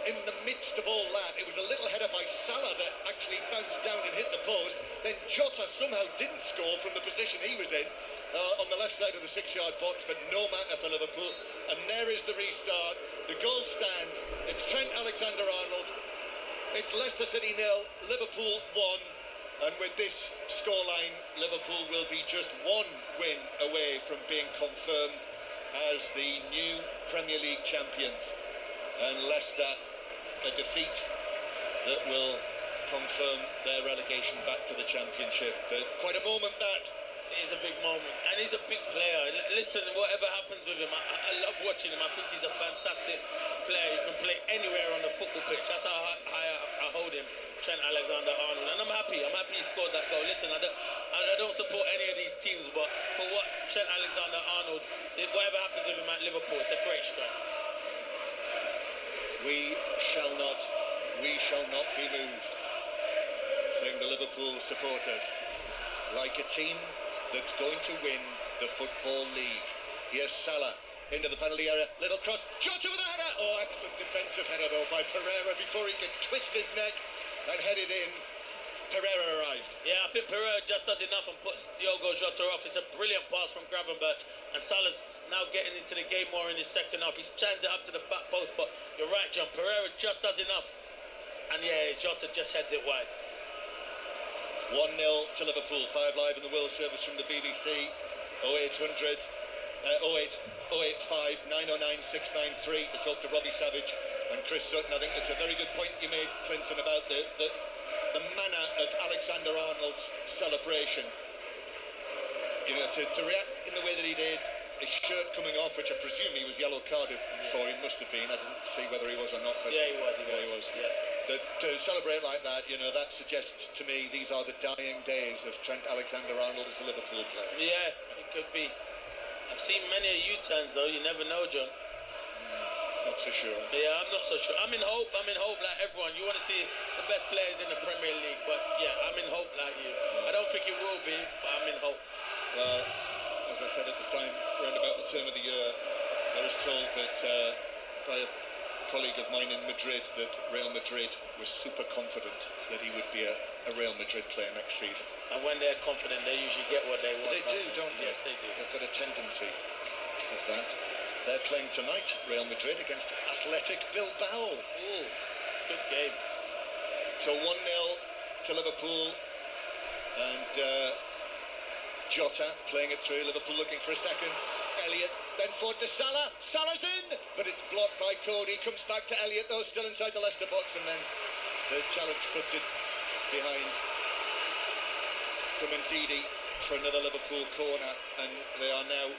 in the midst of all that, it was a little header by Salah that actually bounced down and hit the post. Then Jota somehow didn't score from the position he was in on the left side of the 6-yard box, but no matter for Liverpool. And there is the restart. The goal stands. It's Trent Alexander-Arnold. It's Leicester City 0, Liverpool 1. And with this scoreline, Liverpool will be just one win away from being confirmed as the new Premier League champions. And Leicester, a defeat that will confirm their relegation back to the Championship. But quite a moment that.
It is a big moment, and he's a big player. Listen, whatever happens with him, I love watching him. I think he's a fantastic player. He can play anywhere on the football pitch. That's how I hold him, Trent Alexander-Arnold. And I'm happy he scored that goal. Listen, I don't support any of these teams, but for what Trent Alexander-Arnold, whatever happens with him at Liverpool, it's a great strike.
We shall not be moved, saying the Liverpool supporters, like a team that's going to win the Football League. Here's Salah into the penalty area, little cross, Jota with a header. Oh, excellent defensive header though by Pereira before he could twist his neck and head it in. Pereira arrived.
Yeah, I think Pereira just does enough and puts Diogo Jota off. It's a brilliant pass from Gravenberch, and Salah's now getting into the game more in his second half. He's changed it up to the back post, but you're right, John, Pereira just does enough. And yeah, Jota just heads it wide.
1-0 to Liverpool. 5 Live in the World Service from the BBC. 0800 0885 909 693 to talk to Robbie Savage and Chris Sutton. I think it's a very good point you made, Clinton, about the manner of Alexander-Arnold's celebration. You know, to react in the way that he did, his shirt coming off, which I presume he was yellow carded for, he must have been. I didn't see whether he was or not. But
yeah, he was.
He was. Yeah. But to celebrate like that, you know, that suggests to me these are the dying days of Trent Alexander-Arnold as a Liverpool player.
Yeah, it could be. I've seen many U-turns though. You never know, John.
Not so sure.
Yeah, I'm not so sure. I'm in hope like everyone. You want to see the best players in the Premier League, but yeah, I'm in hope like you. I don't think it will be, but I'm in hope.
Well, as I said at the time, around about the turn of the year, I was told that by a colleague of mine in Madrid that Real Madrid was super confident that he would be a Real Madrid player next season.
And when they're confident, they usually get what they want.
They do, don't they?
Yes, they do.
They've got a tendency of that. They're playing tonight, Real Madrid, against Athletic Bilbao.
Ooh, good game.
So 1-0 to Liverpool, and Jota playing it through. Liverpool looking for a second. Elliott, then forward to Salah. Salah's in, but it's blocked by Cody. Comes back to Elliott, though, still inside the Leicester box, and then the challenge puts it behind Ndidi for another Liverpool corner, and they are now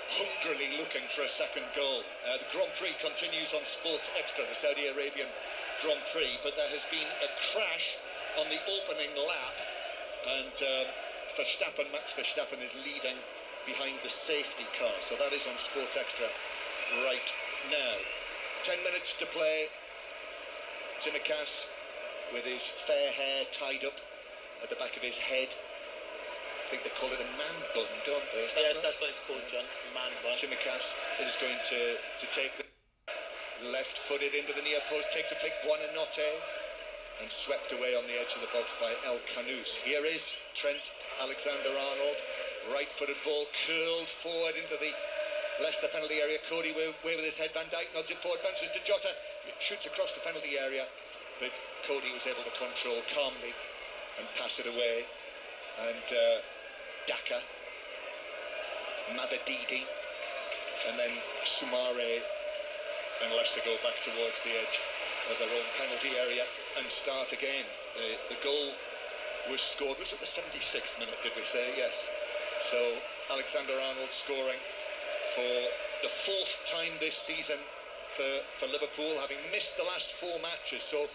hungrily looking for a second goal. The Grand Prix continues on Sports Extra, the Saudi Arabian Grand Prix, but there has been a crash on the opening lap, and Max Verstappen is leading behind the safety car, so that is on Sports Extra right now. 10 minutes to play. Tsimikas with his fair hair tied up at the back of his head. I think they call it a man bun, don't they?
Yes, right? That's what it's called, John. Man bun.
Tsimikas is going to take the left-footed into the near post, takes a flick, Buonanotte, and swept away on the edge of the box by El Kanous. Here is Trent Alexander-Arnold, right-footed ball curled forward into the Leicester penalty area. Cody way with his head. Van Dijk nods it forward, bounces to Jota, shoots across the penalty area, but Cody was able to control calmly and pass it away. And Daka, Mavadidi, and then Sumare, and Leicester go back towards the edge of their own penalty area and start again. The goal was scored, was it the 76th minute, did we say? Yes. So Alexander-Arnold scoring for the 4th time this season for Liverpool, having missed the last 4 matches. So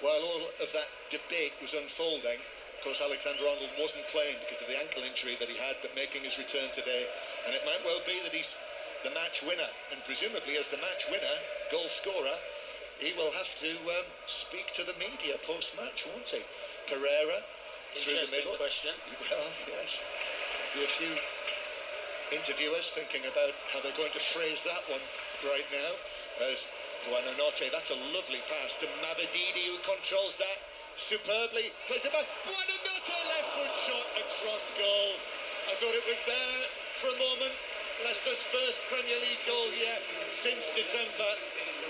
while all of that debate was unfolding, of course, Alexander-Arnold wasn't playing because of the ankle injury that he had, but making his return today. And it might well be that he's the match winner. And presumably as the match winner, goal scorer, he will have to speak to the media post-match, won't he? Pereira, through the middle.
Questions.
Well, yes. Be a few interviewers thinking about how they're going to phrase that one right now. As Buonanotte, that's a lovely pass to Mavadidi, who controls that superbly, plays it back. Buonanotte, left foot shot across goal. I thought it was there for a moment. Leicester's first Premier League goal here since December,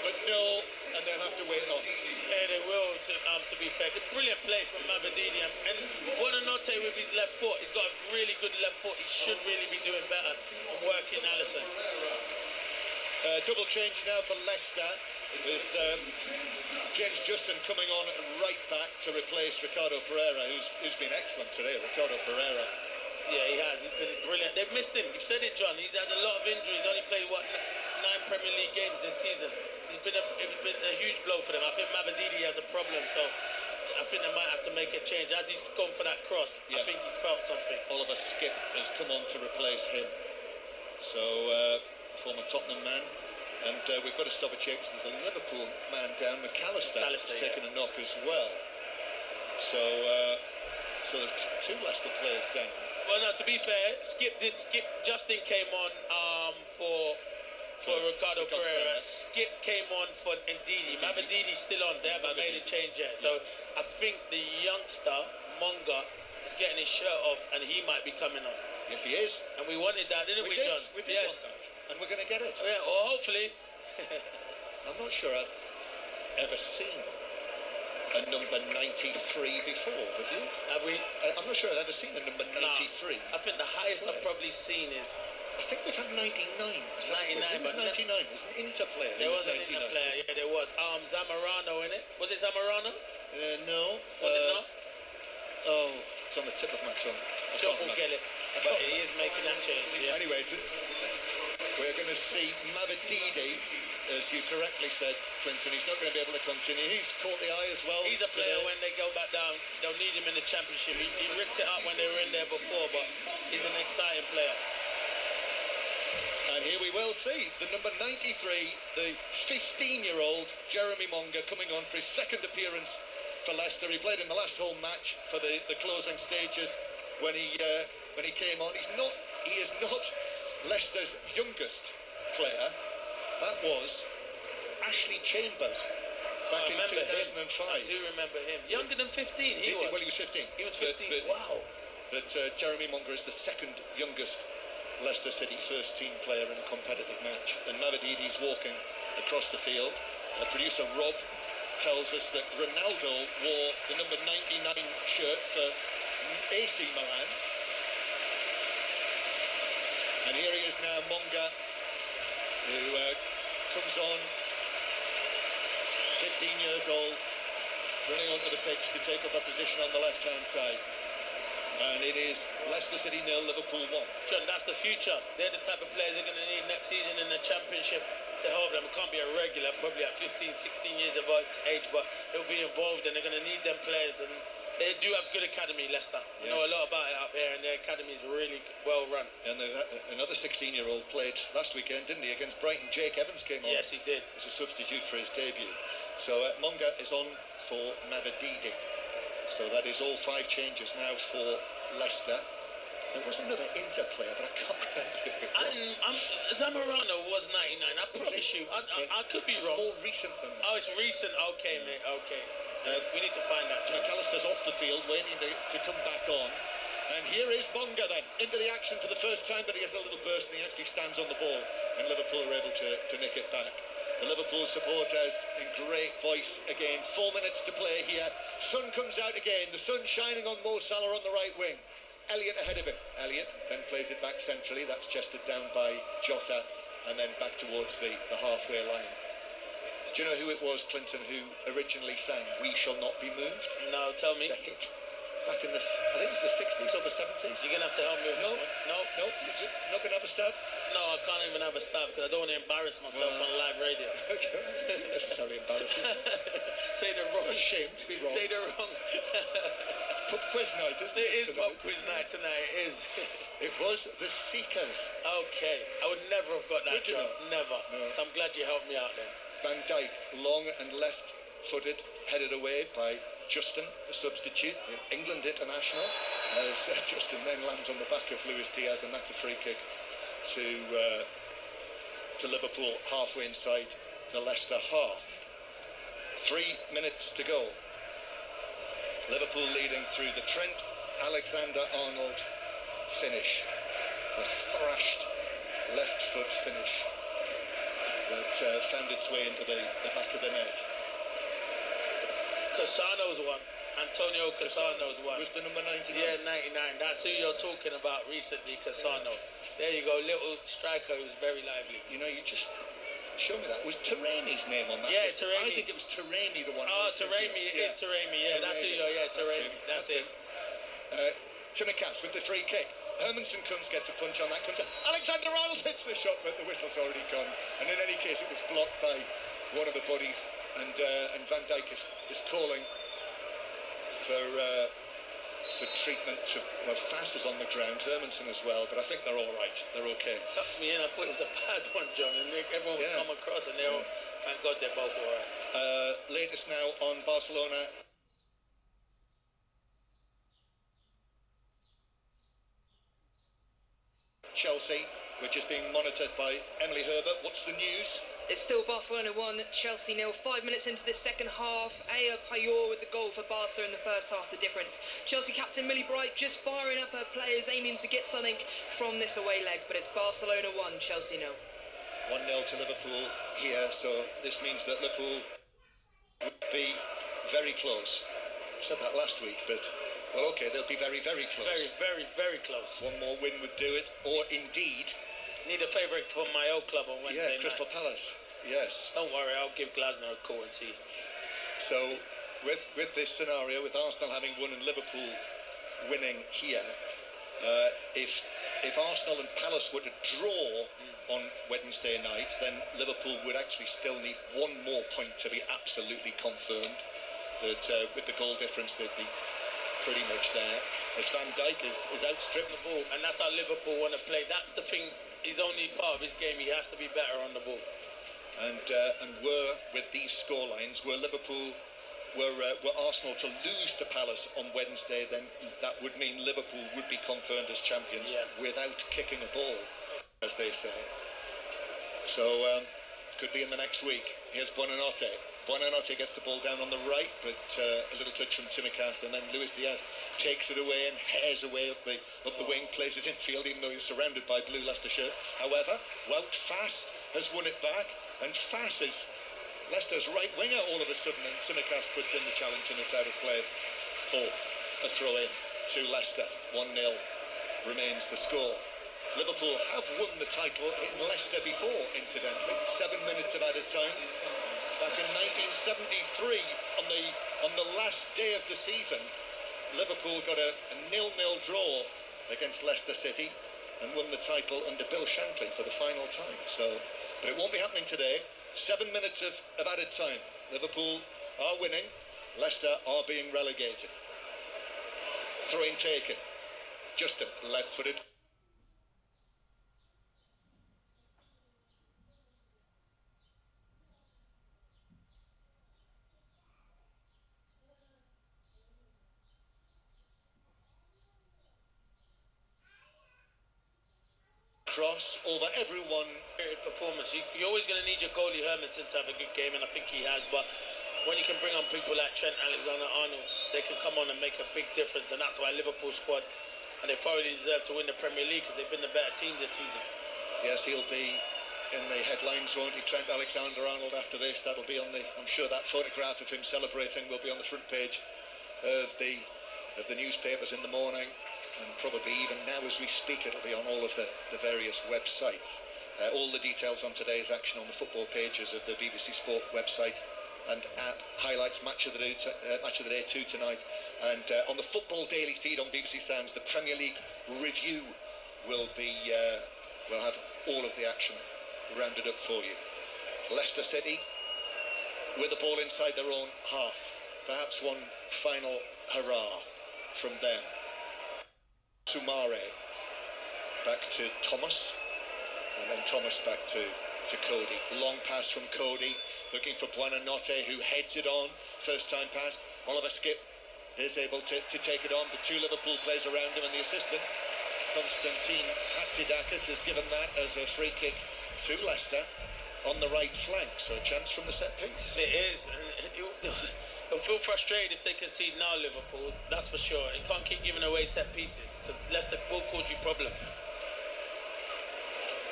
but no, and they'll have to wait on.
Yeah, they will, to be fair. It's a brilliant play from Mavadidi, and Buonanotte with his left foot, he's got a really good left foot. He should really be doing better and working Alisson.
Double change now for Leicester, with James Justin coming on right back to replace Ricardo Pereira, who's been excellent today. Ricardo Pereira.
Yeah, he has. He's been brilliant. They've missed him. You've said it, John. He's had a lot of injuries. Only played, 9 Premier League games this season. It's been a huge blow for them. I think Mavadidi has a problem, so I think they might have to make a change. As he's gone for that cross, yes. I think he's felt something.
Oliver Skipp has come on to replace him. So, former Tottenham man. And we've got to stop a check because there's a Liverpool man down. McAllister has taken a knock as well. So there's 2 Leicester players down.
Well, no, to be fair, Justin came on for Ricardo Pereira. Skipp came on for Ndidi. Mavadidi's still on. They haven't made a change yet. So I think the youngster, Monga, is getting his shirt off and he might be coming on.
Yes, he is.
And we wanted that, didn't we, John?
We did want that. And we're going to get it.
Yeah, well, hopefully.
I'm not sure I've ever seen a number 93 before, have you?
Have we?
I'm not sure I've ever seen a number 93.
No, I think the highest I've probably seen is...
I think we've had 99.
99,
was 99. It was an Inter player.
There was an Inter player, yeah, there was. Zamorano in it. Was it Zamorano?
No.
Was it not?
Oh, It's on the tip of my tongue.
John will get it, but he is making that change. Yeah.
Anyway, we're going to see Mavididi, as you correctly said, Clinton. He's not going to be able to continue. He's caught the eye as well.
He's a player when they go back down, they'll need him in the Championship. He ripped it up when they were in there before, but he's an exciting player.
And here we will see the number 93, the 15-year-old Jeremy Monga, coming on for his second appearance for Leicester. He played in the last home match for the closing stages when he came on. He is not Leicester's youngest player. That was Ashley Chambers back in 2005.
I do remember him. Younger than 15, he was.
Well, he was 15.
He was 15. Wow.
But Jeremy Monga is the second youngest Leicester City first team player in a competitive match. And Mavididi's walking across the field. Producer Rob tells us that Ronaldo wore the number 99 shirt for AC Milan. And here he is now, Monga, who comes on, 15 years old, running onto the pitch to take up a position on the left-hand side. And it is Leicester City 0, Liverpool 1.
John, that's the future. They're the type of players they're going to need next season in the Championship to help them. It can't be a regular, probably at 15, 16 years of age, but he'll be involved and they're going to need them players. And they do have good academy, Leicester. I know a lot about it up here, and their academy is really well run.
And another 16-year-old played last weekend, didn't he, against Brighton. Jake Evans came on.
Yes, he did.
As a substitute for his debut. So Monga is on for Mavididi. So that is all 5 changes now for Leicester. There was another Inter player, but I can't remember who it was.
Zamorano was 99. I promise you. I could be wrong.
More recent than that.
Oh, it's recent. Okay, mate. Okay. We need to find that.
McAllister's off the field, waiting to come back on. And here is Monga then, into the action for the first time, but he gets a little burst and he actually stands on the ball. And Liverpool are able to nick it back. The Liverpool supporters in great voice again. 4 minutes to play here. Sun comes out again. The sun shining on Mo Salah on the right wing. Elliott ahead of him. Elliott then plays it back centrally. That's chested down by Jota and then back towards the halfway line. Do you know who it was, Clinton, who originally sang "We Shall Not Be Moved"?
No, tell me.
Back in I think it was the 60s or the 70s.
You're going to have to help me with
No. You're not going to have a stab?
No, I can't even have a stab because I don't want to embarrass myself on live radio.
Okay. Necessarily embarrassing.
Say the wrong.
Shame to be wrong.
Say the wrong.
It's pub quiz night, isn't it?
It is pub quiz night tonight. It is.
It was the Seekers.
Okay. I would never have got that job. Never.
No.
So I'm glad you helped me out there.
Van Dijk, long and left-footed, headed away by Justin, the substitute, the England international. As Justin then lands on the back of Luis Diaz, and that's a free kick to Liverpool, halfway inside the Leicester half. 3 minutes to go. Liverpool leading through the Trent Alexander-Arnold finish. A thrashed left foot finish that found its way into the back of the net.
Cassano's one. Antonio Cassano's one.
Was the number 99?
Yeah, 99. That's who you're talking about recently, Cassano. There you go, little striker who's very lively.
You know, you just show me that. Was Taremi's name on that?
Yeah, Taremi.
I think it was Taremi, the one.
Oh, Taremi, it is Taremi. Yeah, that's who you're. Yeah, Taremi. That's it.
Timikas with the free kick. Hermanson gets a punch on that. Alexander-Arnold hits the shot, but the whistle's already gone. And in any case, it was blocked by one of the buddies. And Van Dijk is calling for treatment. Fass is on the ground, Hermanson as well, but I think they're all right. They're okay.
Sucked me in. I thought it was a bad one, John. And everyone was come across, and they're all, thank God they're both all right.
Latest now on Barcelona. Chelsea, which is being monitored by Emily Herbert. What's the news?
It's still Barcelona 1, Chelsea 0. 5 minutes into the second half, Aya Payor with the goal for Barca in the first half, the difference. Chelsea captain Millie Bright just firing up her players, aiming to get something from this away leg, but it's Barcelona 1, Chelsea 0.
1-0 to Liverpool here, so this means that Liverpool would be very close. I said that last week, but, well, okay, they'll be very, very close.
Very, very, very close.
One more win would do it, or indeed...
Need a favourite for my old club on Wednesday night.
Crystal Palace, yes.
Don't worry, I'll give Glasner a call and see.
So, with this scenario, with Arsenal having won and Liverpool winning here. If Arsenal and Palace were to draw on Wednesday night, then Liverpool would actually still need one more point to be absolutely confirmed. But with the goal difference, they'd be pretty much there. As Van Dijk is outstripped
the ball, and that's how Liverpool want to play. That's the thing. His only part of his game. He has to be better on the ball.
And were with these scorelines, were Arsenal to lose to Palace on Wednesday, then that would mean Liverpool would be confirmed as champions without kicking a ball, as they say. So could be in the next week. Here's Buonanotte. Buonanotte gets the ball down on the right, but a little touch from Tsimikas, and then Luis Diaz takes it away and hairs away up the wing, plays it in field, even though he's surrounded by blue Leicester shirts. However, Wout Faes has won it back, and Faes is Leicester's right winger all of a sudden, and Tsimikas puts in the challenge, and it's out of play for a throw-in to Leicester. 1-0 remains the score. Liverpool have won the title in Leicester before, incidentally. 7 minutes of added time. Back in 1973, on the last day of the season, Liverpool got a 0-0 draw against Leicester City and won the title under Bill Shankly for the final time. But it won't be happening today. 7 minutes of added time. Liverpool are winning. Leicester are being relegated. Throw-in taken. Justin, left-footed. Cross over everyone.
Performance. You're always going to need your goalie Hermanson to have a good game, and I think he has. But when you can bring on people like Trent, Alexander-Arnold, they can come on and make a big difference, and that's why Liverpool squad, and they thoroughly deserve to win the Premier League because they've been the better team this season.
Yes, he'll be in the headlines, won't he? Trent Alexander-Arnold after this. That'll be on the. I'm sure that photograph of him celebrating will be on the front page of the newspapers in the morning. And probably even now as we speak, it'll be on all of the various websites. All the details on today's action on the football pages of the BBC Sport website and app. Highlights Match of the Day 2 tonight. And on the Football Daily feed on BBC Sounds, the Premier League review will have all of the action rounded up for you. Leicester City with the ball inside their own half. Perhaps one final hurrah from them. Sumare back to Thomas, and then Thomas back to Cody. Long pass from Cody, looking for Buonanotte, who heads it on. First time pass. Oliver Skip is able to take it on, but two Liverpool players around him, and the assistant, Konstantin Hatzidakis, has given that as a free kick to Leicester on the right flank. So a chance from the set piece.
It is. They'll feel frustrated if they concede now, Liverpool, that's for sure. You can't keep giving away set pieces because Leicester will cause you problems.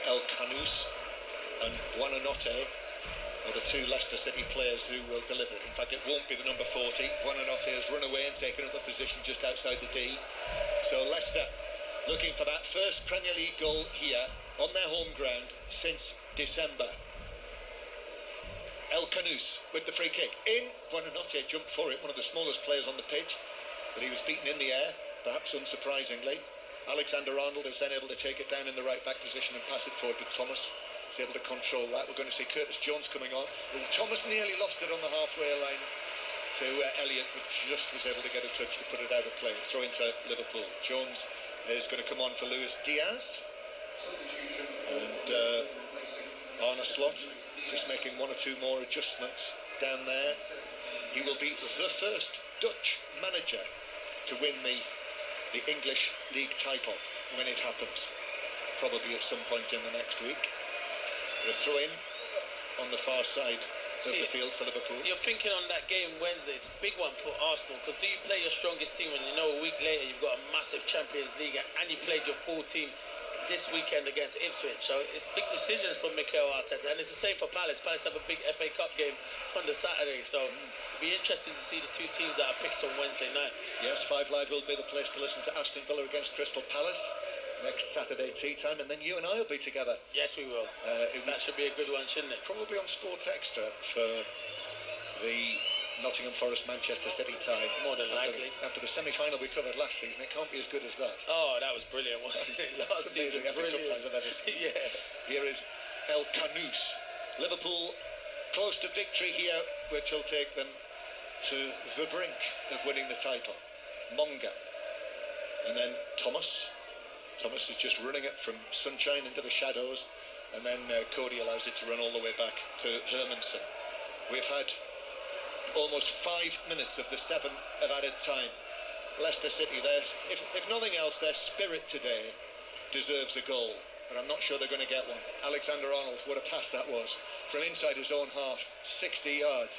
El Canous and Buonanotte are the two Leicester City players who will deliver it. In fact, it won't be the number 40. Buonanotte has run away and taken up a position just outside the D. So Leicester looking for that first Premier League goal here on their home ground since December. El Canous with the free kick in. Buonanotte jumped for it, one of the smallest players on the pitch, but he was beaten in the air, perhaps unsurprisingly. Alexander-Arnold is then able to take it down in the right back position and pass it forward, but Thomas is able to control that. We're going to see Curtis Jones coming on. Thomas nearly lost it on the halfway line to Elliott, but just was able to get a touch to put it out of play. Throw into Liverpool. Jones is going to come on for Luis Diaz. And Arne slot, just making one or two more adjustments down there. He will be the first Dutch manager to win the English League title when it happens, probably at some point in the next week. A throw in on the far side of the field for Liverpool.
You're thinking on that game Wednesday, it's a big one for Arsenal, because do you play your strongest team when you know a week later you've got a massive Champions League and you played your full team this weekend against Ipswich? So it's big decisions for Mikel Arteta, and it's the same for Palace. Palace have a big FA Cup game on the Saturday, so it'll be interesting to see the two teams that are picked on Wednesday night.
Yes, 5 Live will be the place to listen to Aston Villa against Crystal Palace next Saturday tea time, and then you and I will be together.
Yes, we will. That should be a good one, shouldn't it?
Probably on Sports Extra for the Nottingham Forest Manchester City tie.
More than likely.
After the semi-final we covered last season, it can't be as good as that.
Oh, that was brilliant, wasn't it? Last season,
Every
brilliant.
cup ties I've ever seen.
Yeah.
Here is El Canoes. Liverpool close to victory here, which will take them to the brink of winning the title. Monga. And then Thomas. Thomas is just running it from Sunshine into the shadows. And then Cody allows it to run all the way back to Hermansen. We've had almost 5 minutes of the 7 of added time. Leicester City, if nothing else, their spirit today deserves a goal. But I'm not sure they're going to get one. Alexander-Arnold, what a pass that was. From inside his own half, 60 yards.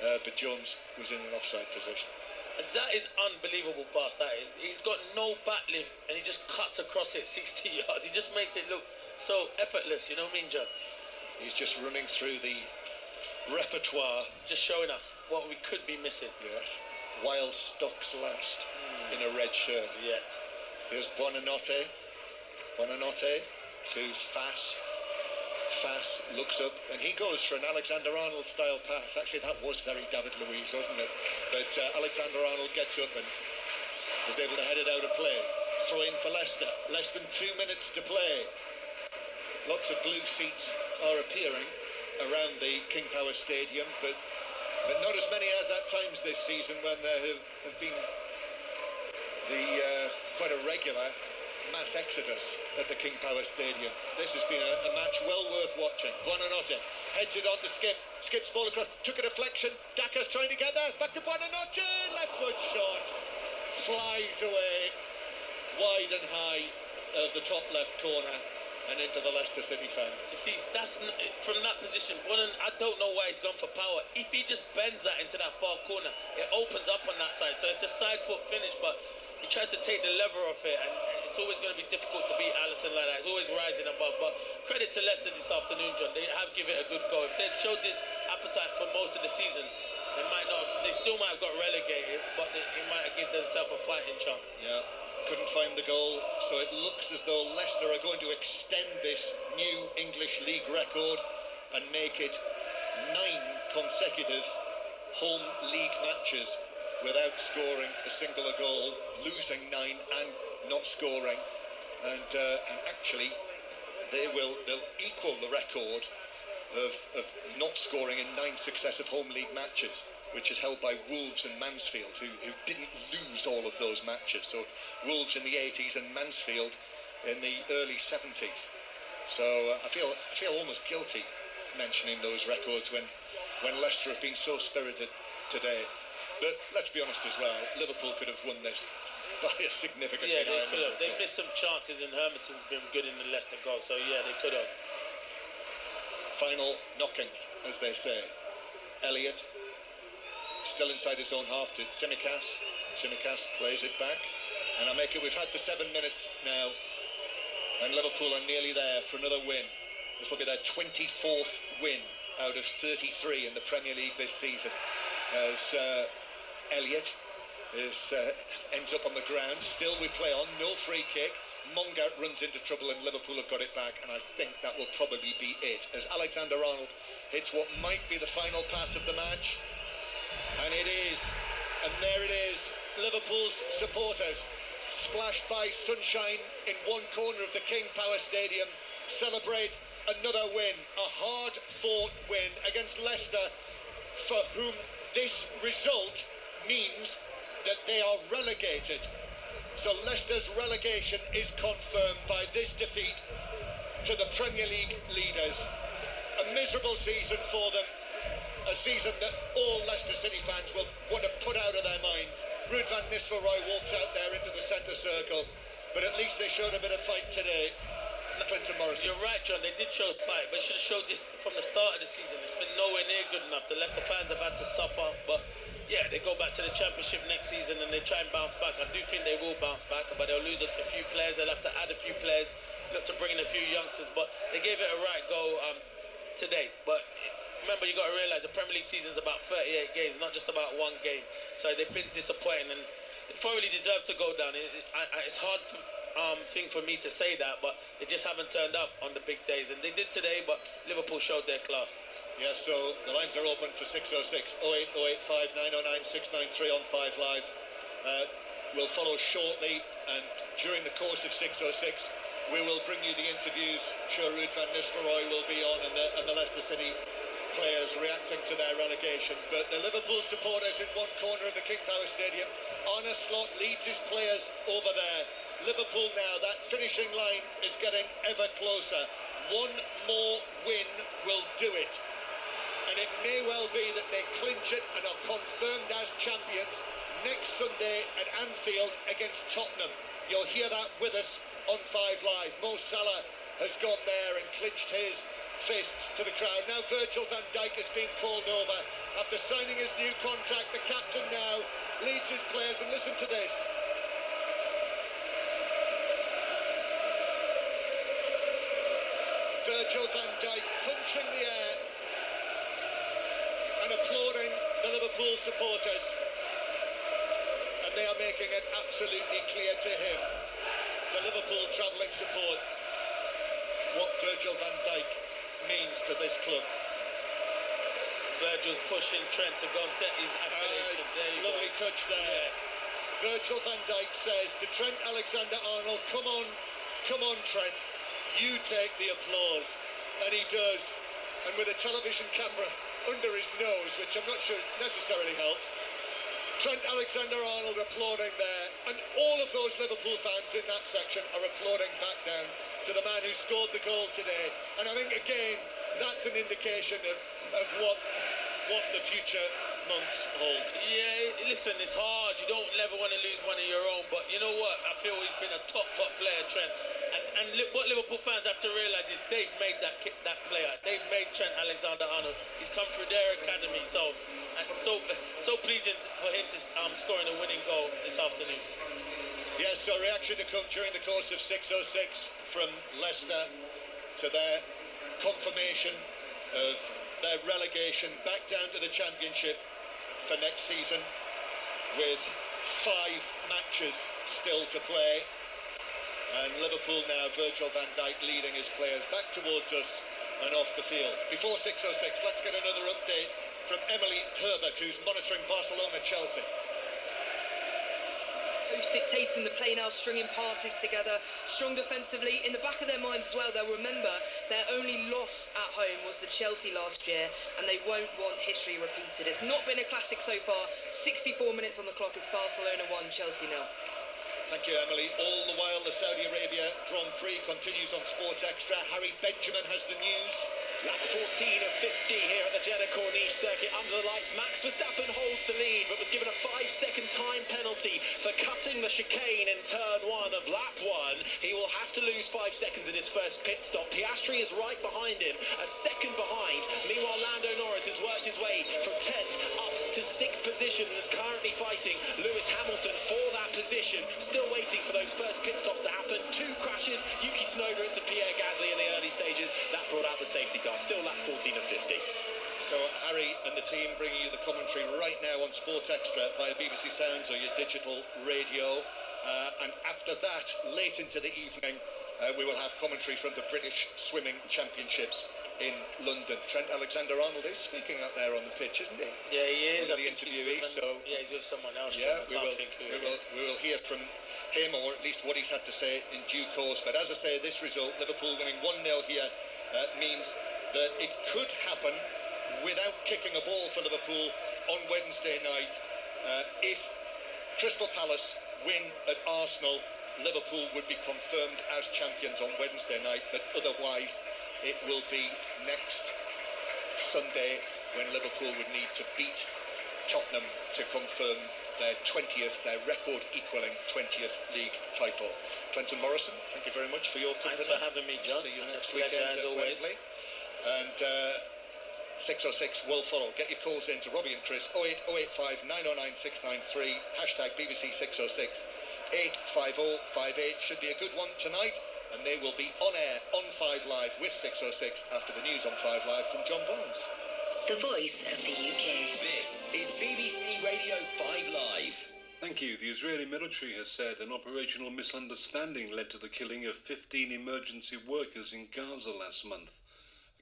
But Jones was in an offside position.
And that is unbelievable pass, that is. He's got no back lift and he just cuts across it 60 yards. He just makes it look so effortless, you know what I mean, John?
He's just running through the repertoire.
Just showing us what we could be missing.
Yes. Wild stocks last in a red shirt.
Yes.
Here's Buonanotte. Buonanotte to Fass. Fass looks up and he goes for an Alexander-Arnold style pass. Actually, that was very David Luiz, wasn't it? But Alexander-Arnold gets up and was able to head it out of play. Throw in for Leicester. Less than 2 minutes to play. Lots of blue seats are appearing around the King Power Stadium, but not as many as at times this season when there have been quite a regular mass exodus at the King Power Stadium. This has been a match well worth watching. Buonanotte heads it on to Skip. Skip's ball across, took a deflection. Daka's trying to get there. Back to Buonanotte. Left foot shot. Flies away wide and high of the top left corner and into the Leicester City fans.
You see, that's from that position. I don't know why he's gone for power. If he just bends that into that far corner, it opens up on that side. So it's a side foot finish, but he tries to take the lever off it, and it's always going to be difficult to beat Alisson like that. He's always rising above. But credit to Leicester this afternoon, John. They have given it a good go. If they'd showed this appetite for most of the season, they still might have got relegated, but they might have given themselves a fighting chance.
Yeah. Couldn't find the goal, so it looks as though Leicester are going to extend this new English League record and make it 9 consecutive home league matches without scoring a single goal, losing 9 and not scoring, and actually they'll equal the record of not scoring in 9 successive home league matches, which is held by Wolves and Mansfield, who didn't lose all of those matches. So Wolves in the 80s and Mansfield in the early 70s. So I feel almost guilty mentioning those records when Leicester have been so spirited today. But let's be honest as well, Liverpool could have won this by a significantly higher
they could
number.
have. They missed some chances, and Hermansen's been good in the Leicester goal. So yeah, they could have.
Final knockings, as they say. Elliott still inside his own half to Tsimikas. Tsimikas plays it back, and we've had the 7 minutes now, and Liverpool are nearly there for another win. Let's look at their 24th win out of 33 in the Premier League this season, as Elliott ends up on the ground. Still we play on, no free kick. Monga runs into trouble and Liverpool have got it back, and I think that will probably be it, as Alexander-Arnold hits what might be the final pass of the match. And it is, and there it is, Liverpool's supporters, splashed by sunshine in one corner of the King Power Stadium, celebrate another win, a hard-fought win against Leicester, for whom this result means that they are relegated. So Leicester's relegation is confirmed by this defeat to the Premier League leaders. A miserable season for them. A season that all Leicester City fans will want to put out of their minds. Ruud van Nistelrooy walks out there into the centre circle, but at least they showed a bit of fight today. Clinton Morrison.
You're right, John, they did show fight, but should have showed this from the start of the season. It's been nowhere near good enough. The Leicester fans have had to suffer, but yeah, they go back to the Championship next season and they try and bounce back. I do think they will bounce back, but they'll lose a few players. They'll have to add a few players, look to bring in a few youngsters, but they gave it a right go today. But remember, you got to realise the Premier League season is about 38 games, not just about one game. So they've been disappointing and they thoroughly deserve to go down. It's hard thing for me to say that, but they just haven't turned up on the big days, and they did today. But Liverpool showed their class.
Yeah, so the lines are open for 606 08085 909 693 on 5 Live. We'll follow shortly, and during the course of 606, we will bring you the interviews. I'm sure Ruud van Nistelrooy will be on, and the Leicester City players reacting to their relegation. But the Liverpool supporters in one corner of the King Power Stadium. Arne leads his players over there. Liverpool now, that finishing line is getting ever closer. One more win will do it. And it may well be that they clinch it and are confirmed as champions next Sunday at Anfield against Tottenham. You'll hear that with us on 5 Live. Mo Salah has gone there and clinched his fists to the crowd. Now Virgil van Dijk has been called over after signing his new contract. The captain now leads his players, and listen to this. Virgil van Dijk punching the air and applauding the Liverpool supporters, and they are making it absolutely clear to him, the Liverpool travelling support, what Virgil van Dijk means to this club.
Virgil's pushing Trent to go and get his affiliation.
Lovely touch there. Yeah. Virgil van Dijk says to Trent Alexander-Arnold, come on Trent, you take the applause. And he does. And with a television camera under his nose, which I'm not sure necessarily helps, Trent Alexander-Arnold applauding there, and all of those Liverpool fans in that section are applauding back down to the man who scored the goal today. And I think again that's an indication of what the future months hold.
Yeah, listen, it's hard. You don't never want to lose one of your own, but you know what? I feel he's been a top player, Trent. And what Liverpool fans have to realise is they've made that player. They've made Trent Alexander-Arnold. He's come through their academy, so pleasing for him to scoring a winning goal this afternoon.
Yes, so reaction to come during the course of 606 from Leicester to their confirmation of their relegation back down to the Championship for next season, with 5 matches still to play. And Liverpool now, Virgil van Dijk leading his players back towards us and off the field. Before 606, let's get another update from Emily Herbert, who's monitoring Barcelona-Chelsea.
Coach dictating the play now, stringing passes together, strong defensively. In the back of their minds as well, they'll remember their only loss at home was to Chelsea last year, and they won't want history repeated. It's not been a classic so far. 64 minutes on the clock. It's Barcelona 1, Chelsea 0.
Thank you, Emily. All the while, the Saudi Arabia Grand Prix continues on Sports Extra. Harry Benjamin has the news.
Lap 14 of 50 here at the Jeddah Corniche circuit. Under the lights, Max Verstappen holds the lead, but was given a 5-second time penalty for cutting the chicane in turn 1 of lap 1. He will have to lose 5 seconds in his first pit stop. Piastri is right behind him, a second behind. Meanwhile, Lando Norris has worked his way from 10th up to 6th position and is currently fighting Lewis Hamilton for that position. Still waiting for those first pit stops to happen. 2 crashes, Yuki Tsunoda into Pierre Gasly in the early stages. That brought out the safety car. Still lap 14 of 50.
So Harry and the team bringing you the commentary right now on Sports Extra via BBC Sounds or your digital radio. And after that, late into the evening, we will have commentary from the British Swimming Championships in London. Trent Alexander-Arnold is speaking out there on the pitch, isn't he?
Yeah, he is.
One of the interviewees.
He's with someone else.
Yeah, we will hear from him, or at least what he's had to say in due course. But as I say, this result, Liverpool winning 1-0 here, means that it could happen without kicking a ball for Liverpool on Wednesday night. If Crystal Palace win at Arsenal, Liverpool would be confirmed as champions on Wednesday night, but otherwise it will be next Sunday when Liverpool would need to beat Tottenham to confirm their 20th, their record equalling 20th league title. Clinton Morrison, thank you very much for your company.
Thanks for having me, John.
See you next
Pleasure,
weekend
as
at
always.
Wembley. And 606 will follow. Get your calls in to Robbie and Chris 08085 909 693 hashtag BBC 606 85058. Should be a good one tonight, and they will be on air on 5 Live with 606 after the news on 5 Live from John Barnes.
The voice of the UK.
This is BBC Radio 5 Live.
Thank you. The Israeli military has said an operational misunderstanding led to the killing of 15 emergency workers in Gaza last month.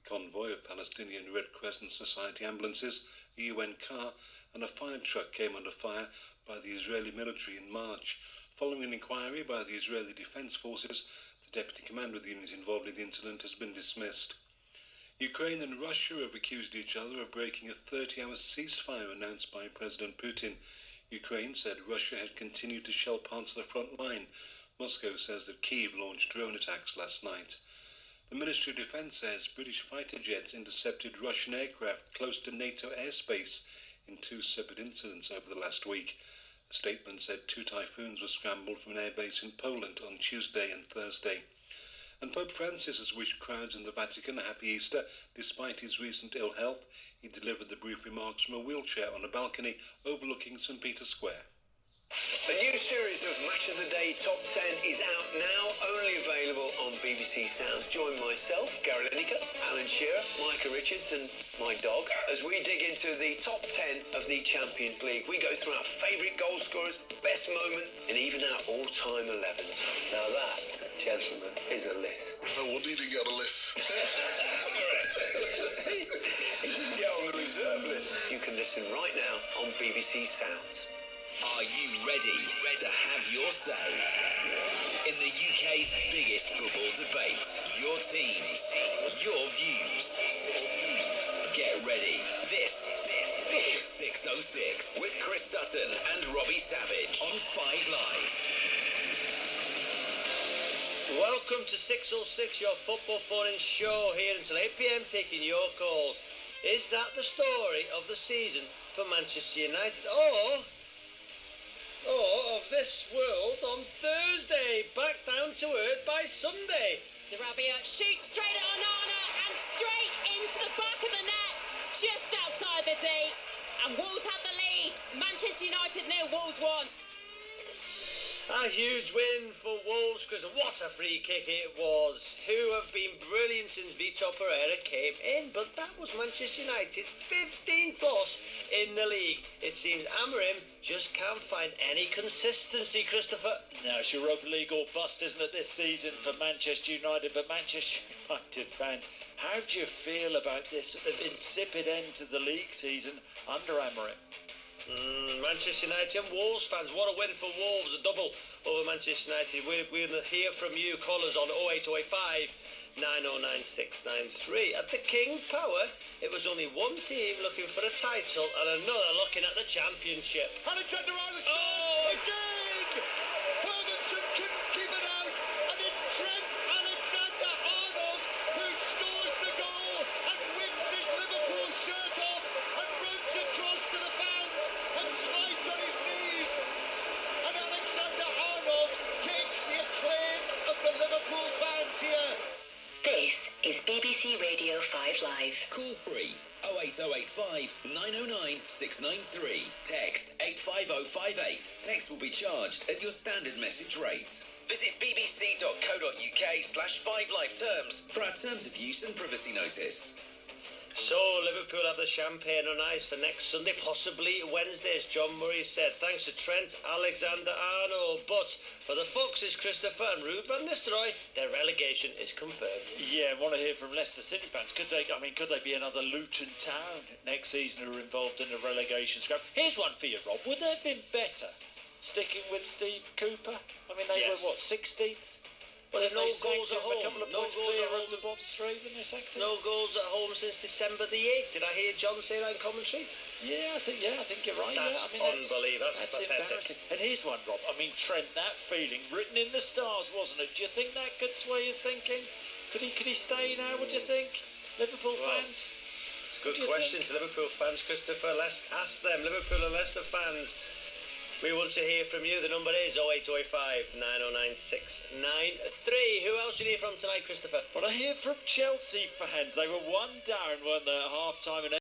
A convoy of Palestinian Red Crescent Society ambulances, a UN car and a fire truck came under fire by the Israeli military in March. Following an inquiry by the Israeli Defense Forces, the deputy commander of the unit involved in the incident has been dismissed. Ukraine and Russia have accused each other of breaking a 30-hour ceasefire announced by President Putin. Ukraine said Russia had continued to shell parts of the front line. Moscow says that Kyiv launched drone attacks last night. The Ministry of Defence says British fighter jets intercepted Russian aircraft close to NATO airspace in 2 separate incidents over the last week. A statement said 2 typhoons were scrambled from an airbase in Poland on Tuesday and Thursday. And Pope Francis has wished crowds in the Vatican a happy Easter despite his recent ill health. He delivered the brief remarks from a wheelchair on a balcony overlooking St. Peter's Square.
The new series of Match of the Day Top 10 is out now, only available on BBC Sounds. Join myself, Gary Lineker, Alan Shearer, Micah Richards and my dog as we dig into the top 10 of the Champions League. We go through our favourite goal scorers, best moment and even our all-time 11s. Now that, gentlemen, is a list.
No wonder you didn't get a list.
He didn't get on the reserve list. You can listen right now on BBC Sounds.
Are you ready to have your say in the UK's biggest football debate? Your teams, your views. Get ready. This is 606 with Chris Sutton and Robbie Savage on 5 Live.
Welcome to 606, your football phone-in show here until 8 p.m, taking your calls. Is that the story of the season for Manchester United, or of this world on Thursday, back down to earth by Sunday?
Sarabia shoots straight at Onana and straight into the back of the net, just outside the D. And Wolves had the lead. Manchester United 0, Wolves 1.
A huge win for Wolves, because what a free kick it was. Who have been brilliant since Vitor Pereira came in, but that was Manchester United's 15th loss in the league. It seems Amorim just can't find any consistency, Christopher.
No, it's Europa League or bust, isn't it, this season for Manchester United? But Manchester United fans, how do you feel about this insipid end to the league season under Amorim?
Manchester United and Wolves fans, what a win for Wolves, a double over Manchester United. We'll hear from you, callers on 08085 909693. At the King Power, it was only one team looking for a title and another looking at the championship.
Alexander-Arnold, it's in! Hermanson couldn't keep it out, and it's Trent Alexander-Arnold who scores the goal and whips his Liverpool shirt off and runs across to the fans and slides on his knees. And Alexander-Arnold takes the acclaim of the Liverpool fans here.
This is BBC Radio 5 Live.
Call free 08085 909 693. Text 85058. Text will be charged at your standard message rate. Visit bbc.co.uk/5live terms for our terms of use and privacy notice.
So Liverpool have the champagne on ice for next Sunday, possibly Wednesday, as John Murray said, thanks to Trent Alexander-Arnold. But for the Foxes, Christopher and Ruud van Nistelrooy, their relegation is confirmed.
Yeah, I want to hear from Leicester City fans. Could they be another Luton Town next season who are involved in a relegation scrap? Here's one for you, Rob. Would they have been better sticking with Steve Cooper? I mean, they were, what, 16th?
Well, no goals at home.
A couple of points clear of the bottom three when they sacked him.
No goals at home since December the 8th. Did I hear John say that in commentary?
Yeah, I think you're right.
That's unbelievable. That's pathetic.
Embarrassing. And here's one, Rob. I mean, Trent, that feeling written in the stars, wasn't it? Do you think that could sway his thinking? Could he stay now? What do you think, Liverpool fans?
It's a good question to Liverpool fans, Christopher. Let's ask them, Liverpool and Leicester fans. We want to hear from you. The number is 08085 909 693. Who else do you hear from tonight, Christopher?
Well, I hear from Chelsea fans. They were 1 down, weren't they, at half-time.